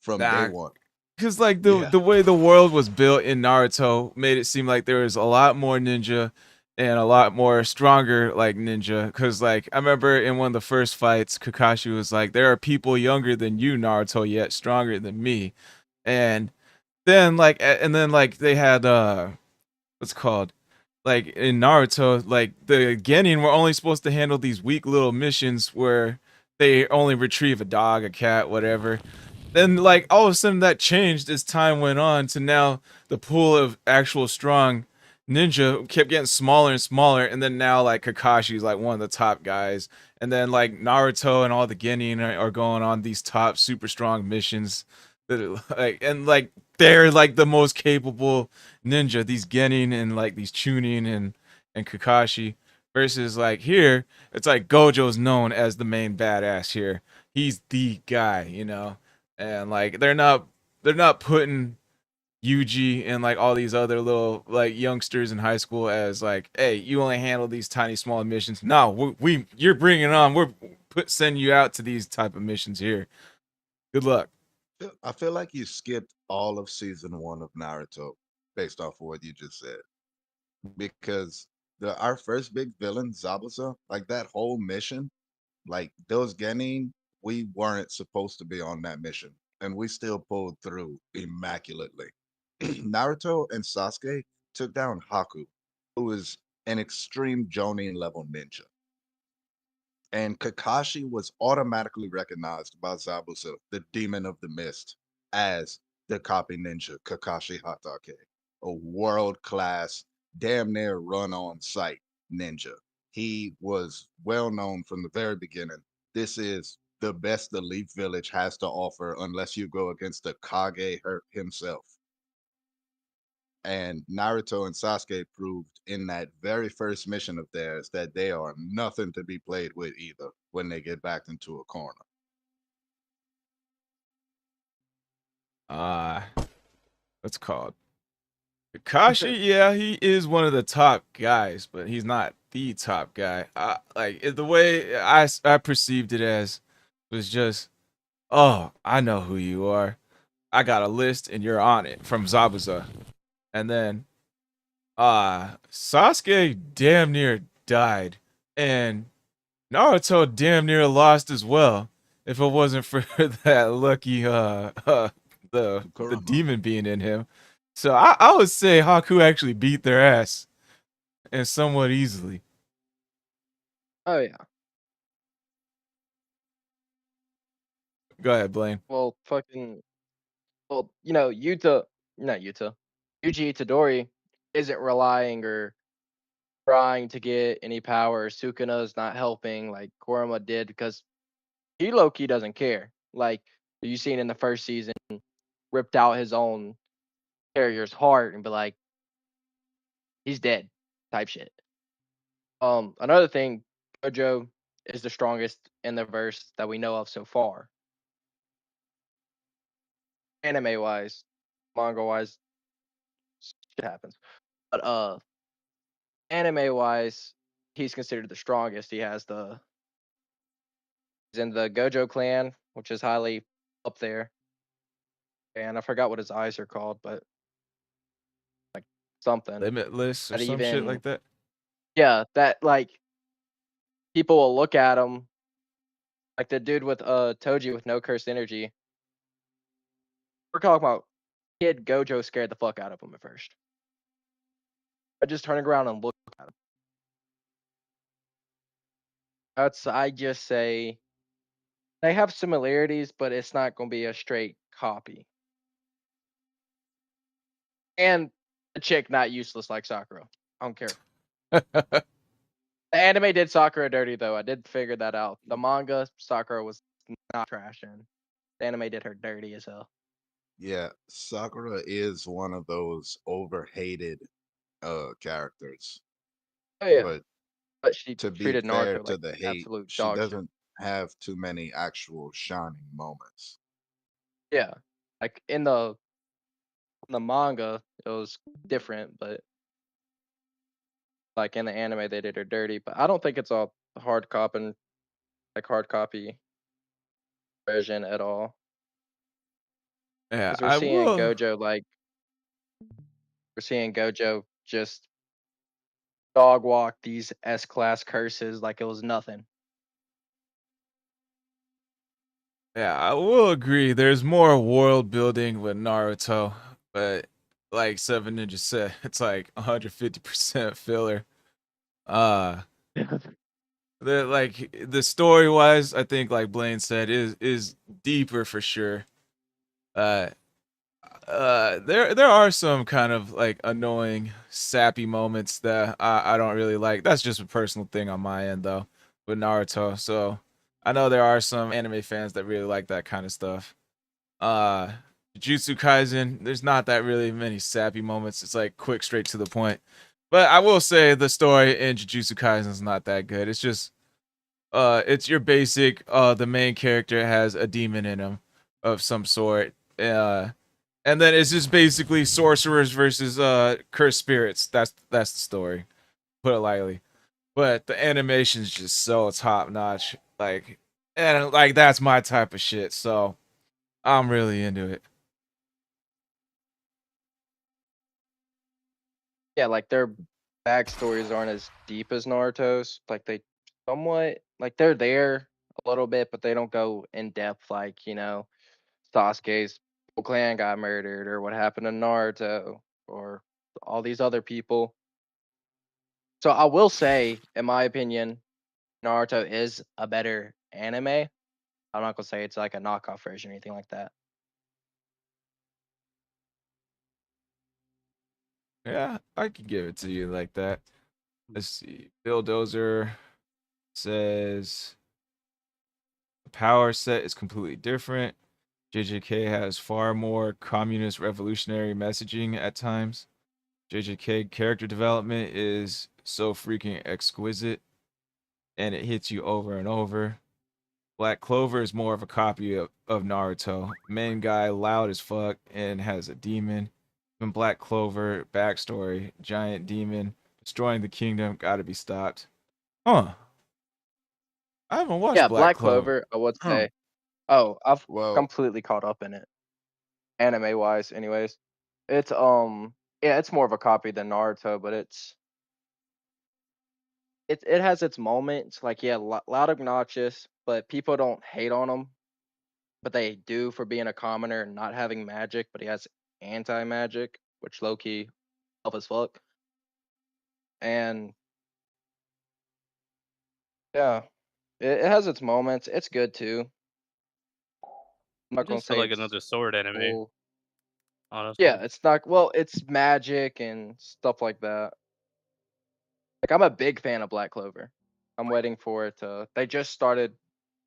From day
Nah,
one.
because like the
Yeah.
the way the world was built in Naruto made it seem like there was a lot more ninja and a lot more stronger like ninja. Because like I remember in one of the first fights, Kakashi was like, "There are people younger than you, Naruto, yet stronger than me," and then like they had what's it called, like in Naruto, like the Genin were only supposed to handle these weak little missions where they only retrieve a dog, a cat, whatever. Then like all of a sudden that changed as time went on to now the pool of actual strong ninja kept getting smaller and smaller, and then now like Kakashi's like one of the top guys, and then like Naruto and all the Genin are going on these top super strong missions that like they're like the most capable ninja, these Genin and like these Chunin and Kakashi, versus like here it's like Gojo's known as the main badass here. He's the guy, and like they're not putting Yuji and like all these other little like youngsters in high school as like, hey, you only handle these tiny small missions. No, you're bringing on. We're sending you out to these type of missions here. Good luck.
I feel like you skipped all of season one of Naruto based off of what you just said. Because our first big villain, Zabuza, like that whole mission, like those Genin, we weren't supposed to be on that mission. And we still pulled through immaculately. Naruto and Sasuke took down Haku, who is an extreme Jonin level ninja. And Kakashi was automatically recognized by Zabuza, the demon of the mist, as the copy ninja Kakashi Hatake, a world class, damn near run on site ninja. He was well known from the very beginning. This is the best the Leaf Village has to offer unless you go against the Kage himself. And Naruto and Sasuke proved in that very first mission of theirs that they are nothing to be played with either when they get backed into a corner.
What's it called? Kakashi, yeah, he is one of the top guys, but he's not the top guy. The way I perceived it as was just, oh, I know who you are. I got a list and you're on it from Zabuza. And then Sasuke damn near died, and Naruto damn near lost as well. If it wasn't for that lucky the
Kurama.
demon being in him. So I would say Haku actually beat their ass, and somewhat easily.
Oh yeah.
Go ahead, Blaine.
Well, fucking. Well, not Yuta, Yuji Itadori isn't relying or trying to get any power. Sukuna's not helping like Kurama did because he low key doesn't care. Like you seen in the first season, ripped out his own carrier's heart and be like, he's dead, type shit. Another thing, Gojo is the strongest in the verse that we know of so far, anime wise, manga wise, shit happens. But anime wise, he's considered the strongest. He's in the Gojo clan, which is highly up there. And I forgot what his eyes are called, but like something.
Limitless or
That
some shit
even
like that.
yeah, that like people will look at him like the dude with Toji with no cursed energy. We're talking about kid Gojo scared the fuck out of him at first. I just turning around and look at him. I just say they have similarities, but it's not gonna be a straight copy. And the chick not useless like Sakura. I don't care. The anime did Sakura dirty though. I did figure that out. The manga, Sakura was not trashing. The anime did her dirty as hell.
Yeah, Sakura is one of those overhated characters.
Oh yeah.
But
But she
to be
treated
fair
Naruto
to
like
the hate,
absolute
she
dog shit.
doesn't have too many actual shining moments.
Yeah. Like in the manga, it was different, but like in the anime they did her dirty. But I don't think it's a hard copy version at all.
Yeah,
Because
I will.
we're seeing Gojo just dog walk these S class curses like it was nothing.
Yeah, I will agree. There's more world building with Naruto, but like Seven Ninjas said, it's like 150% filler. Uh, the story wise, I think like Blaine said is deeper for sure. Uh, there are some kind of like annoying, sappy moments that I don't really like. That's just a personal thing on my end though with Naruto. So I know there are some anime fans that really like that kind of stuff. Uh, Jujutsu Kaisen, there's not that really many sappy moments. It's like quick, straight to the point. But I will say the story in Jujutsu Kaisen is not that good. It's just it's your basic the main character has a demon in him of some sort. And then it's just basically sorcerers versus cursed spirits. That's the story. Put it lightly. But the animation's just so top notch. Like that's my type of shit. So I'm really into it.
Yeah, like their backstories aren't as deep as Naruto's. Like they somewhat like they're there a little bit, but they don't go in depth like, Sasuke's whole clan got murdered or what happened to Naruto or all these other people. So I will say, in my opinion, Naruto is a better anime. I'm not gonna say it's like a knockoff version or anything like that.
Yeah, I could give it to you like that. Let's see. Bill Dozer says the power set is completely different. JJK has far more communist revolutionary messaging at times. JJK character development is so freaking exquisite and it hits you over and over. Black Clover is more of a copy of Naruto. Main guy loud as fuck and has a demon. Even Black Clover backstory, giant demon destroying the kingdom, gotta be stopped. Huh. I haven't watched
Yeah,
Black
Black
Clover.
Clover, I would say. Oh, I've
Well,
completely caught up in it, anime wise. Anyways, it's yeah, it's more of a copy than Naruto, but it has its moments. Like yeah, loud obnoxious, but people don't hate on him, but they do for being a commoner and not having magic. But he has anti magic, which low key tough as fuck. And yeah, it has its moments. It's good too. I'm
I
not gonna
just feel
say
like
it's
another sword anime,
full.
honestly.
Yeah, it's not. Well, it's magic and stuff like that. Like I'm a big fan of Black Clover. I'm waiting for it to. They just started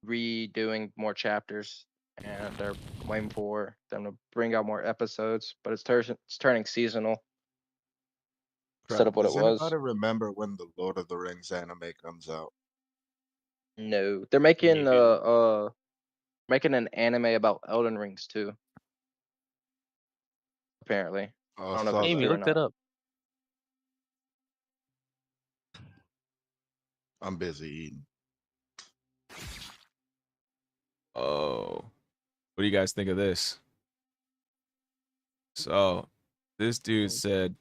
redoing more chapters, and they're waiting for them to bring out more episodes. But it's turning seasonal instead
crap.
of what it
Does
was.
anybody remember when the Lord of the Rings anime comes out?
No, they're
Me neither.
making an anime about Elden Rings too. Apparently,
Oh, I
I don't know if
saw
it's
Amy,
that.
true or
look that
not.
up.
I'm busy eating.
Oh. What do you guys think of this? So, this dude said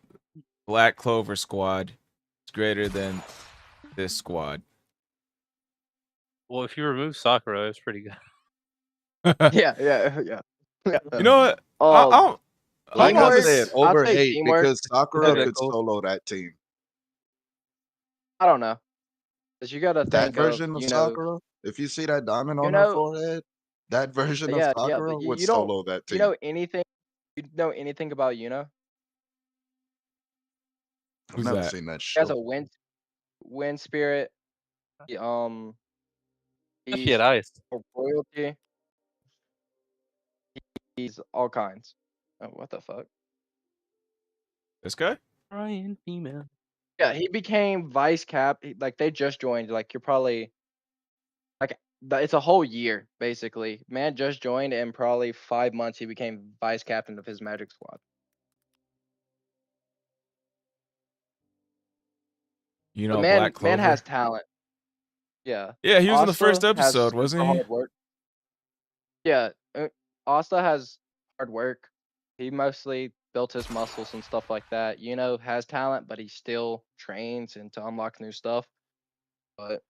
Black Clover Squad is greater than this squad.
Well, if you remove Sakura, it's pretty good.
Yeah, yeah, yeah.
You know what? I,
Um,
I'm I'm
Like I
on
teamwork.
said,
this.
I'd
over
say
8
teamwork.
because Sakura
Okay,
Okay,
could
cool.
solo that team.
I don't know, cause you got to
That
think of
version of Sakura, if you see that diamond
you
on her
know,
forehead, that version of
yeah, yeah.
Sakura
But
would
you don't
solo that
you
team.
know anything you know anything about
I've
Who's
never
that?
seen that
He has
show.
a wind spirit. He,
If he had
he's
ice.
royalty. He's all kinds. Oh, what the fuck?
This guy?
Ryan female.
Yeah, he became vice cap. Like they just joined. Like you're probably like it's a whole year basically. Man just joined, and probably 5 months he became vice captain of his Magic squad.
You
But
know
man,
Black
man has
Clover?
talent. Yeah,
Yeah, he was in the first
Asta has
episode,
super
wasn't he?
hard work. Yeah, Asta has hard work. He mostly built his muscles and stuff like that. Has talent, but he still trains and to unlock new stuff. But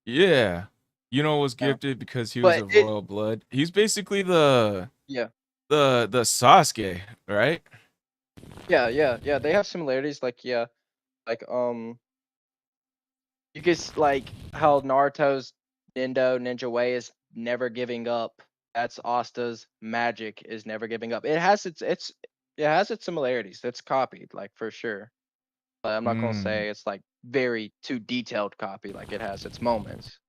Yeah. Was
yeah,
gifted because he was
but
of royal blood. He's basically the
yeah,
the Sasuke, right?
yeah. They have similarities. Like you could like how Naruto's ninja way is never giving up. That's Asta's magic is never giving up. It has its similarities. It's copied, like for sure. But I'm not gonna
Mm.
say it's like very too detailed copy. Like it has its moments.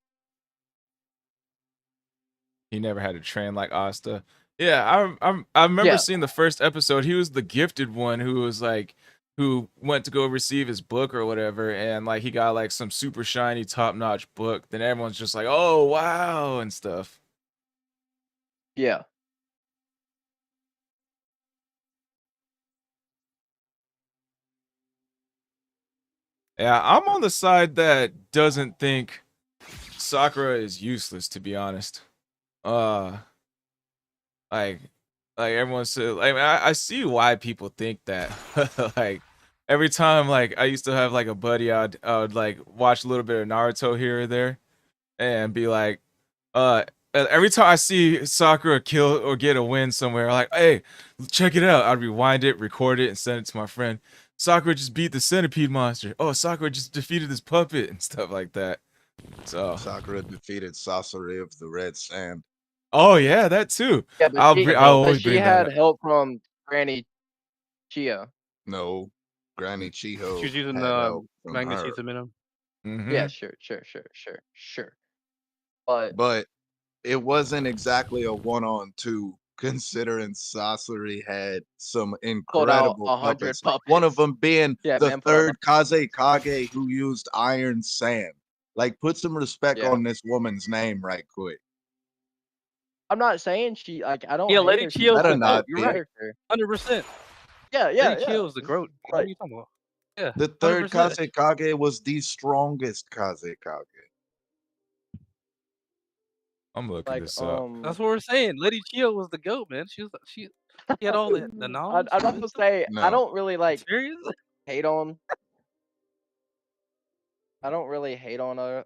He never had to train like Asta. Yeah, I remember
Yeah,
seeing the first episode. He was the gifted one who was like who went to go receive his book or whatever, and like he got like some super shiny top notch book. Then everyone's just like, "Oh wow" and stuff.
yeah.
Yeah, I'm on the side that doesn't think Sakura is useless, to be honest. Uh, like, like everyone said, like I see why people think that. Like every time, like I used to have like a buddy, I would like watch a little bit of Naruto here or there, and be like, every time I see Sakura kill or get a win somewhere, like, hey, check it out. I'd rewind it, record it, and send it to my friend. Sakura just beat the centipede monster. Oh, Sakura just defeated this puppet and stuff like that. So,
Sakura defeated Sasori of the Red Sand.
oh yeah, that too.
Yeah, but
I'll
but
always
she
bring that
had
up.
help from Granny Chia.
No, Granny
She
Chiho
was using
had help from her.
magnetism in him.
Yeah,
Mm-hmm.
sure. But
But it wasn't exactly a 1-on-2, considering Sasori had some
pulled out
incredible
100
puppets, like one of
puppets.
them being
Yeah,
the
man, pulled out.
third Kaze Kage who used iron sand. Like, put some respect
Yeah,
on this woman's name right quick.
I'm not saying she like I don't
Yeah,
hate
Lady
her. She's
Chio's
a
Better
the
great
goat.
not
You're
be.
right.
character.
100%.
Yeah.
Lady Chio's the goat. What are
But
you talking about? Yeah,
The third
100%.
Kaze Kage was the strongest Kaze Kage.
I'm looking
like
this up.
That's what we're saying. Lady Chio was the goat, man. She had all the knowledge,
I'm
the
not gonna
wisdom,
say I
No,
don't really like
experience.
hate on. I don't really hate on her,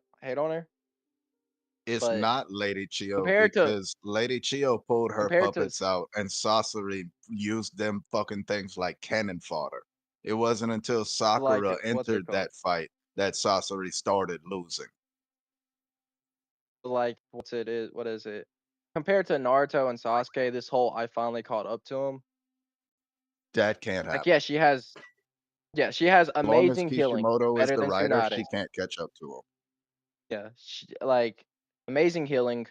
it's
but
not Lady Chio
compared to
because Lady Chio pulled her
compared to
puppets out and Sasori used them fucking things like cannon fodder. It wasn't until
like
Sakura
what's it
entered
called?
that fight that Sasori started losing.
Like what is it? Compared to Naruto and Sasuke, this whole I finally caught up to him.
That can't
Like
happen.
she has
As long as
amazing healing,
Kishimoto is
better
the
than
writer, she
Tsunade.
can't catch up to him.
Yeah, like amazing healing,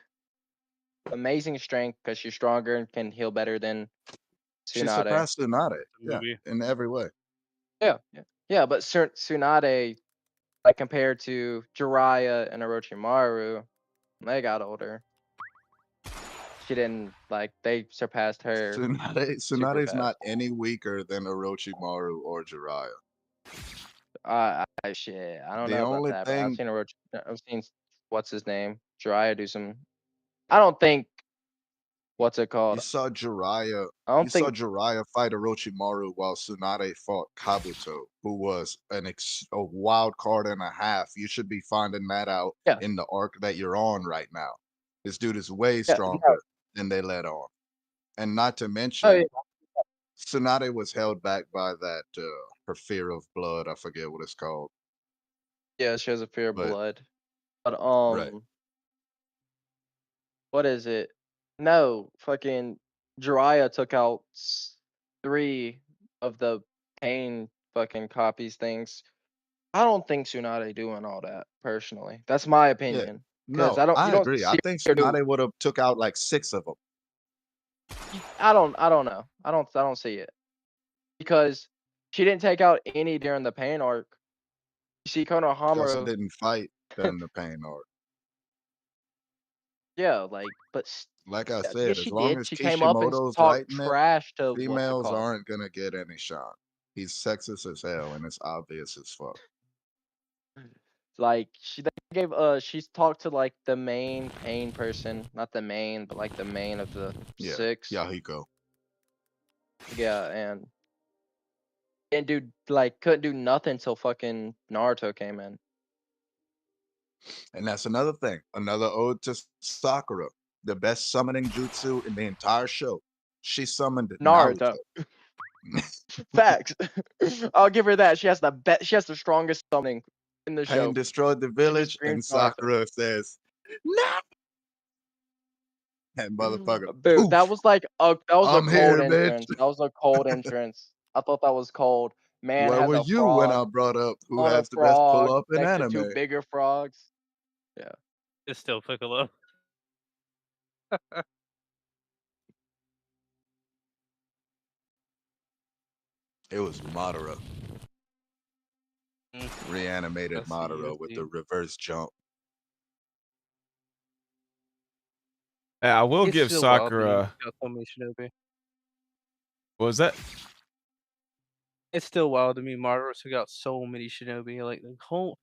amazing strength because she's stronger and can heal better than
She
Tsunade.
surpassed Tsunade, yeah,
Movie.
in every way.
Yeah. But Tsunade, like compared to Jiraiya and Orochimaru, when they got older, she didn't like they surpassed her super
Tsunade's
fast.
not any weaker than Orochimaru or Jiraiya.
Shit, I don't
The
know about
only
that, but
thing
I've seen what's his name, Jiraiya do some. I don't think what's it
you
called.
saw Jiraiya,
I
you
don't
saw
think
Jiraiya fight Orochimaru while Tsunade fought Kabuto, who was a wild card and a half. You should be finding that out
yeah
in the arc that you're on right now. This dude is way
yeah no,
stronger than they let on. And not to
oh yeah
mention, Tsunade was held back by that her fear of blood. I forget what it's called.
yeah she has a fear of
But
blood, but
right.
what is it? No, fucking Jiraiya took out three of the pain fucking copies things. I don't think Tsunade doing all that personally. That's my
Yeah.
opinion. Because
No,
you
I
don't
agree. I
see
think
her do.
Tsunade would have took out like 6 of them.
I don't know. I don't see it because she didn't take out any during the pain arc. You see
She also
Konohamaru,
didn't fight during the pain arc.
yeah, like, but
Like I
yeah,
said, as
she
long
did.
as
She came up and
Kishimoto's
talked
writing it,
trash to what's it
females
called?
aren't gonna get any shine. He's sexist as hell, and it's obvious as fuck.
like they gave she's talked to like the main pain person, not the main, but like the main of the
Yeah,
six.
Yahiko.
Yeah, and dude like couldn't do nothing until fucking Naruto came in.
And that's another thing. Another ode to Sakura. The best summoning jutsu in the entire show. She summoned Naruto.
Naruto. Facts. I'll give her that. She has the strongest summoning in the
Pain
show.
destroyed the
She just
village,
screams
and
Naruto.
Sakura says, "No!" And motherfucker,
Dude, that
poof,
was like that was a
I'm
cold
here, bitch.
entrance. That was a cold entrance. I thought that was cold. Man
Where
has
were
a
you when
frog
I brought up who
on a
has the best pull
frog
up in
next to two
anime?
bigger frogs. Yeah.
It's still Piccolo.
It was Madara. Reanimated
Let's see.
Madara with the reverse jump.
Hey, I will
It's
give
still wild to me.
Sakura.
Got so many shinobi.
What was that?
It's still wild to me. Madara took out so many shinobi, like the whole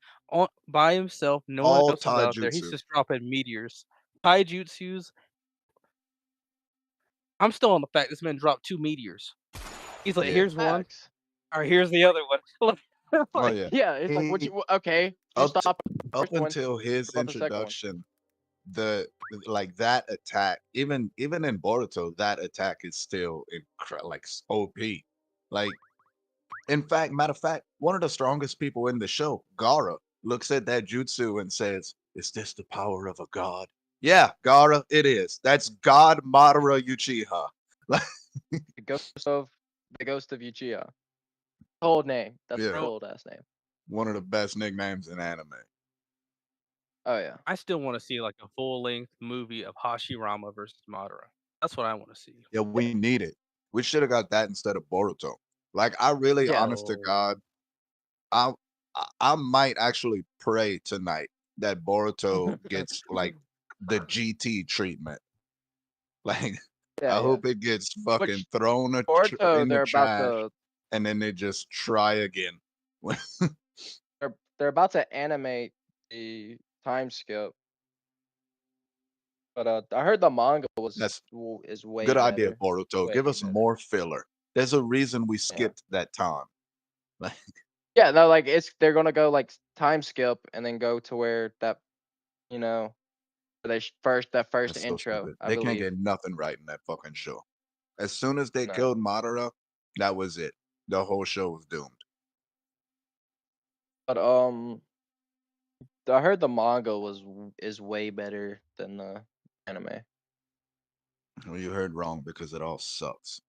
by himself. No one
All
else is out there. He's
taijutsu.
just dropping meteors. Taijutsus. I'm still on the fact this man dropped 2 meteors. He's like,
Yeah.
here's one.
Facts.
All right, here's the other one.
Oh
Like,
yeah.
Yeah, it's like what
He
you okay? You
up
stop the
up
first one.
until his
What about the second one?
introduction, the like that attack, even in Boruto, that attack is still OP. Like, in fact, matter of fact, one of the strongest people in the show, Gara, looks at that jutsu and says, "Is this the power of a god?" Yeah, Gara, it is. That's God Madara Uchiha.
The ghost of Uchiha. Cold name. That's a
Yeah,
bro,
cold ass name.
one of the best nicknames in anime.
Oh yeah.
I still want to see like a full length movie of Hashirama versus Madara. That's what I want to see.
Yeah, we need it. We should have got that instead of Boruto. Like, I really,
Yeah.
honest to God, I I might actually pray tonight that Boruto gets like the GT treatment. Like,
Yeah,
I
yeah.
hope it gets fucking
Which
thrown
Boruto,
in the
they're about
trash,
to
and then they just try again.
they're about to animate the time skip. But I heard the manga
That's
is way
good idea,
better.
Boruto.
Way
Give us
better.
more filler. There's a reason we
Yeah.
skipped that time. Like,
Yeah, no, like they're gonna go like time skip and then go to where that you know that first
that's so
intro,
stupid.
I
They can't
believe.
get nothing right in that fucking show. As soon as they
No.
killed Madara, that was it. The whole show was doomed.
But I heard the manga is way better than the anime.
Well, you heard wrong because it all sucks.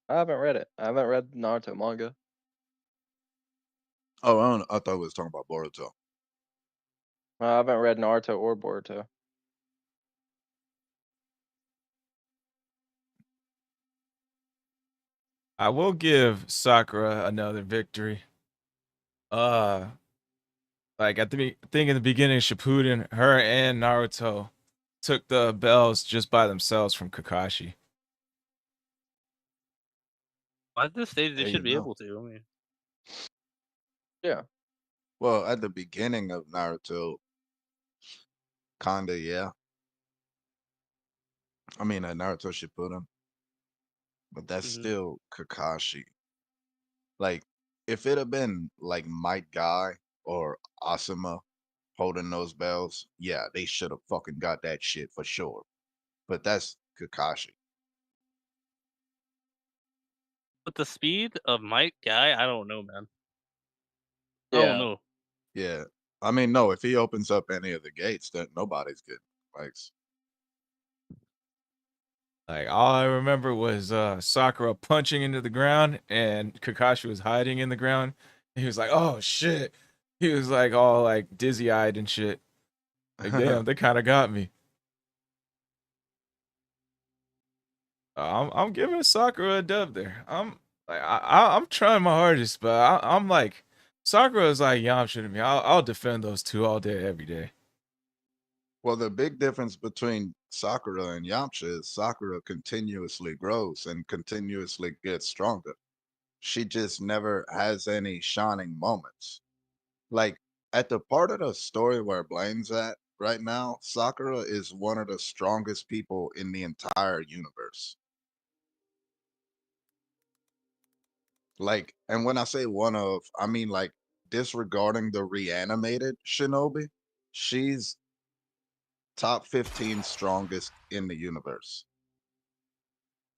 I haven't read it. I haven't read Naruto manga.
Oh, I thought we was talking about Boruto.
I haven't read Naruto or Boruto.
I will give Sakura another victory. Like at the thing in the beginning, Shippuden, her and Naruto took the bells just by themselves from Kakashi.
At this stage, they
There
should
you
be
go.
able to. I mean,
Yeah.
Well, at the beginning of Naruto, kinda, yeah. I mean, Naruto Shippuden, but that's
mhm.
still Kakashi. Like, if it had been like Might Guy or Asuma holding those bells, yeah, they should have fucking got that shit for sure. But that's Kakashi.
With the speed of Mike Guy, I don't know, man. I don't
Yeah.
know.
Yeah. I mean, no, if he opens up any of the gates, then nobody's getting likes.
Like all I remember was Sakura punching into the ground and Kakashi was hiding in the ground. He was like, "Oh shit!" He was like all like dizzy eyed and shit. Like, damn, they kind of got me. I'm giving Sakura a dub there. I'm trying my hardest, but I'm like Sakura is like Yamcha to me. I'll defend those two all day, every day.
Well, the big difference between Sakura and Yamcha is Sakura continuously grows and continuously gets stronger. She just never has any shining moments. Like, at the part of the story where Blaine's at right now, Sakura is one of the strongest people in the entire universe. Like, and when I say one of, I mean like disregarding the reanimated Shinobi, she's top 15 strongest in the universe.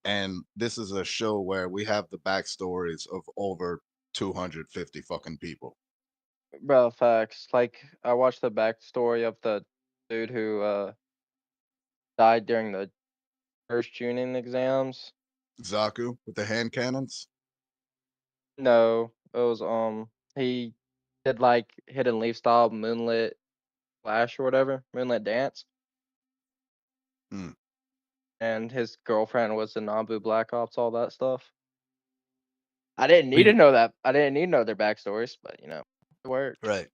And this is a show where we have the backstories of over 250 fucking people.
Bro, facts. Like I watched the backstory of the dude who died during the first Chunin exams.
Zaku with the hand cannons.
No, it was he did like Hidden Leaf style Moonlit Flash or whatever, Moonlit Dance.
Hmm.
And his girlfriend was the Nambu Black Ops, all that stuff. I didn't need
We-
to know that. I didn't need to know their backstories, but you know, it worked.
Right.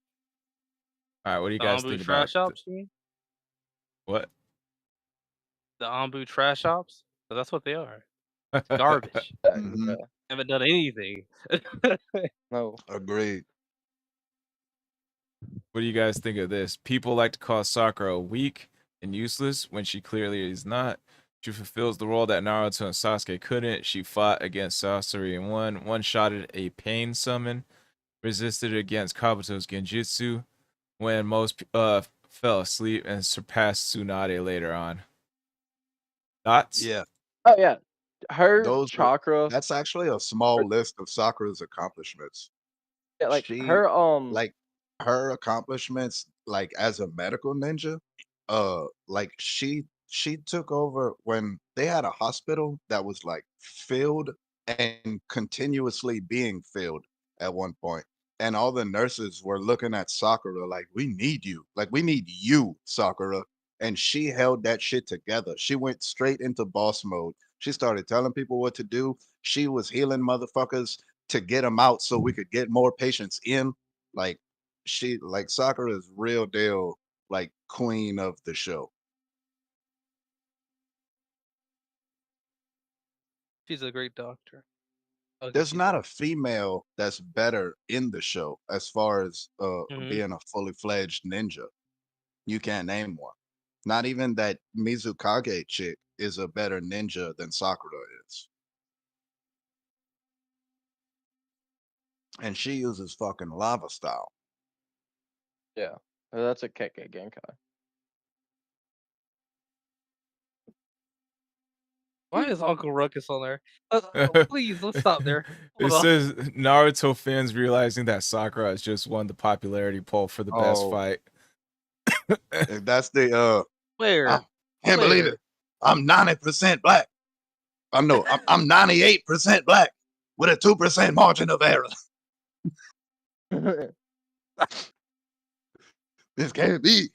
All right, what do you
The
guys
Ambu
think about
trash ops, you mean?
what?
The Ambu trash ops? 'Cause that's what they are. Garbage.
Mhm.
Yeah,
Haven't done anything.
no.
Agreed.
What do you guys think of this? People like to call Sakura weak and useless when she clearly is not. She fulfills the role that Naruto and Sasuke couldn't. She fought against Sasori and won. One-shotted a pain summon. Resisted against Kabuto's Genjutsu when most fell asleep and surpassed Tsunade later on. Thoughts?
Yeah.
Oh yeah, her
Those are,
chakra.
that's actually a small list of Sakura's accomplishments.
Yeah, like
She
her
like her accomplishments like as a medical ninja, like she took over when they had a hospital that was like filled and continuously being filled at one point. And all the nurses were looking at Sakura like, we need you. Like, we need you, Sakura. And she held that shit together. She went straight into boss mode. She started telling people what to do. She was healing motherfuckers to get them out so we could get more patients in. Like, like Sakura is real deal, like queen of the show.
She's a great doctor. I'll give
There's
you
not
that.
a female that's better in the show as far as
Mhm.
being a fully fledged ninja. You can't name one. Not even that Mizukage chick is a better ninja than Sakura is. And she uses fucking lava style.
Yeah, that's a Kekkei Genkai.
Why is Uncle Ruckus on there? Please, let's stop there.
It
Hold on.
says Naruto fans realizing that Sakura has just won the popularity poll for the best
Oh.
fight.
And that's the
Where?
I can't believe it. I'm 90% black. I'm 98% black with a 2% margin of error. This can't be.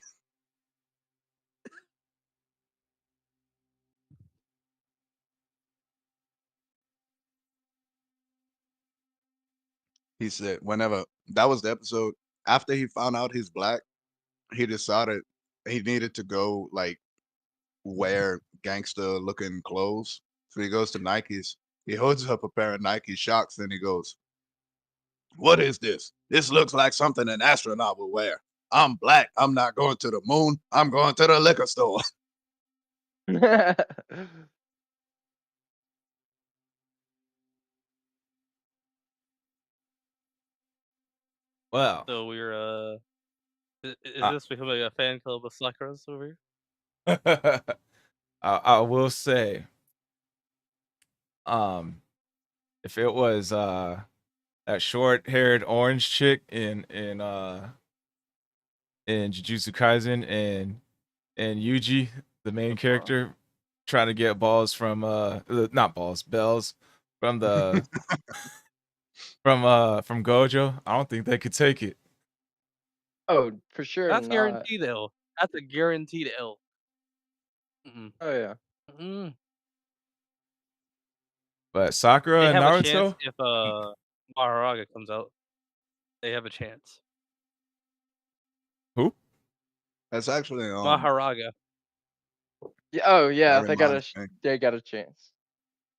He said whenever that was the episode after he found out he's black, he decided he needed to go like wear gangster looking clothes. So he goes to Nike's. He holds up a pair of Nike Shocks and he goes, "What is this? This looks like something an astronaut would wear. I'm black. I'm not going to the moon. I'm going to the liquor store."
Well,
So we're is
Uh,
this becoming a fan club of Sakura's over here?
I will say, if it was that short-haired orange chick in Jujutsu Kaisen and Yuji, the main character, trying to get balls from not balls, bells from the from Gojo, I don't think they could take it.
Oh, for sure
That's
not.
guaranteed L. That's a guaranteed L. Mm-mm.
Oh yeah.
Mm-mm.
But Sakura
They
and
have a chance
Naruto,
if Maharaga comes out. They have a chance.
who?
That's actually
Maharaga.
Yeah. Oh yeah,
that
they got
reminds me.
they got a chance.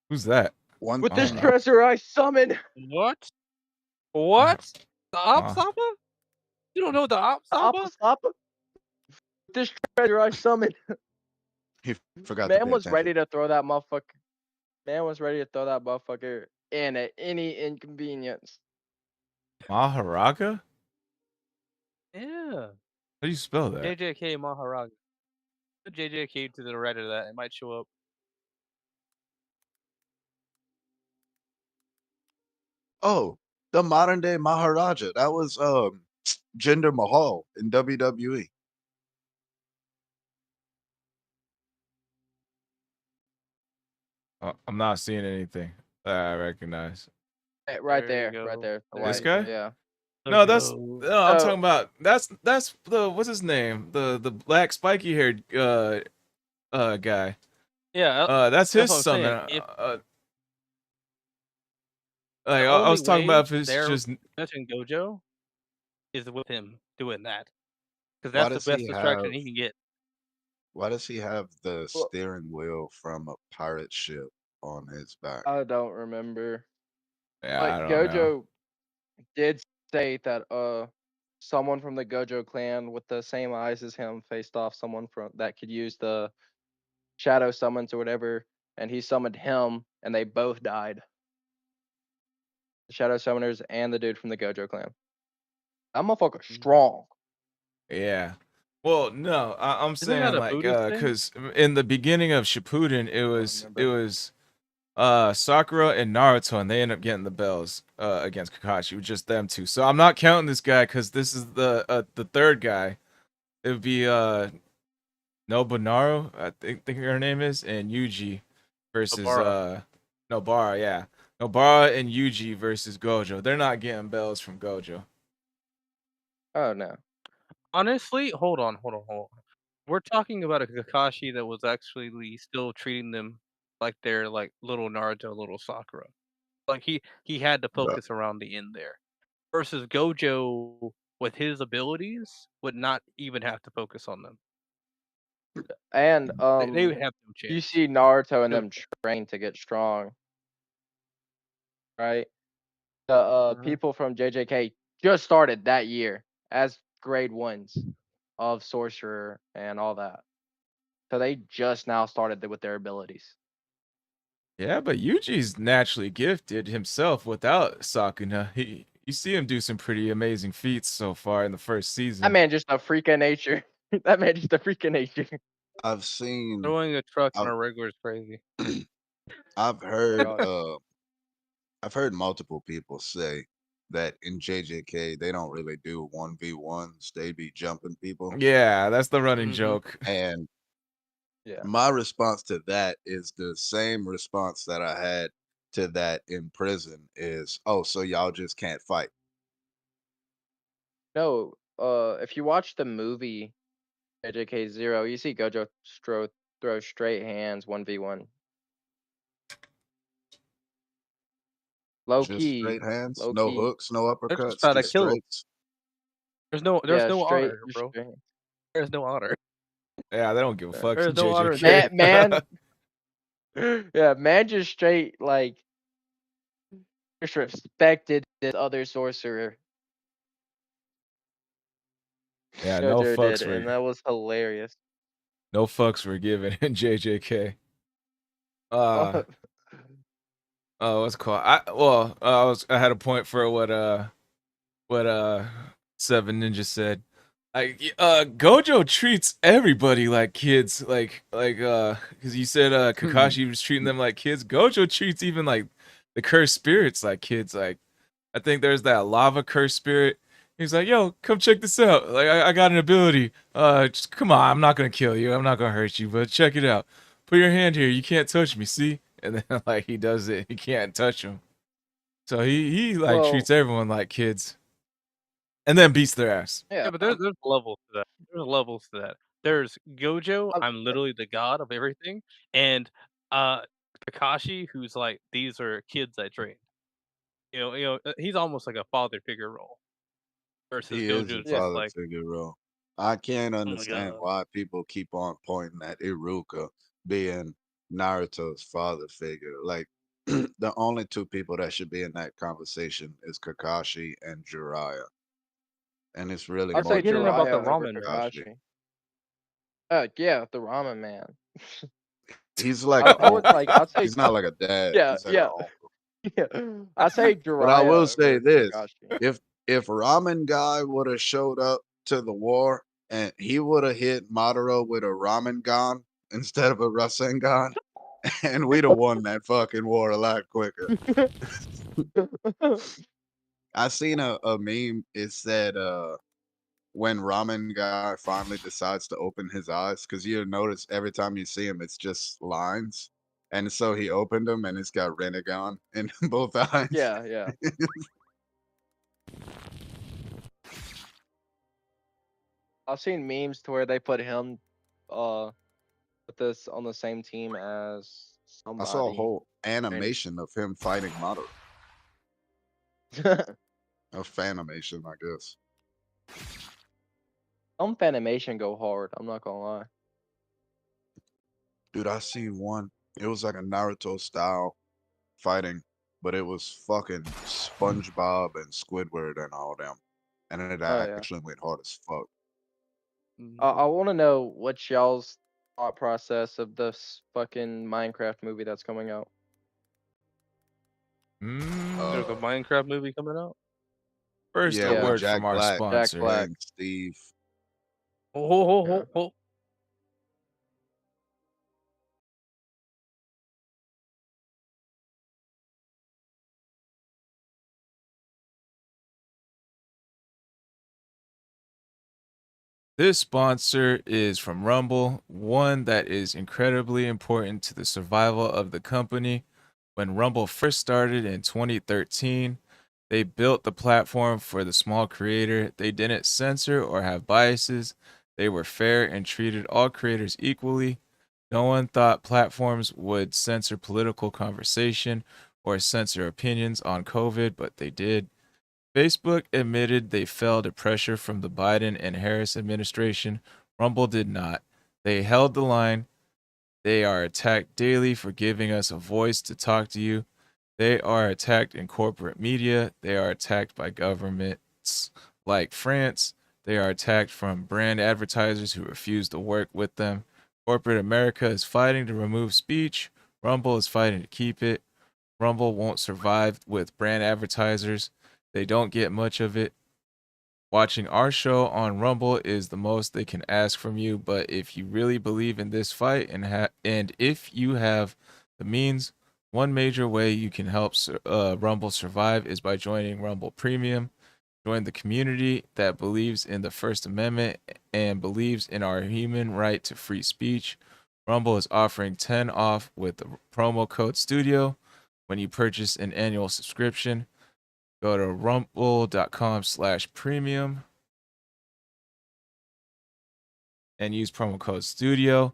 Who's that?
One
With this
thing
treasure I summon.
What? What? The Op
Wow.
Sappa? You don't know the Op
Appa
Saba?
Sapa? This treasure I summoned.
He forgot to
Man
pay
was
attention.
ready to throw that motherfucker. Man was ready to throw that motherfucker in at any inconvenience.
Maharaga?
Yeah.
How do you spell that?
JJK Maharaga. Put JJK to the right of that. It might show up.
Oh, the modern day Maharaja. That was Jinder Mahal in WWE.
I'm not seeing anything that I recognize.
Right
There you
there, right
go.
there. The
There
This
white,
you
guy?
go.
yeah.
No, that's
Go.
no. I'm
So
talking about that's the what's his name? The black spiky haired guy.
Yeah,
That's
that's
his
what I'm saying.
summon.
If
Like
the
I
only
was talking
way
about if it's
they're
just
touching Gojo is with him doing that, because
Why
that's the
does he
best distraction
have
he can get.
why does he have the
well,
steering wheel from a pirate ship on his back?
I don't remember.
yeah, I
But
don't know.
Gojo did say that someone from the Gojo clan with the same eyes as him faced off someone from that could use the shadow summons or whatever, and he summoned him, and they both died. The shadow summoners and the dude from the Gojo clan. That motherfucker strong.
Yeah. Well, no, I'm
Isn't that
saying
a
like
Buddhist thing?
cuz in the beginning of Shippuden
I don't
it
remember.
was Sakura and Naruto and they end up getting the bells against Kakashi with just them two. So I'm not counting this guy cuz this is the third guy. It would be Nobunaru, I think her name is, and Yuji versus
Obara.
Nobara, yeah. Nobara and Yuji versus Gojo. They're not getting bells from Gojo.
Oh no.
Honestly, hold on. We're talking about a Kakashi that was actually still treating them like they're like little Naruto, little Sakura. Like he had to
But
focus around the end there. Versus Gojo with his abilities would not even have to focus on them.
And
They would have no
you
chance.
see Naruto and
They would-
them train to get strong, right? The
Mhm.
people from JJK just started that year as grade ones of sorcerer and all that. So they just now started with their abilities.
Yeah, but Yuji's naturally gifted himself without Sakuna. You see him do some pretty amazing feats so far in the first
That
season.
man just a freak of nature. That man just a freak of nature.
I've seen
Throwing a truck on
I've
a regular is crazy.
I've
Oh
heard
gosh.
I've heard multiple people say that in JJK they don't really do 1v1s, they be jumping people.
Yeah, that's the running
Mhm.
joke.
And
Yeah.
my response to that is the same response that I had to that in prison is, oh, so y'all just can't fight.
No, if you watch the movie JJK Zero, you see Gojo throw straight hands 1v1. Low
Just
key.
straight hands,
Low
no
key.
hooks, no
They're just
uppercuts,
trying to
just
kill him.
straights.
There's
Yeah,
no
straight
honor, bro.
hands.
There's no honor.
Yeah, they don't give a fuck
There's
in
no honor
JJK.
there.
Man, yeah, man just straight like disrespected this other sorcerer.
Yeah, no
Gojo did,
fucks
and
were
that was hilarious.
no fucks were given in JJK. Uh what's it called? I had a point for what Seven Ninja said. Gojo treats everybody like kids, because you said Kakashi was treating them like kids. Gojo treats even like the cursed spirits like kids. Like I think there's that lava cursed spirit. He's like, yo, come check this out. Like I got an ability. Just come on, I'm not gonna kill you. I'm not gonna hurt you, but check it out. Put your hand here. You can't touch me. See? And then like he does it. He can't touch him. So he like
Well,
treats everyone like kids, and then beats their ass.
yeah,
Yeah, but there's levels to that. There's levels to that. There's Gojo,
I'm-
I'm literally the god of everything, and uh Kakashi, who's like these are kids I trained. He's almost like a father figure role. Versus
He is a
Gojo's
yeah.
just
father
like,
figure role. I can't
oh my
understand
god.
why people keep on pointing at Iruka being Naruto's father figure. Like the only two people that should be in that conversation is Kakashi and Jiraiya. and it's really
I'd
more
say
Forgetting about the
Jiraiya over
ramen man.
Kakashi.
Kakashi. Yeah, the ramen man.
He's like
I,
an
I would
uncle.
like. I'd say.
He's not like a dad.
Yeah,
He's like an
yeah,
uncle.
yeah. I'd say
But I will
Jiraiya
say
over
this:
Kakashi.
if Ramen Guy would have showed up to the war and he would have hit Madara with a Ramen Gun instead of a Rasengan, and we'd have won that fucking war a lot quicker. I seen a meme. It said when Ramen Guy finally decides to open his eyes, because you notice every time you see him, it's just lines. And so he opened them and it's got Renegon in both eyes.
Yeah, yeah. I've seen memes to where they put him, with this on the same team as
I saw a
somebody.
whole animation of him fighting Madara. A fanimation, I guess.
Some Fanimation go hard. I'm not gonna lie.
Dude, I seen one. It was like a Naruto style fighting, but it was fucking SpongeBob and Squidward and all them. And it
Oh yeah.
actually went hard as fuck.
I want to know what y'all's thought process of this fucking Minecraft movie that's coming out.
There's a
Uh,
Minecraft movie coming out.
First,
yeah,
a
Yeah.
with
word
Jack
from our
Black,
Jack
sponsor.
Black.
playing Steve.
Oh.
This sponsor is from Rumble, one that is incredibly important to the survival of the company. When Rumble first started in 2013, they built the platform for the small creator. They didn't censor or have biases. They were fair and treated all creators equally. No one thought platforms would censor political conversation or censor opinions on COVID, but they did. Facebook admitted they fell to pressure from the Biden and Harris administration. Rumble did not. They held the line. They are attacked daily for giving us a voice to talk to you. They are attacked in corporate media. They are attacked by governments like France. They are attacked from brand advertisers who refuse to work with them. Corporate America is fighting to remove speech. Rumble is fighting to keep it. Rumble won't survive with brand advertisers. They don't get much of it. Watching our show on Rumble is the most they can ask from you, but if you really believe in this fight and if you have the means, one major way you can help Rumble survive is by joining Rumble Premium. Join the community that believes in the First Amendment and believes in our human right to free speech. Rumble is offering 10 off with the promo code STUDIO when you purchase an annual subscription. Go to rumble.com/premium and use promo code STUDIO.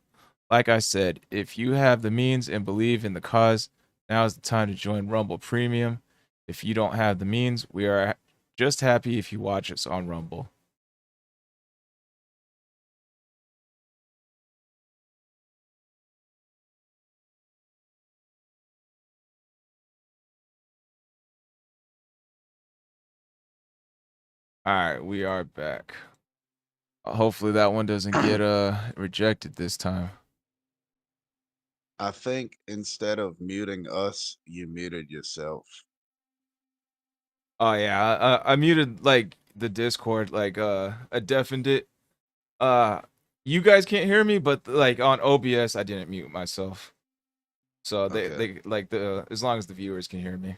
Like I said, if you have the means and believe in the cause, now is the time to join Rumble Premium. If you don't have the means, we are just happy if you watch us on Rumble. All right, we are back. Hopefully that one doesn't get rejected this time.
I think instead of muting us, you muted yourself.
Oh yeah, I muted like the Discord, like I deafened it. You guys can't hear me, but like on OBS, I didn't mute myself. So they
Okay.
they like the as long as the viewers can hear me.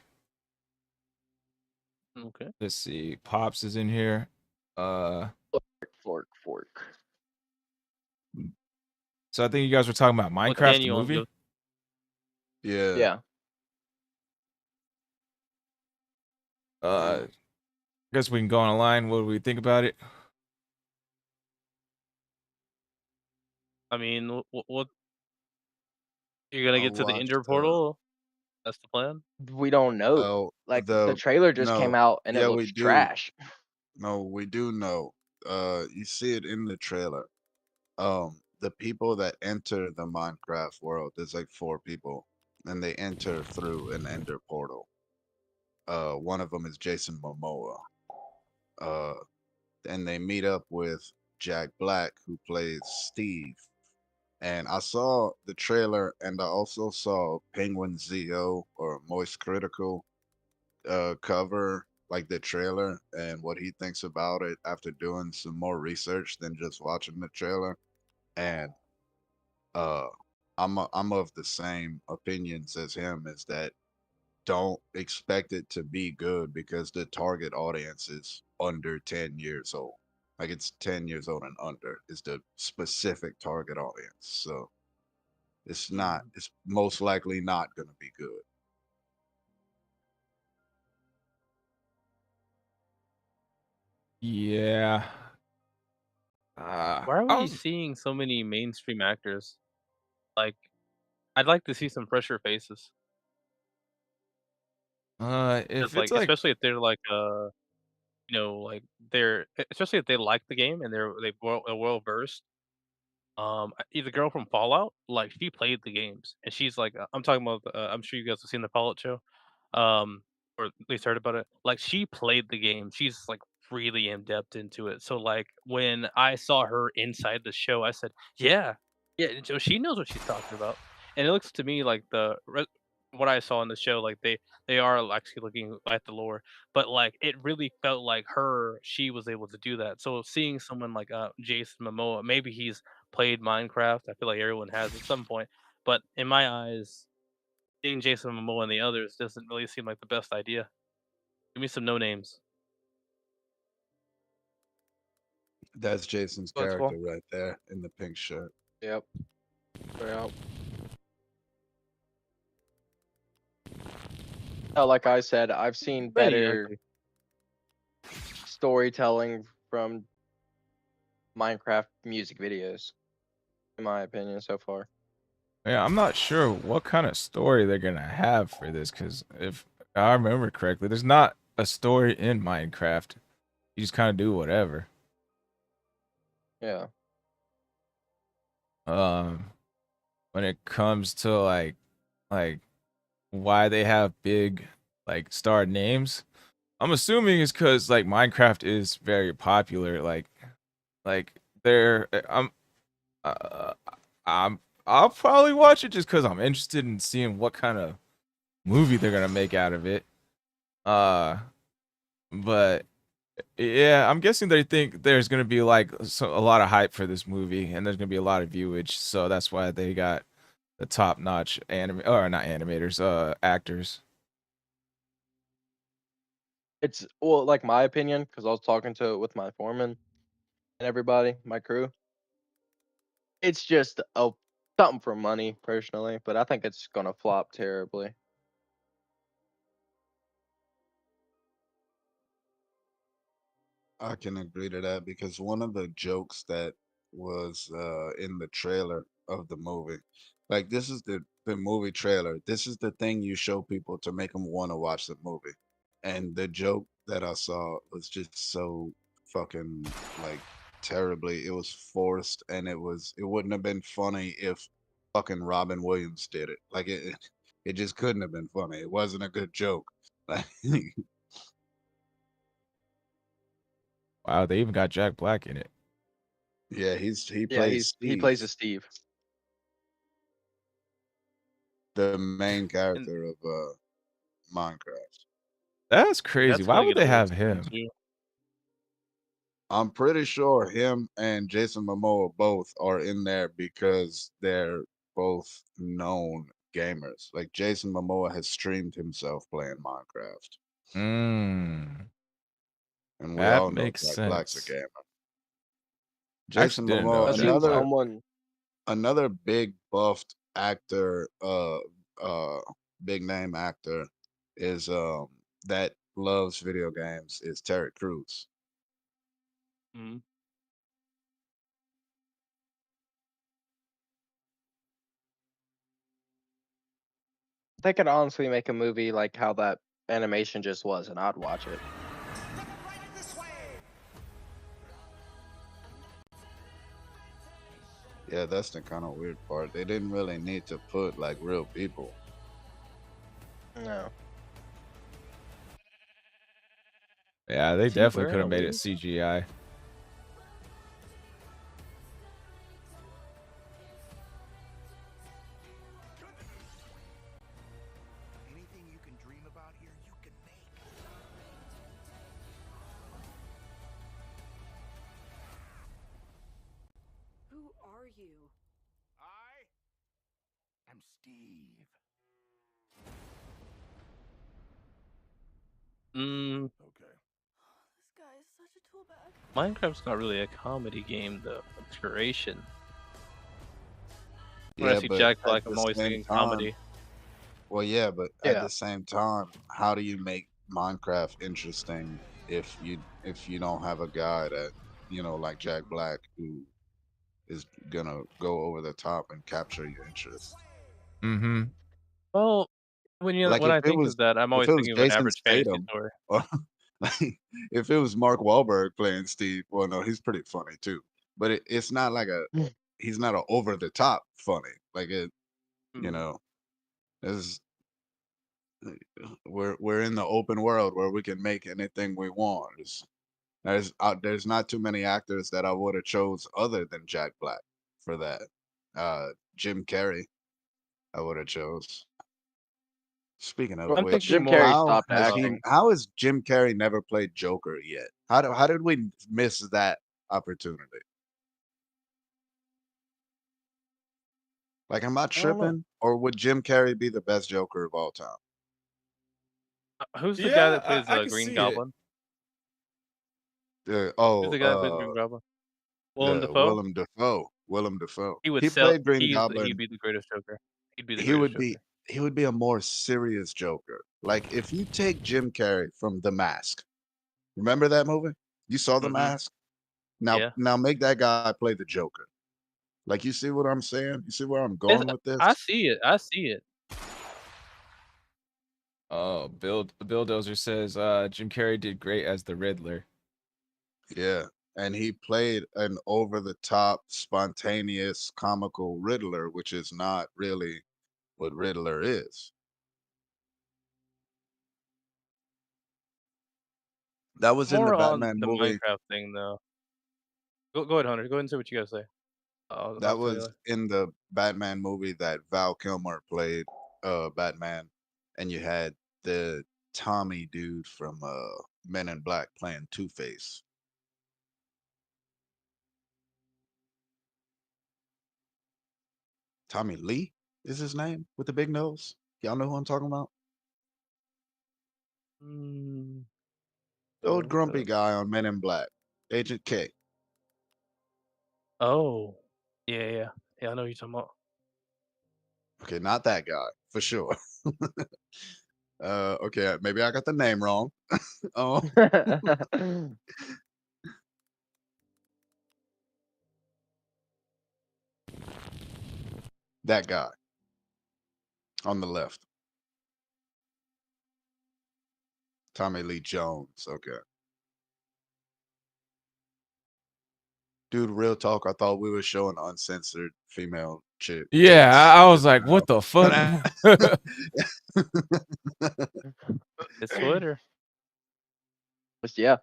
Okay.
Let's see, Pops is in here.
Fork.
So I think you guys were talking about
What
Minecraft
can
the
you
movie.
Yeah.
Yeah.
I guess we can go on a line. What do we think about it?
I mean, what you're gonna
I
get to the
watched
Ender portal? That's the plan.
We don't know.
oh
Like the trailer just came
no.
out and it
Yeah, we
looks
do.
trash.
No, we do know. You see it in the trailer. The people that enter the Minecraft world, there's like 4 people, and they enter through an Ender portal. One of them is Jason Momoa. Uh, and they meet up with Jack Black, who plays Steve. And I saw the trailer, and I also saw Penguin ZO or Moist Critical cover like the trailer and what he thinks about it after doing some more research than just watching the trailer. And uh, I'm of the same opinions as him. Is that don't expect it to be good because the target audience is under 10 years old. Like it's 10 years old and under is the specific target audience. So it's most likely not going to be good.
Yeah.
Why are we seeing so many mainstream actors? Like, I'd like to see some fresher faces.
If
Just
it's
like,
like,
especially if they're like, like especially if they like the game and they're well versed. The girl from Fallout, like she played the games, and she's like, I'm talking about. I'm sure you guys have seen the Fallout show, or at least heard about it. Like she played the game. She's like really in depth into it. So like when I saw her inside the show, I said, yeah, yeah. So she knows what she's talking about, and it looks to me like what I saw in the show, like they are actually looking at the lore, but like it really felt like she was able to do that. So seeing someone like Jason Momoa, maybe he's played Minecraft. I feel like everyone has at some point. But in my eyes, seeing Jason Momoa and the others doesn't really seem like the best idea. Give me some no names.
That's Jason's
Let's go.
character right there in the pink shirt.
Yep. Well, like I said, I've seen
Pretty, aren't
better storytelling from Minecraft music videos, in my opinion, so far.
yeah, I'm not sure what kind of story they're gonna have for this, because if I remember correctly, there's not a story in Minecraft. You just kind of do whatever.
Yeah.
When it comes to like why they have big like star names, I'm assuming it's because like Minecraft is very popular. Like they're uh, I'll probably watch it just because I'm interested in seeing what kind of movie they're gonna make out of it. But yeah, I'm guessing they think there's gonna be like a lot of hype for this movie, and there's gonna be a lot of viewage, so that's why they got the top-notch not animators, actors.
It's like my opinion, because I was talking to it with my foreman and everybody, my crew. It's just something for money, personally, but I think it's gonna flop terribly.
I can agree to that because one of the jokes that was in the trailer of the movie, like this is the movie trailer. This is the thing you show people to make them want to watch the movie. And the joke that I saw was just so fucking like terribly. It was forced, and it wouldn't have been funny if fucking Robin Williams did it. Like it just couldn't have been funny. It wasn't a good joke. Like
Wow, they even got Jack Black in it.
yeah, he
Yeah,
plays
he plays
Steve,
as Steve.
the main
And
character of Minecraft.
That's crazy.
that's
Why
gonna
would
get
they
old
have
soon
him?
too.
I'm pretty sure him and Jason Momoa both are in there because they're both known gamers. Like Jason Momoa has streamed himself playing Minecraft,
Mm,
and we
that
all know
makes
Jack Black's a
sense.
gamer.
I actually
Jason
didn't know
Momoa,
I
Jack
seen
Black.
someone.
another big buffed actor, big name actor, is that loves video games is Terry Crews.
Mhm.
They could honestly make a movie like how that animation just was, and I'd watch it.
Yeah, that's the kind of weird part. They didn't really need to put like real people.
No.
Yeah, they
Is he
definitely could
wearing a
have made it
wig?
CGI.
you?
I'm Steve.
Mm,
Okay.
This guy is such a tool bag.
Minecraft's not really a comedy game though. It's creation. When I
Yeah,
see
but
Jack
at
Black, I'm
the
always
same
thinking
time,
comedy.
well, yeah, but at
Yeah.
the same time, how do you make Minecraft interesting if you don't have a guy that, like Jack Black who is gonna go over the top and capture your interest?
Mm-hmm.
Well,
Like
when I think of that, I'm
if
always
it was
thinking of an
Jason
average fantasy
Statham,
story.
or like if it was Mark Wahlberg playing Steve, well, no, he's pretty funny too. But it's not like he's not a over the top funny. Like you
Mm.
know, is we're in the open world where we can make anything we want. There's not too many actors that I would have chose other than Jack Black for that. Jim Carrey, I would have chose. Speaking of
Well,
I'm
which,
thinking
Jim
more.
Carrey stopped acting.
how has Jim Carrey never played Joker yet? How did we miss that opportunity? Like, am I
I don't know.
tripping, or would Jim Carrey be the best Joker of all time?
Who's the guy
Yeah,
that plays
I
the
can
Green
see it.
Goblin?
Uh,
Who's
oh,
the guy that plays the Green Goblin? Willem Dafoe.
Willem Dafoe. Willem Dafoe.
He would
He
sell.
played Green
He'd
Goblin.
be the greatest Joker. He'd be the
He
greatest
would be
Joker.
he would be a more serious Joker. Like if you take Jim Carrey from The Mask, remember that movie? You saw The
Mm-hmm.
Mask? Now
Yeah.
now make that guy play the Joker. Like you see what I'm saying? You see where I'm
It's,
going with
I
this?
see it. I see it.
Oh, Bill Dozer says Jim Carrey did great as the Riddler.
Yeah. And he played an over the top, spontaneous, comical Riddler, which is not really what Riddler is. That was in the
More on
Batman
the
movie.
Minecraft thing though. Go ahead, Hunter. Go ahead and say what you gotta say. I'll
That
tell
was
you.
in the Batman movie that Val Kilmer played Batman, and you had the Tommy dude from Men in Black playing Two Face. Tommy Lee is his name with the big nose. Y'all know who I'm talking about?
Mm,
The old grumpy
uh,
guy on Men in Black, Agent K.
oh, yeah. I know what you're talking about.
Okay, not that guy for sure. Okay, maybe I got the name wrong. Oh, that guy on the left, Tommy Lee Jones. Okay. Dude, real talk. I thought we were showing uncensored female
Yeah,
tits
I was
just
like, what the fuck?
now.
It's Twitter.
But yeah.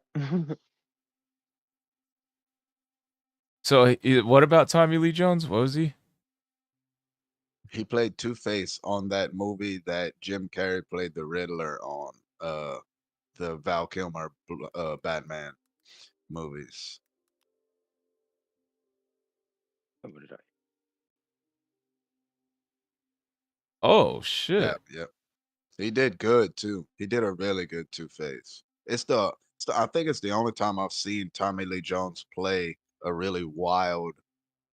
So, what about Tommy Lee Jones? What was he?
He played Two Face on that movie that Jim Carrey played the Riddler on. The Val Kilmer Batman movies.
Oh
Yeah,
shit.
yeah. He did good too. He did a really good Two Face. I think it's the only time I've seen Tommy Lee Jones play a really wild,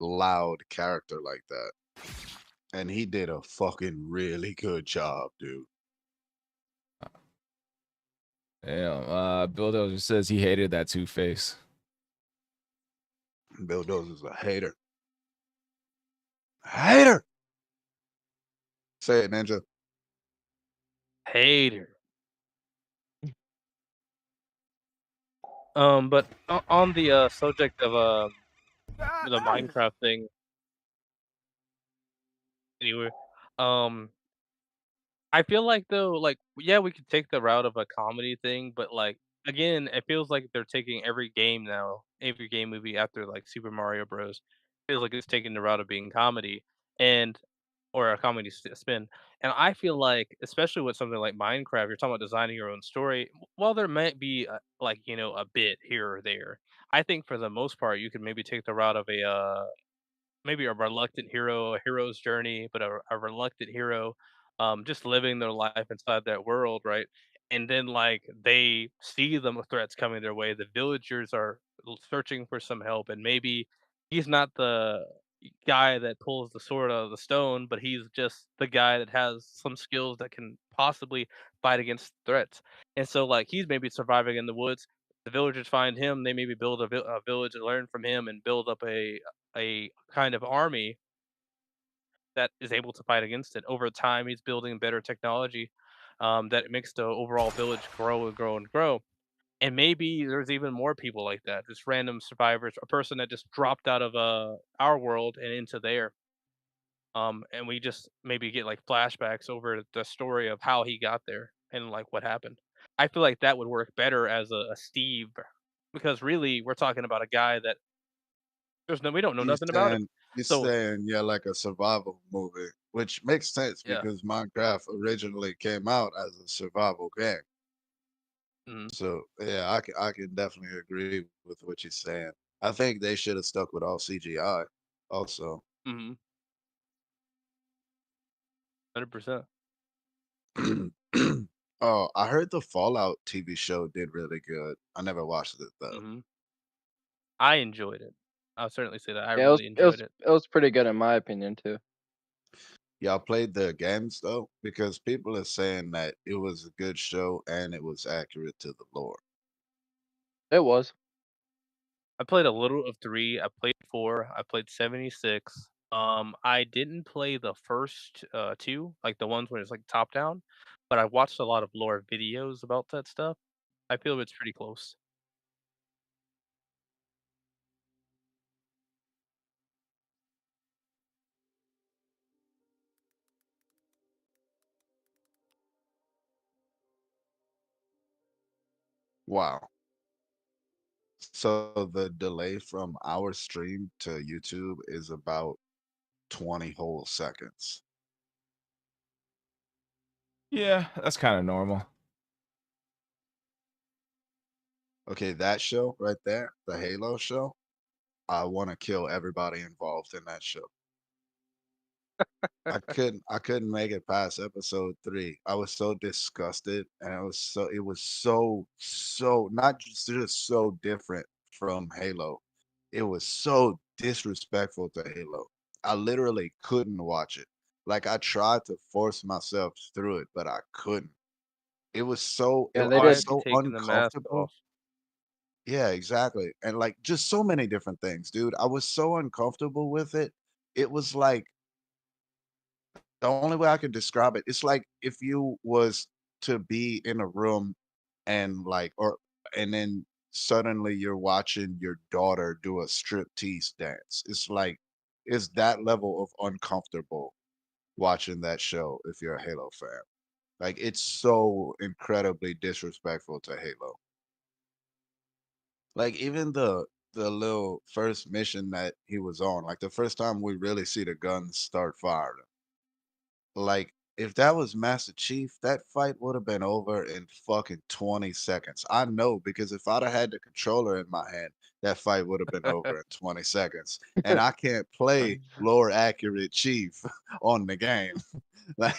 loud character like that. And he did a fucking really good job, dude.
Damn. Bill Dozer says he hated that Two Face.
Bill Dozer's a hater. Hater. Say it, Ninja.
Hater. But on the subject of the Minecraft thing, anyway, um, I feel like though, like yeah, we could take the route of a comedy thing, but like again, it feels like they're taking every game now, every game movie after like Super Mario Bros. Feels like it's taking the route of being comedy and or a comedy spin. And I feel like, especially with something like Minecraft, you're talking about designing your own story. While there might be like a bit here or there, I think for the most part you could maybe take the route of a maybe a reluctant hero, a hero's journey, but a reluctant hero, just living their life inside that world, right? And then like they see the threats coming their way. The villagers are searching for some help, and maybe he's not the guy that pulls the sword out of the stone, but he's just the guy that has some skills that can possibly fight against threats. And so like he's maybe surviving in the woods. The villagers find him. They maybe build a village and learn from him and build up a kind of army that is able to fight against it. Over time, he's building better technology that makes the overall village grow and grow and grow. And maybe there's even more people like that, just random survivors, a person that just dropped out of our world and into there. And we just maybe get like flashbacks over the story of how he got there and like what happened. I feel like that would work better as a Steve, because really we're talking about a guy that we don't know
You
nothing about him.
saying you
So
saying yeah, like a survival movie, which makes sense
yeah.
because Minecraft originally came out as a survival game.
Mhm.
So yeah, I can definitely agree with what you're saying. I think they should have stuck with all CGI also.
Mhm. 100%.
Oh, I heard the Fallout TV show did really good. I never watched it though.
Mhm. I enjoyed it. I'll certainly say that I
Yeah, it was
really
it
enjoyed
was
it.
it was pretty good in my opinion too.
Y'all played the games though, because people are saying that it was a good show and it was accurate to the lore.
It was.
I played a little of 3, I played 4, I played 76. I didn't play the first, 2, like the ones where it's like top down, but I watched a lot of lore videos about that stuff. I feel it's pretty close.
Wow. So the delay from our stream to YouTube is about 20 whole seconds.
Yeah, that's kind of normal.
Okay, that show right there, the Halo show, I want to kill everybody involved in that show. I couldn't make it past episode 3. I was so disgusted and it was so not just so different from Halo. It was so disrespectful to Halo. I literally couldn't watch it. Like I tried to force myself through it, but I couldn't.
Yeah, they
I
Why
was
is
did.
he
so
taking the mask
uncomfortable.
off?
Yeah, exactly. And like just so many different things, dude. I was so uncomfortable with it. It was like the only way I can describe it, it's like if you was to be in a room and like and then suddenly you're watching your daughter do a striptease dance. It's like it's that level of uncomfortable watching that show if you're a Halo fan. Like it's so incredibly disrespectful to Halo. Like even the little first mission that he was on, like the first time we really see the guns start firing. Like, if that was Master Chief, that fight would have been over in fucking 20 seconds. I know because if I'd have had the controller in my hand, that fight would have been over in 20 seconds. And I can't play lower accurate Chief on the game. Like,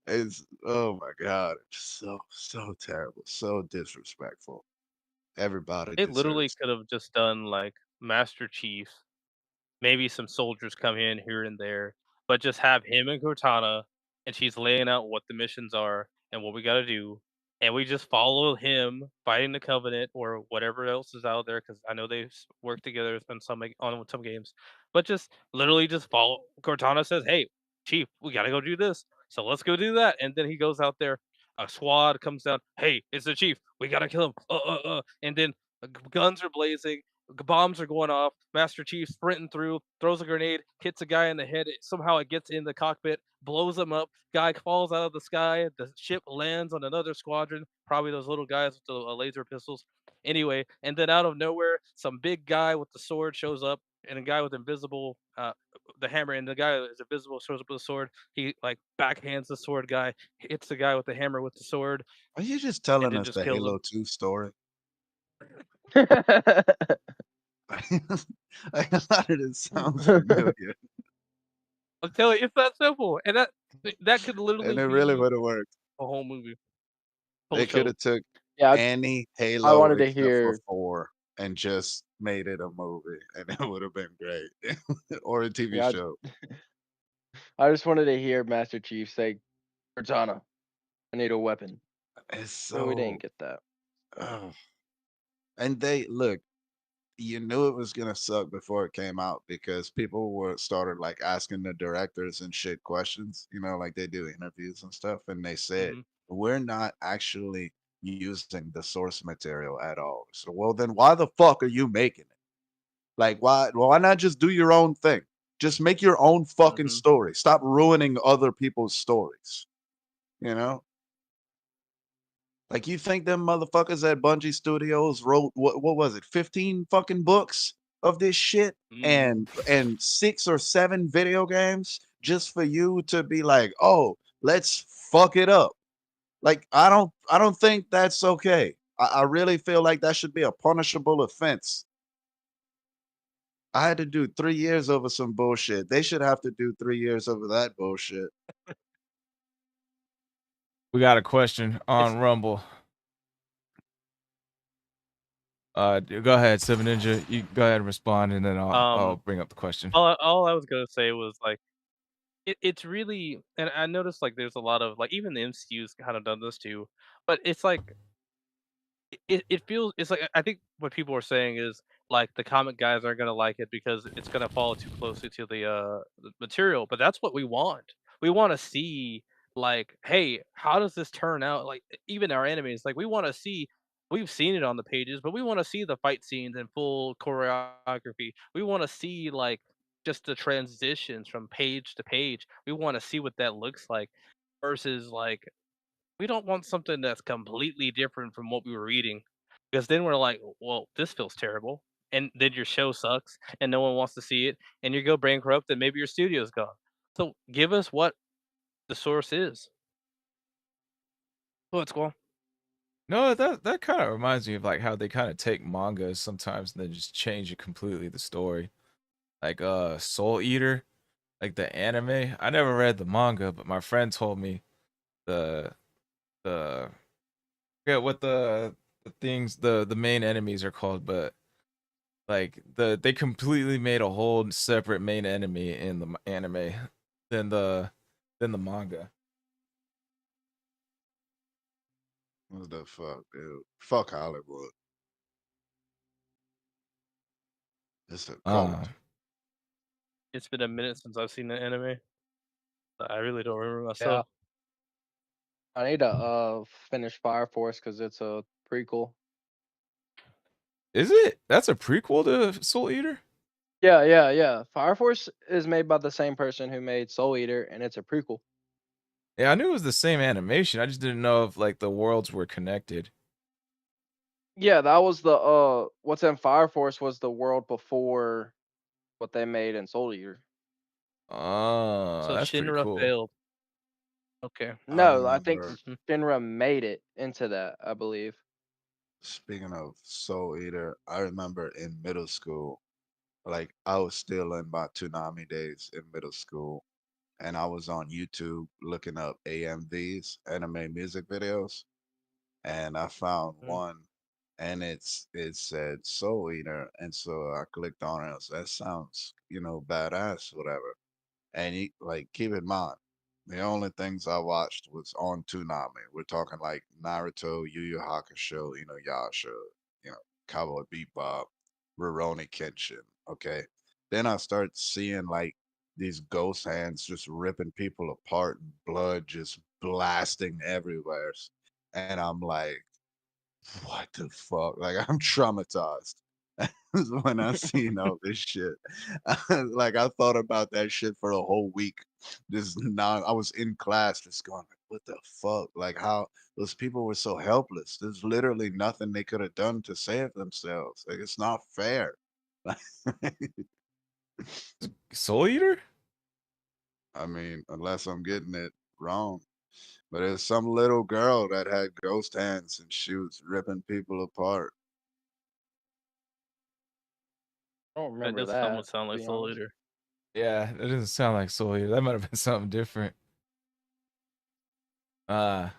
it's oh my God, it's so terrible, so disrespectful. Everybody
They literally
deserves.
could have just done like Master Chief. Maybe some soldiers come in here and there, but just have him and Cortana, and she's laying out what the missions are and what we got to do, and we just follow him fighting the Covenant or whatever else is out there. Because I know they've worked together on some games, but just literally just follow. Cortana says, "Hey, Chief, we got to go do this, so let's go do that," and then he goes out there. A squad comes down. Hey, it's the chief. We gotta kill him. And then guns are blazing, bombs are going off. Master Chief sprinting through, throws a grenade, hits a guy in the head. Somehow it gets in the cockpit, blows him up. Guy falls out of the sky. The ship lands on another squadron, probably those little guys with the laser pistols. Anyway, and then out of nowhere, some big guy with the sword shows up, and a guy with invisible, the hammer, and the guy that is invisible shows up with a sword. He like backhands the sword guy, hits the guy with the hammer with the sword,
Are you just
and
telling
then
us
just
the
kills him.
Halo 2 story? Like, how did it sound familiar?
I'm telling you, it's that simple, and that could
And
literally
it really
be
would have worked.
a whole movie, whole
They could
show.
have took
Yeah,
any
I
Halo
wanted to
except for
hear.
4 and just made it a movie, and it would have been great. Or a TV
Yeah,
show.
I just wanted to hear Master Chief say, "Cortana, I need a weapon."
It's
And we
so
didn't get that.
ugh. And they look, you knew it was gonna suck before it came out because people were started like asking the directors and shit questions, like they do interviews and stuff, and they said,
Hmm.
we're not actually using the source material at all. So, well, then why the fuck are you making it? Like, why not just do your own thing? Just make your own fucking
Hmm.
story. Stop ruining other people's stories. You know? Like, you think them motherfuckers at Bungie Studios wrote what was it, 15 fucking books of this shit
Hmm.
and 6 or 7 video games just for you to be like, oh, let's fuck it up. Like, I don't think that's okay. I really feel like that should be a punishable offense. I had to do 3 years over some bullshit. They should have to do 3 years over that bullshit.
We got a question
It's
on Rumble. Go ahead, Seven Ninja. You go ahead and respond, and then I'll
um
bring up the question.
all I was gonna say was like it's really, and I noticed like there's a lot of like even the MCU's kind of done this too, but it's like it feels it's like I think what people are saying is like the comic guys aren't gonna like it because it's gonna follow too closely to the material, but that's what we want. We want to see like, hey, how does this turn out? Like even our enemies, like we want to see. We've seen it on the pages, but we want to see the fight scenes and full choreography. We want to see like just the transitions from page to page. We want to see what that looks like versus like we don't want something that's completely different from what we were reading, because then we're like, well, this feels terrible, and then your show sucks, and no one wants to see it, and you go bankrupt, and maybe your studio's gone. So give us what the source is. Oh, it's cool.
No, that kind of reminds me of like how they kind of take mangas sometimes and then just change it completely the story. Like Soul Eater, like the anime. I never read the manga, but my friend told me the the forget what the things the main enemies are called, but like they completely made a whole separate main enemy in the anime than the manga.
What the fuck, dude? Fuck Hollywood. It's a
Uh,
cult.
It's been a minute since I've seen the anime. I really don't remember
Yeah,
myself.
I need to finish Fire Force because it's a prequel.
is it? That's a prequel to Soul Eater?
Yeah. Fire Force is made by the same person who made Soul Eater, and it's a prequel.
Yeah, I knew it was the same animation. I just didn't know if like the worlds were connected.
Yeah, that was the what's in Fire Force was the world before what they made in Soul Eater.
Oh,
So
that's pretty
Shinra
cool.
failed. Okay.
I
No, I think
remember,
Hmm.
Shinra made it into that, I believe.
speaking of Soul Eater, I remember in middle school, like I was still in my Toonami days in middle school, and I was on YouTube looking up AMVs, anime music videos, and I found one, and it said Soul Eater, and so I clicked on it. And I was, that sounds, badass, whatever. And like, keep in mind, the only things I watched was on Toonami. We're talking like Naruto, Yu Yu Hakusho, Yasha, Cowboy Bebop, Rurouni Kenshin. Okay, then I start seeing like these ghost hands just ripping people apart and blood just blasting everywhere, and I'm like, what the fuck? Like, I'm traumatized when I seen all this shit. Like, I thought about that shit for a whole week. I was in class just going, like, what the fuck? Like, how those people were so helpless. There's literally nothing they could have done to save themselves. Like, it's not fair.
Soul Eater?
I mean, unless I'm getting it wrong. But it's some little girl that had ghost hands and she was ripping people apart.
I don't
That
remember
does
that.
somewhat sound
To
like
be
Soul
honest.
Eater.
Yeah, that doesn't sound like Soul Eater. That might have been something different. Uh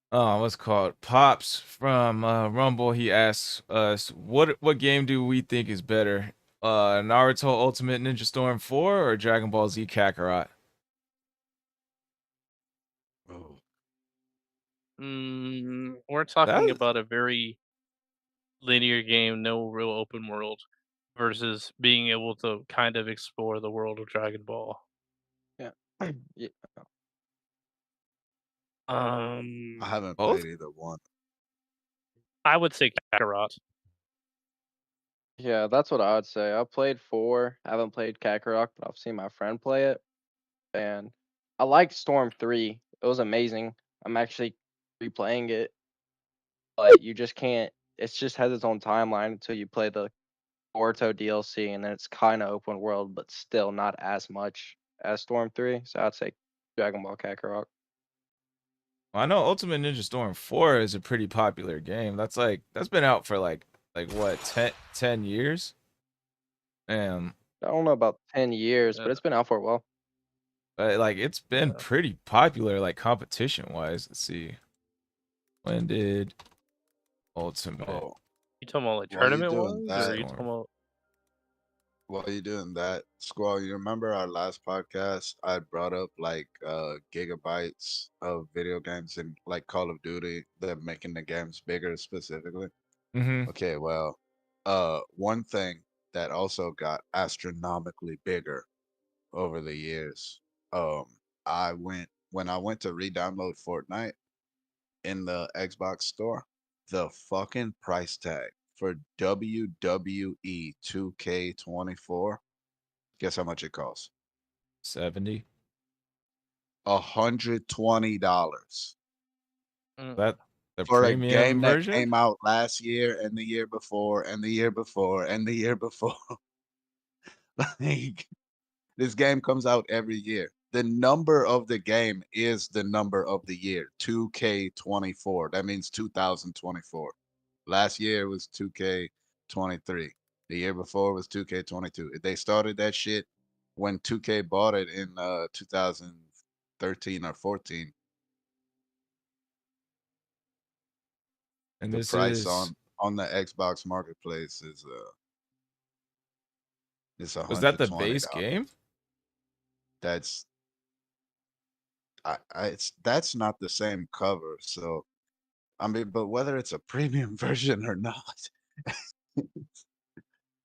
what's called Pops from Rumble. He asks us what game do we think is better, Naruto Ultimate Ninja Storm 4 or Dragon Ball Z Kakarot?
Oh,
We're talking
That
about a very linear game, no real open world, versus being able to kind of explore the world of Dragon Ball.
Yeah. Yeah.
I haven't
both.
played either one.
I would say Kakarot.
Yeah, that's what I would say. I played 4. I haven't played Kakarot, but I've seen my friend play it, and I liked Storm 3. It was amazing. I'm actually replaying it, but you just can't. It just has its own timeline until you play the Boruto DLC, and then it's kind of open world, but still not as much as Storm 3. So I'd say Dragon Ball Kakarot.
I know Ultimate Ninja Storm 4 is a pretty popular game. That's been out for like what 10 years. And
I don't know about 10 years, but
Yeah,
it's been out for a while.
like it's been
yeah.
pretty popular like competition wise. Let's see. When did Ultimate
Oh,
You talking about like
while you
tournament
doing
wise, or
that,
are you talking
Storm?
about?
while you doing that, Squall, you remember our last podcast? I brought up like gigabytes of video games and like Call of Duty. They're making the games bigger specifically.
Mm-hmm.
Okay, well, one thing that also got astronomically bigger over the years. Um, when I went to re-download Fortnite in the Xbox store, the fucking price tag for WWE 2K24. Guess how much it costs?
70.
$120
Mm,
That the
for a
premium
game that
version?
came out last year and the year before and the year before and the year before. Like, this game comes out every year. The number of the game is the number of the year, 2K24. That means 2024. Last year was 2K23. The year before was 2K22. They started that shit when 2K bought it in 2013 or 14.
And
The
this
price
is
on the Xbox marketplace is
was that the
$120.
base game?
That's it's that's not the same cover. So I mean, but whether it's a premium version or not,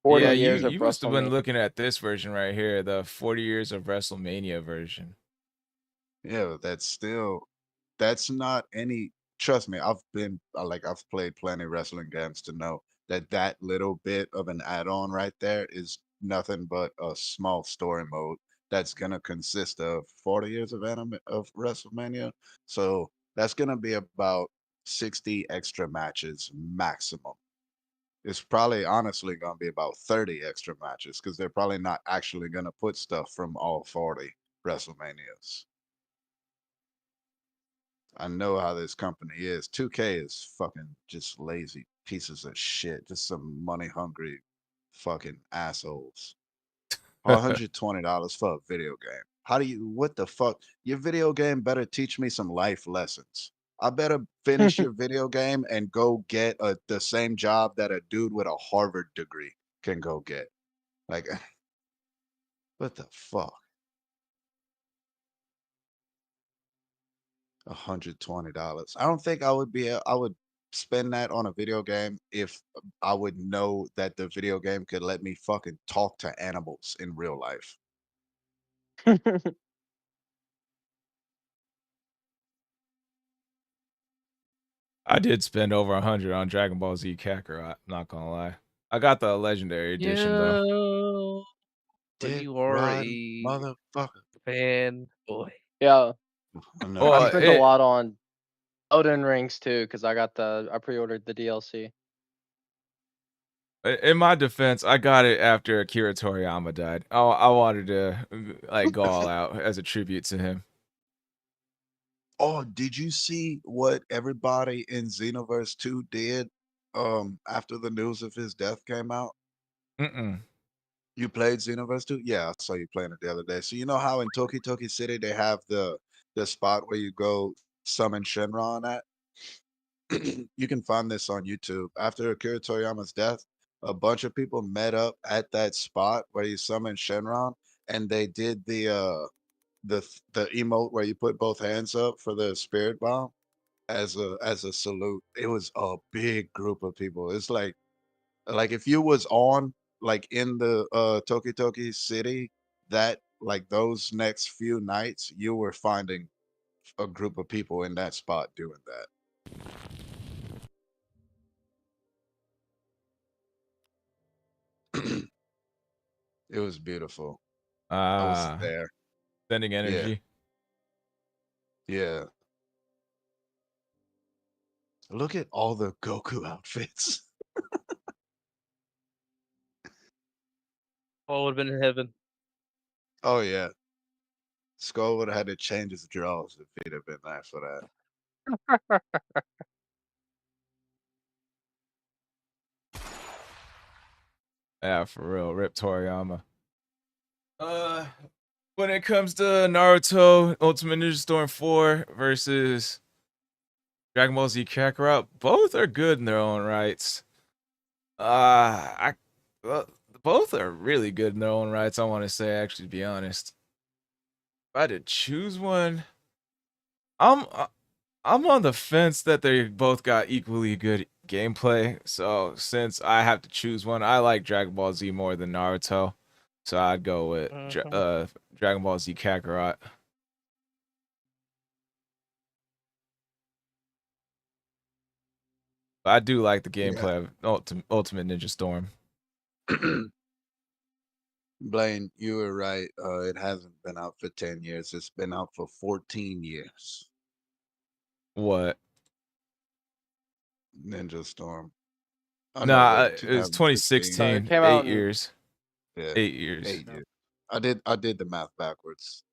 40
Yeah, you
years of
you must have been
WrestleMania.
looking at this version right here, the 40 years of WrestleMania version.
yeah, that's not any. Trust me, I've played plenty of wrestling games to know that that little bit of an add-on right there is nothing but a small story mode that's gonna consist of 40 years of anime of WrestleMania. So that's gonna be about 60 extra matches maximum. It's probably honestly going to be about 30 extra matches because they're probably not actually going to put stuff from all 40 WrestleManias. I know how this company is. 2K is fucking just lazy pieces of shit. Just some money hungry fucking assholes. $120 for a video game. What the fuck? Your video game better teach me some life lessons. I better finish your video game and go get the same job that a dude with a Harvard degree can go get. Like, what the fuck? $120. I don't think I would spend that on a video game if I would know that the video game could let me fucking talk to animals in real life.
I did spend over 100 on Dragon Ball Z Kakarot, not gonna lie. I got the legendary edition though.
Yeah, but
Dick
you are
riding
a
motherfucker.
fanboy.
Yeah,
I
I
know.
Well,
spent a
it
lot on Elden Rings too, because I pre-ordered the DLC.
in my defense, I got it after Akira Toriyama died. I wanted to like go all out as a tribute to him.
Oh, did you see what everybody in Xenoverse 2 did after the news of his death came out?
Mm-mm.
You played Xenoverse 2? Yeah, I saw you playing it the other day. So you know how in Toki Toki City they have the spot where you go summon Shenron at? You can find this on YouTube. After Akira Toriyama's death, a bunch of people met up at that spot where you summon Shenron, and they did the emote where you put both hands up for the spirit bomb as a salute. It was a big group of people. It's like if you was on like in the Toki Toki City that like those next few nights, you were finding a group of people in that spot doing that. It was beautiful. I was
Ah,
there.
sending
Yeah,
energy.
yeah. Look at all the Goku outfits.
All would have been in heaven.
Oh yeah. Skull would have had to change his drawers if he'd have been there for that.
Yeah, for real. Rip Toriyama. Uh, when it comes to Naruto Ultimate Ninja Storm 4 versus Dragon Ball Z Kakarot, both are good in their own rights. I well, both are really good in their own rights. I want to say, actually, to be honest, if I had to choose one, I'm uh, I'm on the fence that they both got equally good gameplay. So since I have to choose one, I like Dragon Ball Z more than Naruto. So I'd go with Dragon Ball Z Kakarot. But I do like the
Yeah.
gameplay of Ultimate Ninja Storm.
Blaine, you were right. It hasn't been out for 10 years. It's been out for 14 years.
What?
Ninja Storm. Oh no,
Nah,
wait,
it was
2016.
It
2016.
came out
8
in
years.
Yeah,
8 years.
8 years. I did the math backwards.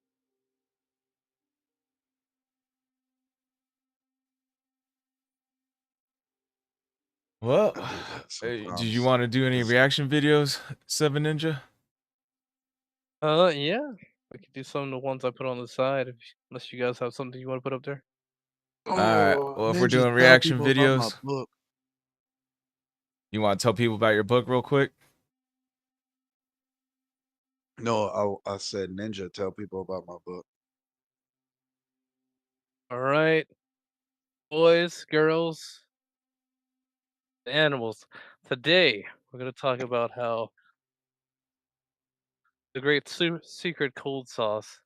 Well,
I do that
did you
sometimes.
want to do any
Just
reaction videos, Seven Ninja?
Yeah. We could do some of the ones I put on the side, unless you guys have something you want to put up there.
All right.
oh,
Well, if we're
Ninja,
doing
tell
reaction
people about my
videos,
book.
you want to tell people about your book real quick?
No, I said Ninja, tell people about my book.
All right, boys, girls, animals. Today we're gonna talk about how the great secret cold sauce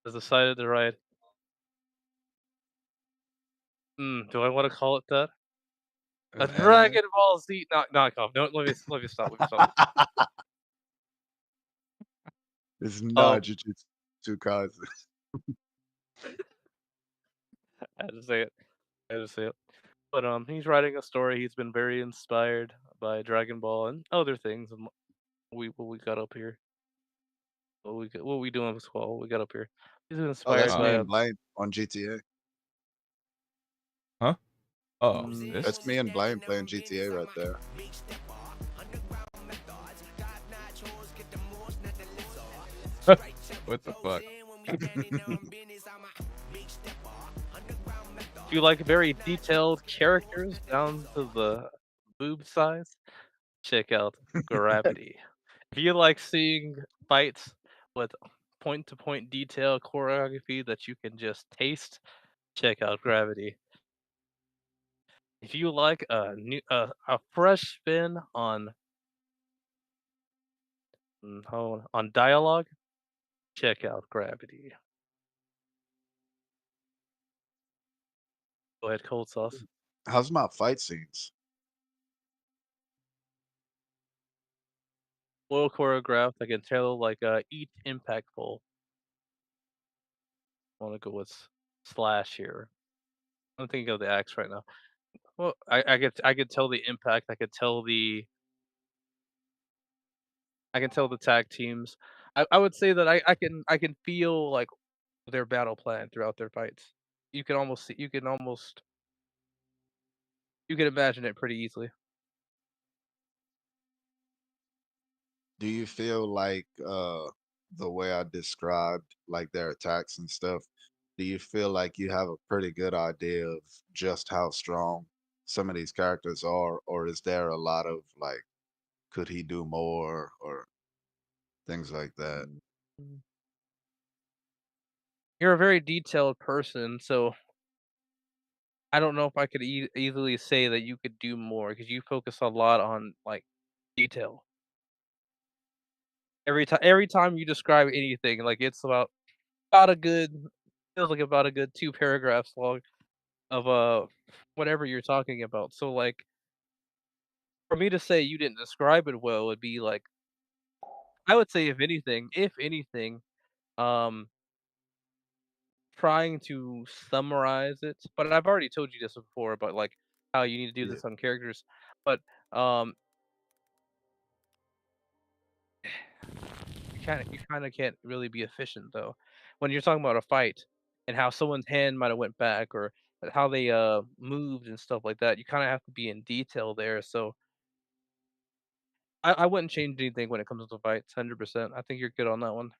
has decided to write. Do I want to call it that? A
An anime?
Dragon Ball Z knockoff. No, let me stop. Let me stop.
It's
Um,
not Jujutsu Kaisen.
I had to say it. I had to say it. But he's writing a story. He's been very inspired by Dragon Ball and other things. And what we got up here. What we doing with Squall? What we got up here. He's been
Oh,
inspired
that's
Uh,
me
by
and Blaine on GTA.
huh? Oh,
mm,
this?
That's me and Blaine playing GTA right there.
What the fuck?
if you like very detailed characters down to the boob size, check out Gravity. If you like seeing fights with point to point detail choreography that you can just taste, check out Gravity. If you like a fresh spin on on dialogue, check out Gravity. Go ahead, cold sauce.
How's my fight scenes?
Well choreographed. I can tell like each impactful. I want to go with slash here. I'm thinking of the axe right now. Well, I could tell the impact. I can tell the tag teams. I would say that I can feel like their battle plan throughout their fights. You can almost see, you can imagine it pretty easily.
Do you feel like the way I described like their attacks and stuff, do you feel like you have a pretty good idea of just how strong some of these characters are, or is there a lot of like, could he do more or things like that?
Mm. You're a very detailed person, so I don't know if I could easily say that you could do more because you focus a lot on like detail. Every time you describe anything, like it's about a good feels like about a good 2 paragraphs long of whatever you're talking about. So like for me to say you didn't describe it well would be like I would say if anything, um trying to summarize it, but I've already told you this before about like how you need to do
Yeah.
this on characters. But um you kinda can't really be efficient though. When you're talking about a fight and how someone's hand might have went back or how they moved and stuff like that, you kinda have to be in detail there. So I wouldn't change anything when it comes to fights, 100%. I think you're good on that one.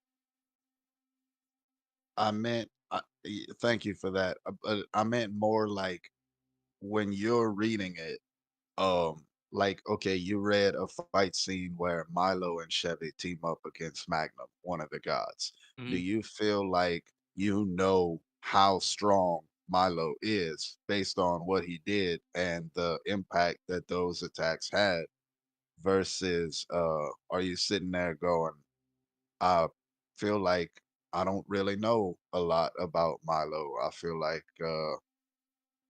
I meant, thank you for that. But I meant more like when you're reading it, like, okay, you read a fight scene where Milo and Chevy team up against Magnum, one of the gods. Do
Mhm.
you feel like you know how strong Milo is based on what he did and the impact that those attacks had versus are you sitting there going, I feel like I don't really know a lot about Milo. I feel like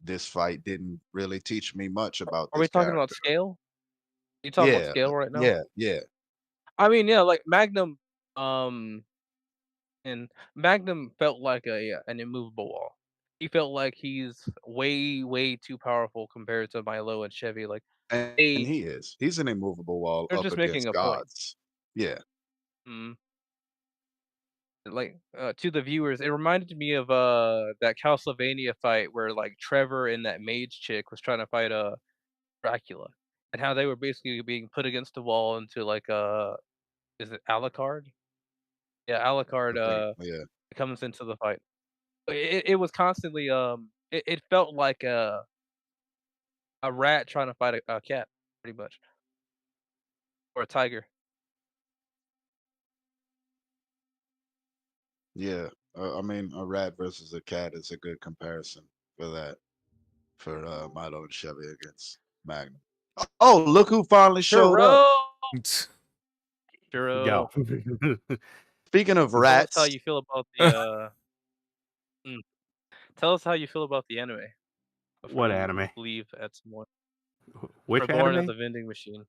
this fight didn't really teach me much about
Are we
this
talking about
character.
scale? You talking about
Yeah,
scale right now?
yeah.
I mean, yeah, like Magnum, um, and Magnum felt like an immovable wall. He felt like he's way, way too powerful compared to Milo and Chevy. Like
And
they,
he is. He's an immovable wall
they're
up
just making
against
a point.
gods. Yeah.
Mm. Like to the viewers, it reminded me of that Castlevania fight where like Trevor and that mage chick was trying to fight Dracula, and how they were basically being put against the wall into like is it Alucard? Yeah, Alucard
I think, yeah.
comes into the fight. It was constantly it felt like a rat trying to fight a cat, pretty much, or a tiger.
Yeah. I mean, a rat versus a cat is a good comparison for that, for Milo and Chevy against Magnum. Oh, look who finally showed up.
Churro,
Go.
Churro.
Speaking of
Tell us how
rats,
you feel about the mm, tell us how you feel about the anime before
What
you
anime?
leave at some more.
Which
Reborn at
anime?
the vending machine.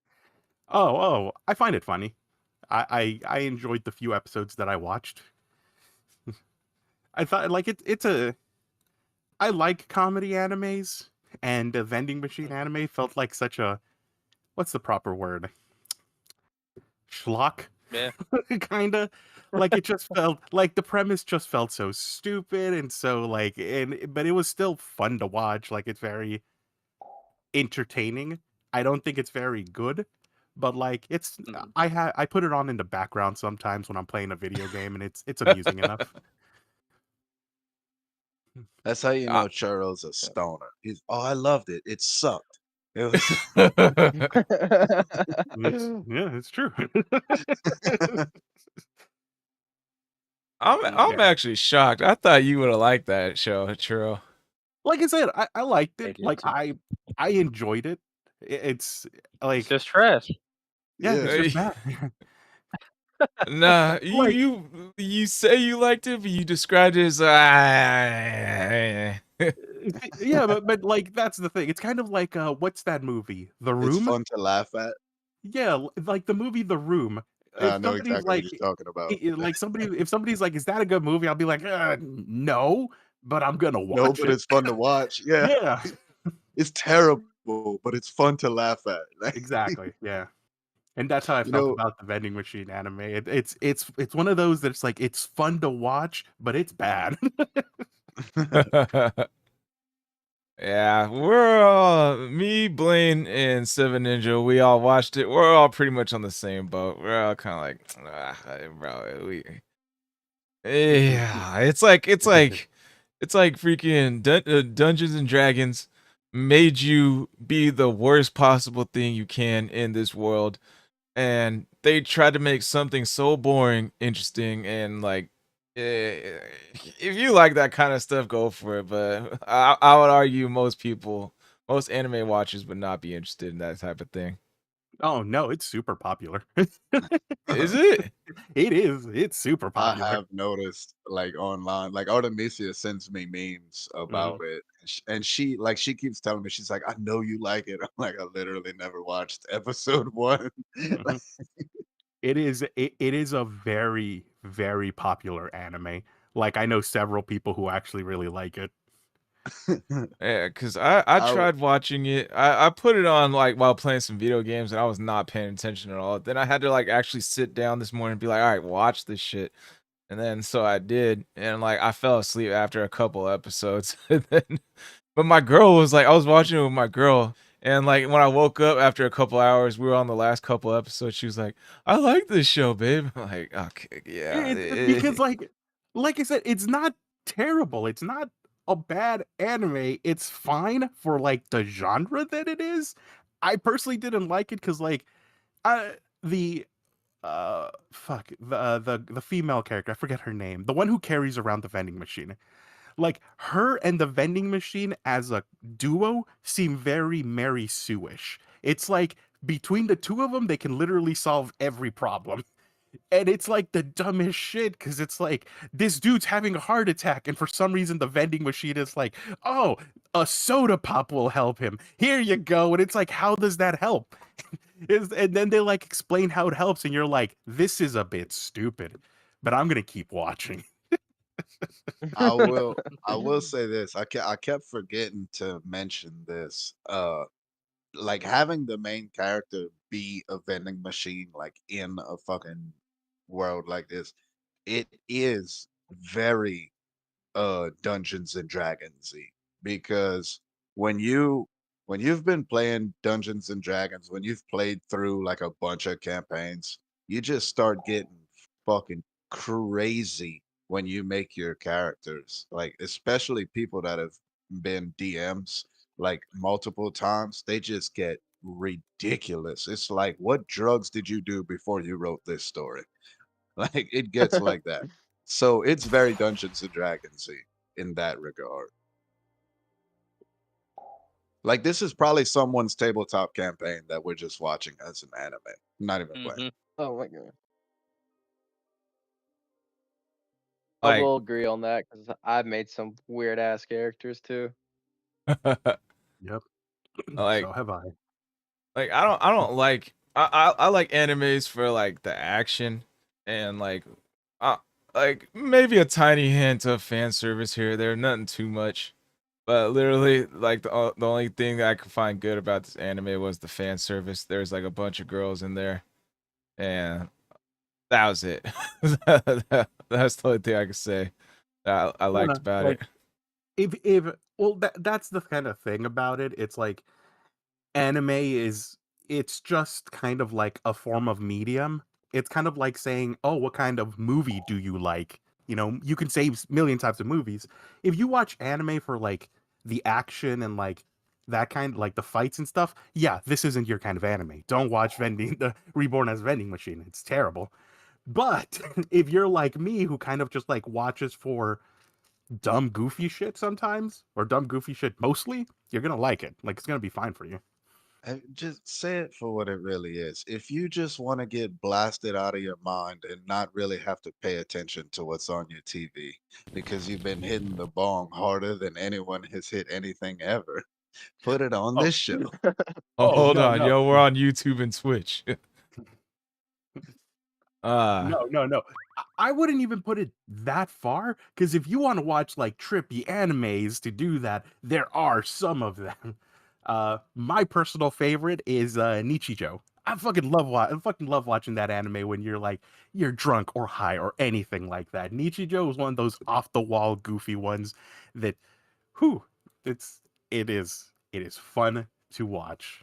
Oh, I find it funny. I enjoyed the few episodes that I watched. I thought like it's a I like comedy animes, and a vending machine
Mhm.
anime felt like such a what's the proper word? Schlock,
Yeah.
kinda. Like it just felt like the premise just felt so stupid and so like but it was still fun to watch. Like it's very entertaining. I don't think it's very good, but like it's
Mhm.
I put it on in the background sometimes when I'm playing a video game and it's amusing enough.
that's how you
I-
know Churro's a stoner. He's, oh, I loved it. It sucked. It was
Yeah, it's true.
I'm
Yeah.
actually shocked. I thought you would have liked that show, Churro.
Like I said, I liked
I
it.
did
Like
too.
I enjoyed it. It's
It's
like
just trash.
yeah,
yeah.
it's just bad.
Nah,
Like
you say you liked it, but you described it as
yeah, but like that's the thing. It's kind of like what's that movie? The
It's
Room?
fun to laugh at.
Yeah, like the movie The Room.
I
If
know
somebody's
exactly what
like
you're talking about.
like somebody if somebody's like, "Is that a good movie?" I'll be like, no, but I'm gonna
No,
watch
but
it."
it's fun to watch. Yeah.
Yeah,
It's terrible, but it's fun to laugh at. Like,
exactly. Yeah. And that's how I
you
felt
know,
about the vending machine anime. It's one of those that's like it's fun to watch, but it's bad.
Yeah, we're all me, Blaine, and Seven Ninja. We all watched it. We're all pretty much on the same boat. We're all kind of like, bro, yeah. It's like freaking Dungeons and Dragons made you be the worst possible thing you can in this world, and they tried to make something so boring interesting and like. If you like that kind of stuff, go for it. But I would argue most anime watchers would not be interested in that type of thing.
Oh no, it's super popular.
Is it?
It is. It's super
I
popular.
have noticed, like online, like Artemisia sends me memes about
Mhm.
it, and she keeps telling me, she's like, "I know you like it." I'm like, "I literally never watched episode one."
Mhm. It is a very, very popular anime. Like, I know several people who actually really like it.
Yeah, because I
I
tried watching it. I put it on like while playing some video games and I was not paying attention at all. Then I had to like actually sit down this morning and be like, all right, watch this shit. And then so I did, and like I fell asleep after a couple episodes. And then, but my girl was like, I was watching it with my girl, and like when I woke up after a couple hours, we were on the last couple episodes. She was like, "I like this show, babe." I'm like, okay, yeah.
Because like I said, it's not terrible. It's not a bad anime. It's fine for like the genre that it is. I personally didn't like it because like I the fuck the female character, I forget her name, the one who carries around the vending machine, like her and the vending machine as a duo seem very Mary Sue-ish. It's like between the two of them they can literally solve every problem. And it's like the dumbest shit because it's like this dude's having a heart attack, and for some reason the vending machine is like, oh, a soda pop will help him. Here you go. And it's like, how does that help? And then they like explain how it helps, and you're like, this is a bit stupid, but I'm gonna keep watching.
I will I will say this. I kept forgetting to mention this. Like having the main character be a vending machine, like in a fucking world like this, it is very Dungeons and Dragonsy, because when you when you've been playing Dungeons and Dragons, when you've played through like a bunch of campaigns, you just start getting fucking crazy when you make your characters. Like especially people that have been DMs like multiple times, they just get ridiculous. It's like, what drugs did you do before you wrote this story? Like it gets like that. So it's very Dungeons and Dragonsy in that regard. Like this is probably someone's tabletop campaign that we're just watching as an anime, not even playing.
Hmm.
Oh my god. I
like,
will agree on that because I've made some weird ass characters too.
Yep.
like
So have I.
I don't like I like animes for like the action and uh like maybe a tiny hint of fan service here or there, nothing too much. But literally, like the only thing that I could find good about this anime was the fan service. There's like a bunch of girls in there, and that was it. That's the only thing I could say that I
No,
liked
no,
about it.
like if well that's the kind of thing about it. It's like anime is it's just kind of like a form of medium. It's kind of like saying, "Oh, what kind of movie do you like?" You know, you can say million types of movies. If you watch anime for like the action and like that kind, like the fights and stuff, yeah, this isn't your kind of anime. Don't watch Vending the Reborn as Vending Machine. It's terrible. But if you're like me, who kind of just like watches for dumb, goofy shit sometimes, or dumb, goofy shit mostly, you're gonna like it. Like it's gonna be fine for you.
Just say it for what it really is. If you just want to get blasted out of your mind and not really have to pay attention to what's on your TV because you've been hitting the bong harder than anyone has hit anything ever, put it on
Oh,
this show.
Oh,
oh
hold
no,
on,
no,
yo, we're on YouTube and Twitch. uh
no. I wouldn't even put it that far because if you want to watch like trippy animes to do that, there are some of them. My personal favorite is Nichijou. I fucking love watching that anime when you're like you're drunk or high or anything like that. Nichijou is one of those off the wall goofy ones that, whew, it's it is fun to watch.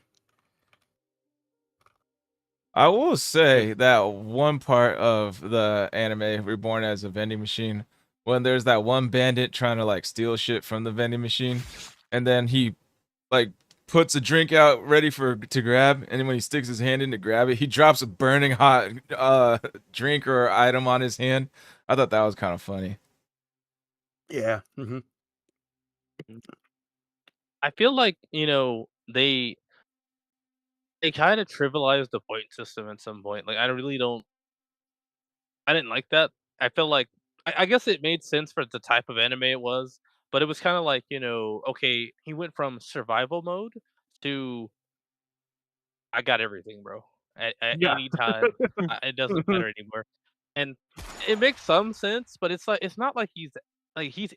I will say that one part of the anime Reborn as a Vending Machine, when there's that one bandit trying to like steal shit from the vending machine, and then he like puts a drink out ready for to grab, and then when he sticks his hand in to grab it, he drops a burning hot drink or item on his hand. I thought that was kind of funny.
Yeah. Hmm.
I feel like they kind of trivialized the point system at some point. Like I didn't like that. I feel like I guess it made sense for the type of anime it was, but it was kind of like okay, he went from survival mode to I got everything, bro. At
Yeah.
any time, it doesn't matter anymore. And it makes some sense, but it's not like he's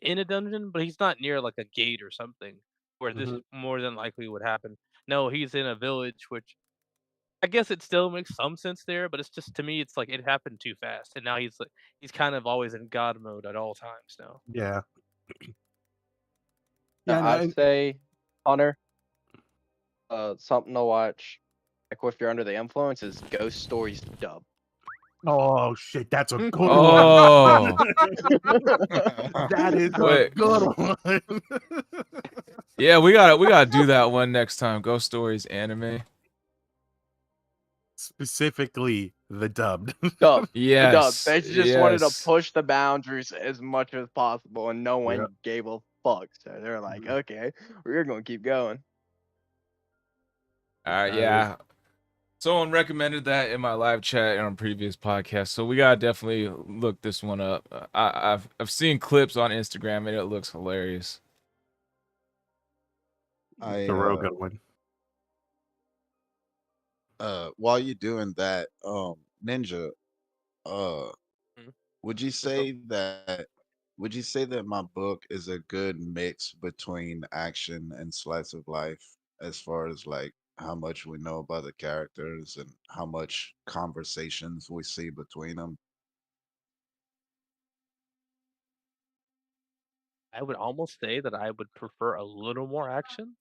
in a dungeon, but he's not near like a gate or something where this
Hmm.
more than likely would happen. No, he's in a village, which I guess it still makes some sense there, but it's just to me, it's like it happened too fast, and now he's kind of always in God mode at all times now.
Yeah.
Now,
Yeah. No,
I'd say, Hunter, something to watch, like if you're under the influence, is Ghost Stories dub.
oh shit, that's a good one.
Oh,
That is a
wait,
good one.
yeah, we gotta do that one next time. Ghost Stories anime.
Specifically the dubbed.
Dub. The dub.
Yes,
They just wanted to
yes.
push the boundaries as much as possible, and no
Yeah.
one gave a fuck. So they're like,
Mhm.
okay, we're gonna keep going.
That is.
Yeah. Someone recommended that in my live chat on a previous podcast, so we gotta definitely look this one up. I've seen clips on Instagram and it looks hilarious.
I
The Rogan one.
while you're doing that, Ninja, uh,
Mhm.
would you
What's up?
say that my book is a good mix between action and slice of life as far as like how much we know about the characters and how much conversations we see between them?
I would almost say that I would prefer a little more action.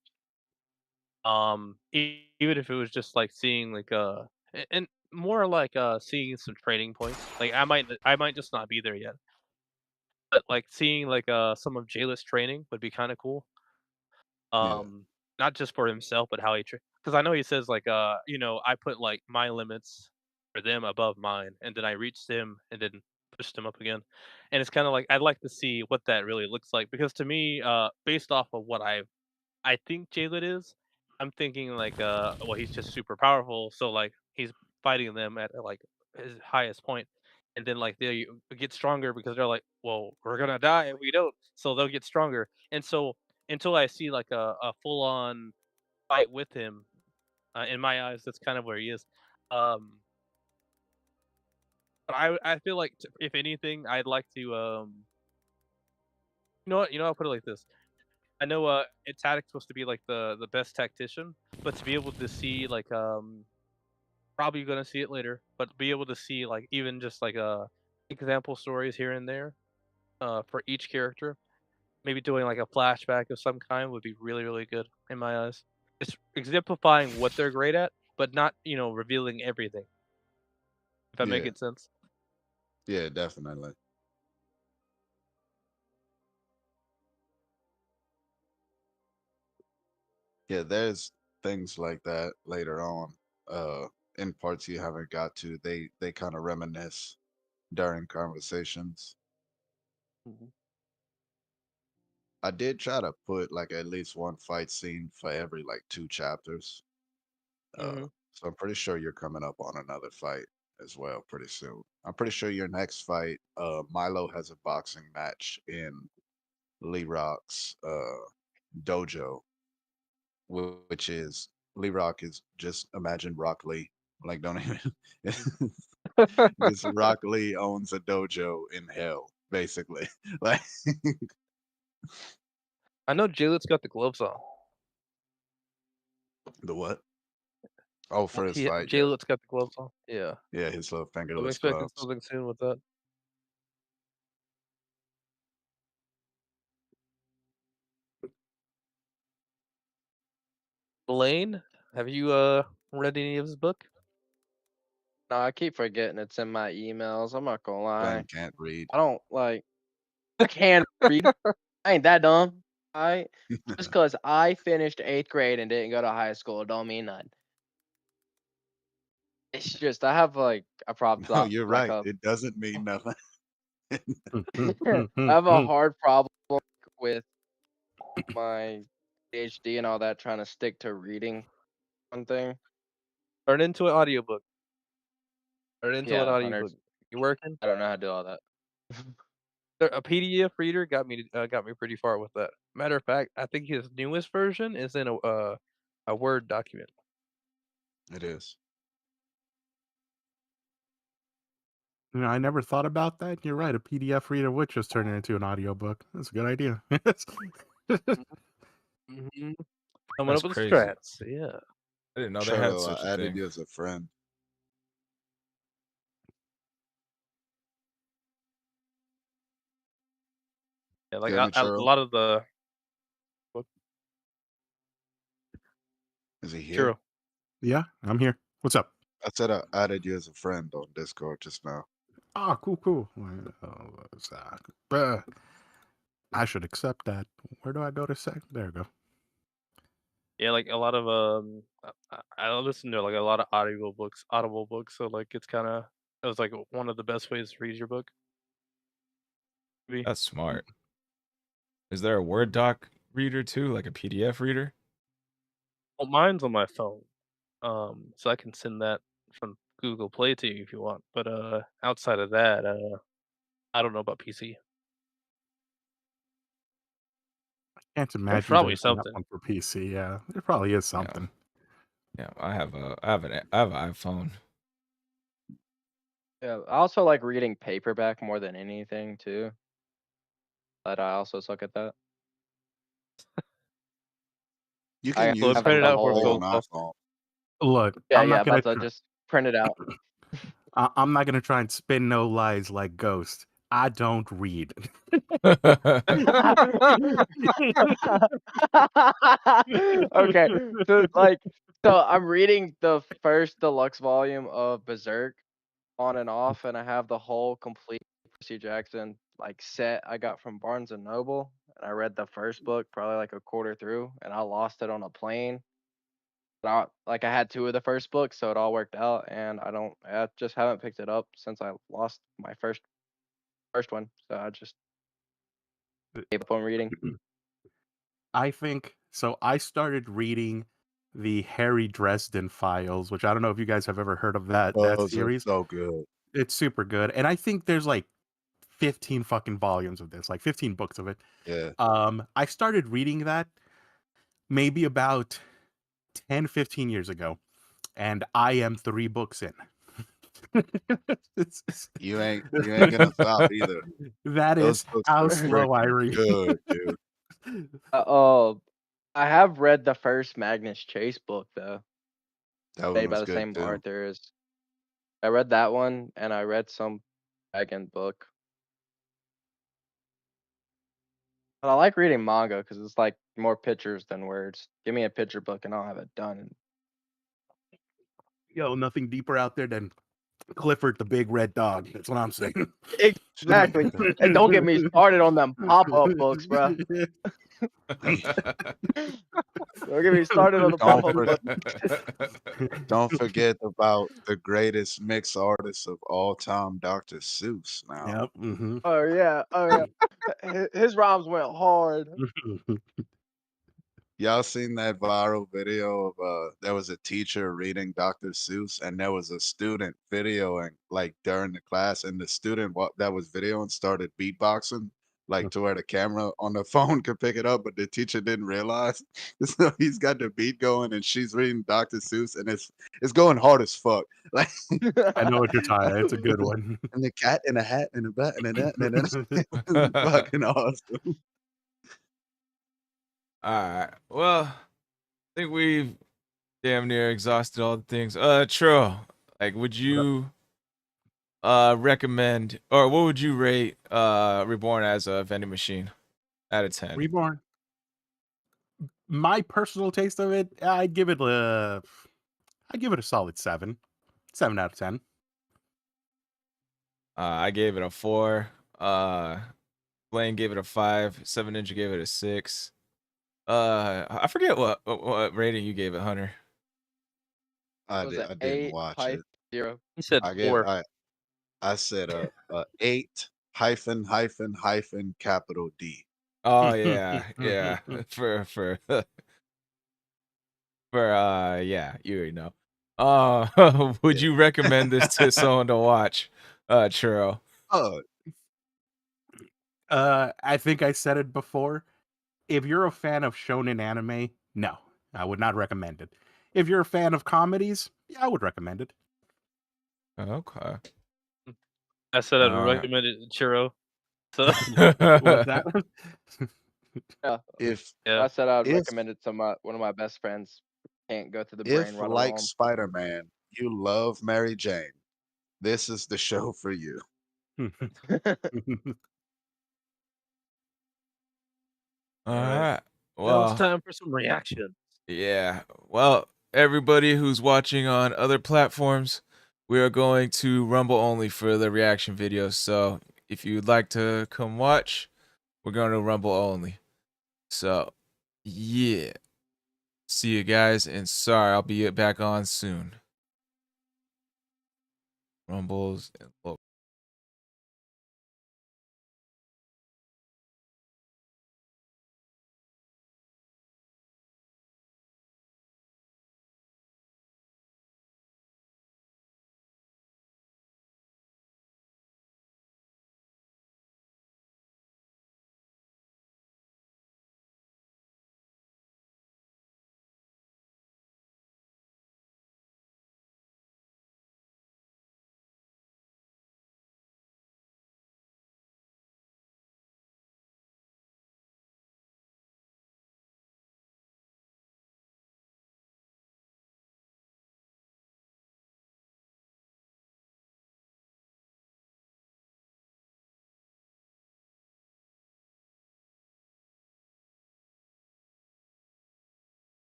Even if it was just like seeing like and more like seeing some training points. Like I might just not be there yet, but like seeing like some of Jayla's training would be kind of cool.
Yeah,
Not just for himself, but how because I know he says like I put like my limits for them above mine, and then I reached him and then pushed him up again. And it's kind of like I'd like to see what that really looks like because to me, based off of what I think Jalen is. I'm thinking like, well, he's just super powerful, so like he's fighting them at like his highest point, and then like they get stronger because they're like, well, we're gonna die if we don't, so they'll get stronger. And so until I see like a full on fight with him, in my eyes, that's kind of where he is. Um, but I feel like if anything, I'd like to I'll put it like this. I know Tadic's supposed to be like the best tactician, but to be able to see like probably gonna see it later, but be able to see like even just like example stories here and there for each character, maybe doing like a flashback of some kind would be really really good in my eyes. Just exemplifying what they're great at, but not revealing everything. If that
yeah,
making sense.
yeah, definitely. Yeah, there's things like that later on, uh, in parts you haven't got to. They kind of reminisce during conversations.
Mhm.
I did try to put like at least one fight scene for every like two chapters.
Mhm.
So I'm pretty sure you're coming up on another fight as well pretty soon. I'm pretty sure your next fight, Milo has a boxing match in Lee Rock's dojo, which is Lee Rock is just imagine Rock Lee. Like don't even just Rock Lee owns a dojo in hell, basically. Like
I know Jalet's got the gloves on.
the what? Oh, for his fight, yeah.
Jalet's got the gloves on. Yeah,
Yeah, his little
I'm
fingerless
expecting
gloves.
something soon with that. Blaine, have you read any of his book?
No, I keep forgetting it's in my emails. I'm not gonna lie.
Ben can't read.
I don't like. I can read. I ain't that dumb. I just because I finished 8th grade and didn't go to high school don't mean nothing. It's just I have like a problem.
No, you're
Like
right.
a
It doesn't mean nothing.
I have a hard problem with my PhD and all that, trying to stick to reading one thing.
Turn into an audiobook. Turn into an
Yeah,
audiobook. You working?
I don't know how to do all that.
A PDF reader got me pretty far with that. Matter of fact, I think his newest version is in a Word document.
It is.
You know, I never thought about that. You're right. A PDF reader would just turn it into an audiobook. That's a good idea.
Mm-hmm. Coming
That's
up with
crazy.
strats. Yeah.
I didn't know they had
Trello,
such
I
a
added
thing.
you as a friend.
Yeah, like
Hear me,
a
Trello?
lot of the
Is he here?
true.
Yeah, I'm here. What's up?
I said I added you as a friend on Discord just now.
Ah, cool. I should accept that. Where do I go to sec? There we go.
Yeah, like a lot of I listen to like a lot of audible books, so like it was like one of the best ways to read your book.
That's smart. Is there a Word doc reader too, like a PDF reader?
Well, mine's on my phone, so I can send that from Google Play to you if you want. But outside of that, I don't know about PC.
Can't
There's
imagine
probably
there's not
something.
one for PC. Yeah, there probably is something.
Yeah, I have an iPhone.
Yeah, I also like reading paperback more than anything too. But I also suck at that.
You
I
can
So
use
have like
print it
the
Google
out for
Play
whole.
Cold
on
Call.
iPhone.
Look,
Yeah,
I'm
yeah.
not gonna.
About to just print it out.
I'm not gonna try and spin no lies like Ghost. I don't read.
Okay, so I'm reading the first deluxe volume of Berserk on and off, and I have the whole complete Percy Jackson like set I got from Barnes and Noble, and I read the first book probably like a quarter through, and I lost it on a plane. But I had 2 of the first books, so it all worked out, and I just haven't picked it up since I lost my first one, so I just gave up on reading.
I think so. I started reading the Harry Dresden Files, which I don't know if you guys have ever heard of that
Those are
series.
so good.
It's super good, and I think there's like 15 fucking volumes of this, like 15 books of it.
Yeah.
I started reading that maybe about 10, 15 years ago, and I am 3 books in.
You ain't gonna stop either.
That
Those
is
books
how
are
slow I
freaking
read.
good, dude.
I have read the first Magnus Chase book though,
That one
made by
was
the
good
same
too.
authors. I read that one, and I read some dragon book. But I like reading manga because it's like more pictures than words. Give me a picture book, and I'll have it done.
Yo, nothing deeper out there than Clifford the Big Red Dog. That's what I'm saying.
Exactly. And don't get me started on them pop-up books, bro. Don't get me started on the
Don't
pop-up books.
Don't forget about the greatest mix artist of all time, Dr. Seuss. Now,
Yep. Mm-hmm.
Oh yeah. His rhymes went hard.
y'all seen that viral video of there was a teacher reading Dr. Seuss, and there was a student videoing like during the class, and the student that was videoing started beatboxing, like to where the camera on the phone could pick it up, but the teacher didn't realize. So he's got the beat going, and she's reading Dr. Seuss, and it's going hard as fuck. Like
I know what you're talking. It's a good one.
and the cat in a hat and a bat and a that and it's fucking awesome.
All right. Well, I think we've damn near exhausted all the things. Tro, like, would you recommend, or what would you rate Reborn as a vending machine out of 10?
Reborn. my personal taste of it, I'd give it a solid 7. 7 out of 10.
I gave it a 4. Blaine gave it a 5. 7 Ninja gave it a 6. I forget what rating you gave it, Hunter.
I
Was
did.
it
I didn't
8
watch
hyphen
it.
0?
He said
I gave.
4.
I said a 8 hyphen hyphen hyphen capital D.
Oh yeah, yeah. For yeah, you already know. Would
Yeah.
you recommend this to someone to watch, Churro?
Oh,
I think I said it before. If you're a fan of shonen anime, no, I would not recommend it. If you're a fan of comedies, yeah, I would recommend it.
Okay.
I said I'd
Alright.
recommend it to Churro. So
What's that?
Yeah.
if
yeah.
I said I'd
if
recommend it to one of my best friends. Can't go to the brain
if
right
like
along.
Spider-Man, you love Mary Jane, this is the show for you.
All
Alright.
right.
Now it's
Well,
time for some reaction.
yeah. Well, everybody who's watching on other platforms, we are going to Rumble only for the reaction videos. So if you'd like to come watch, we're going to Rumble only. So, yeah. See you guys, and sorry, I'll be back on soon. Rumbles and local.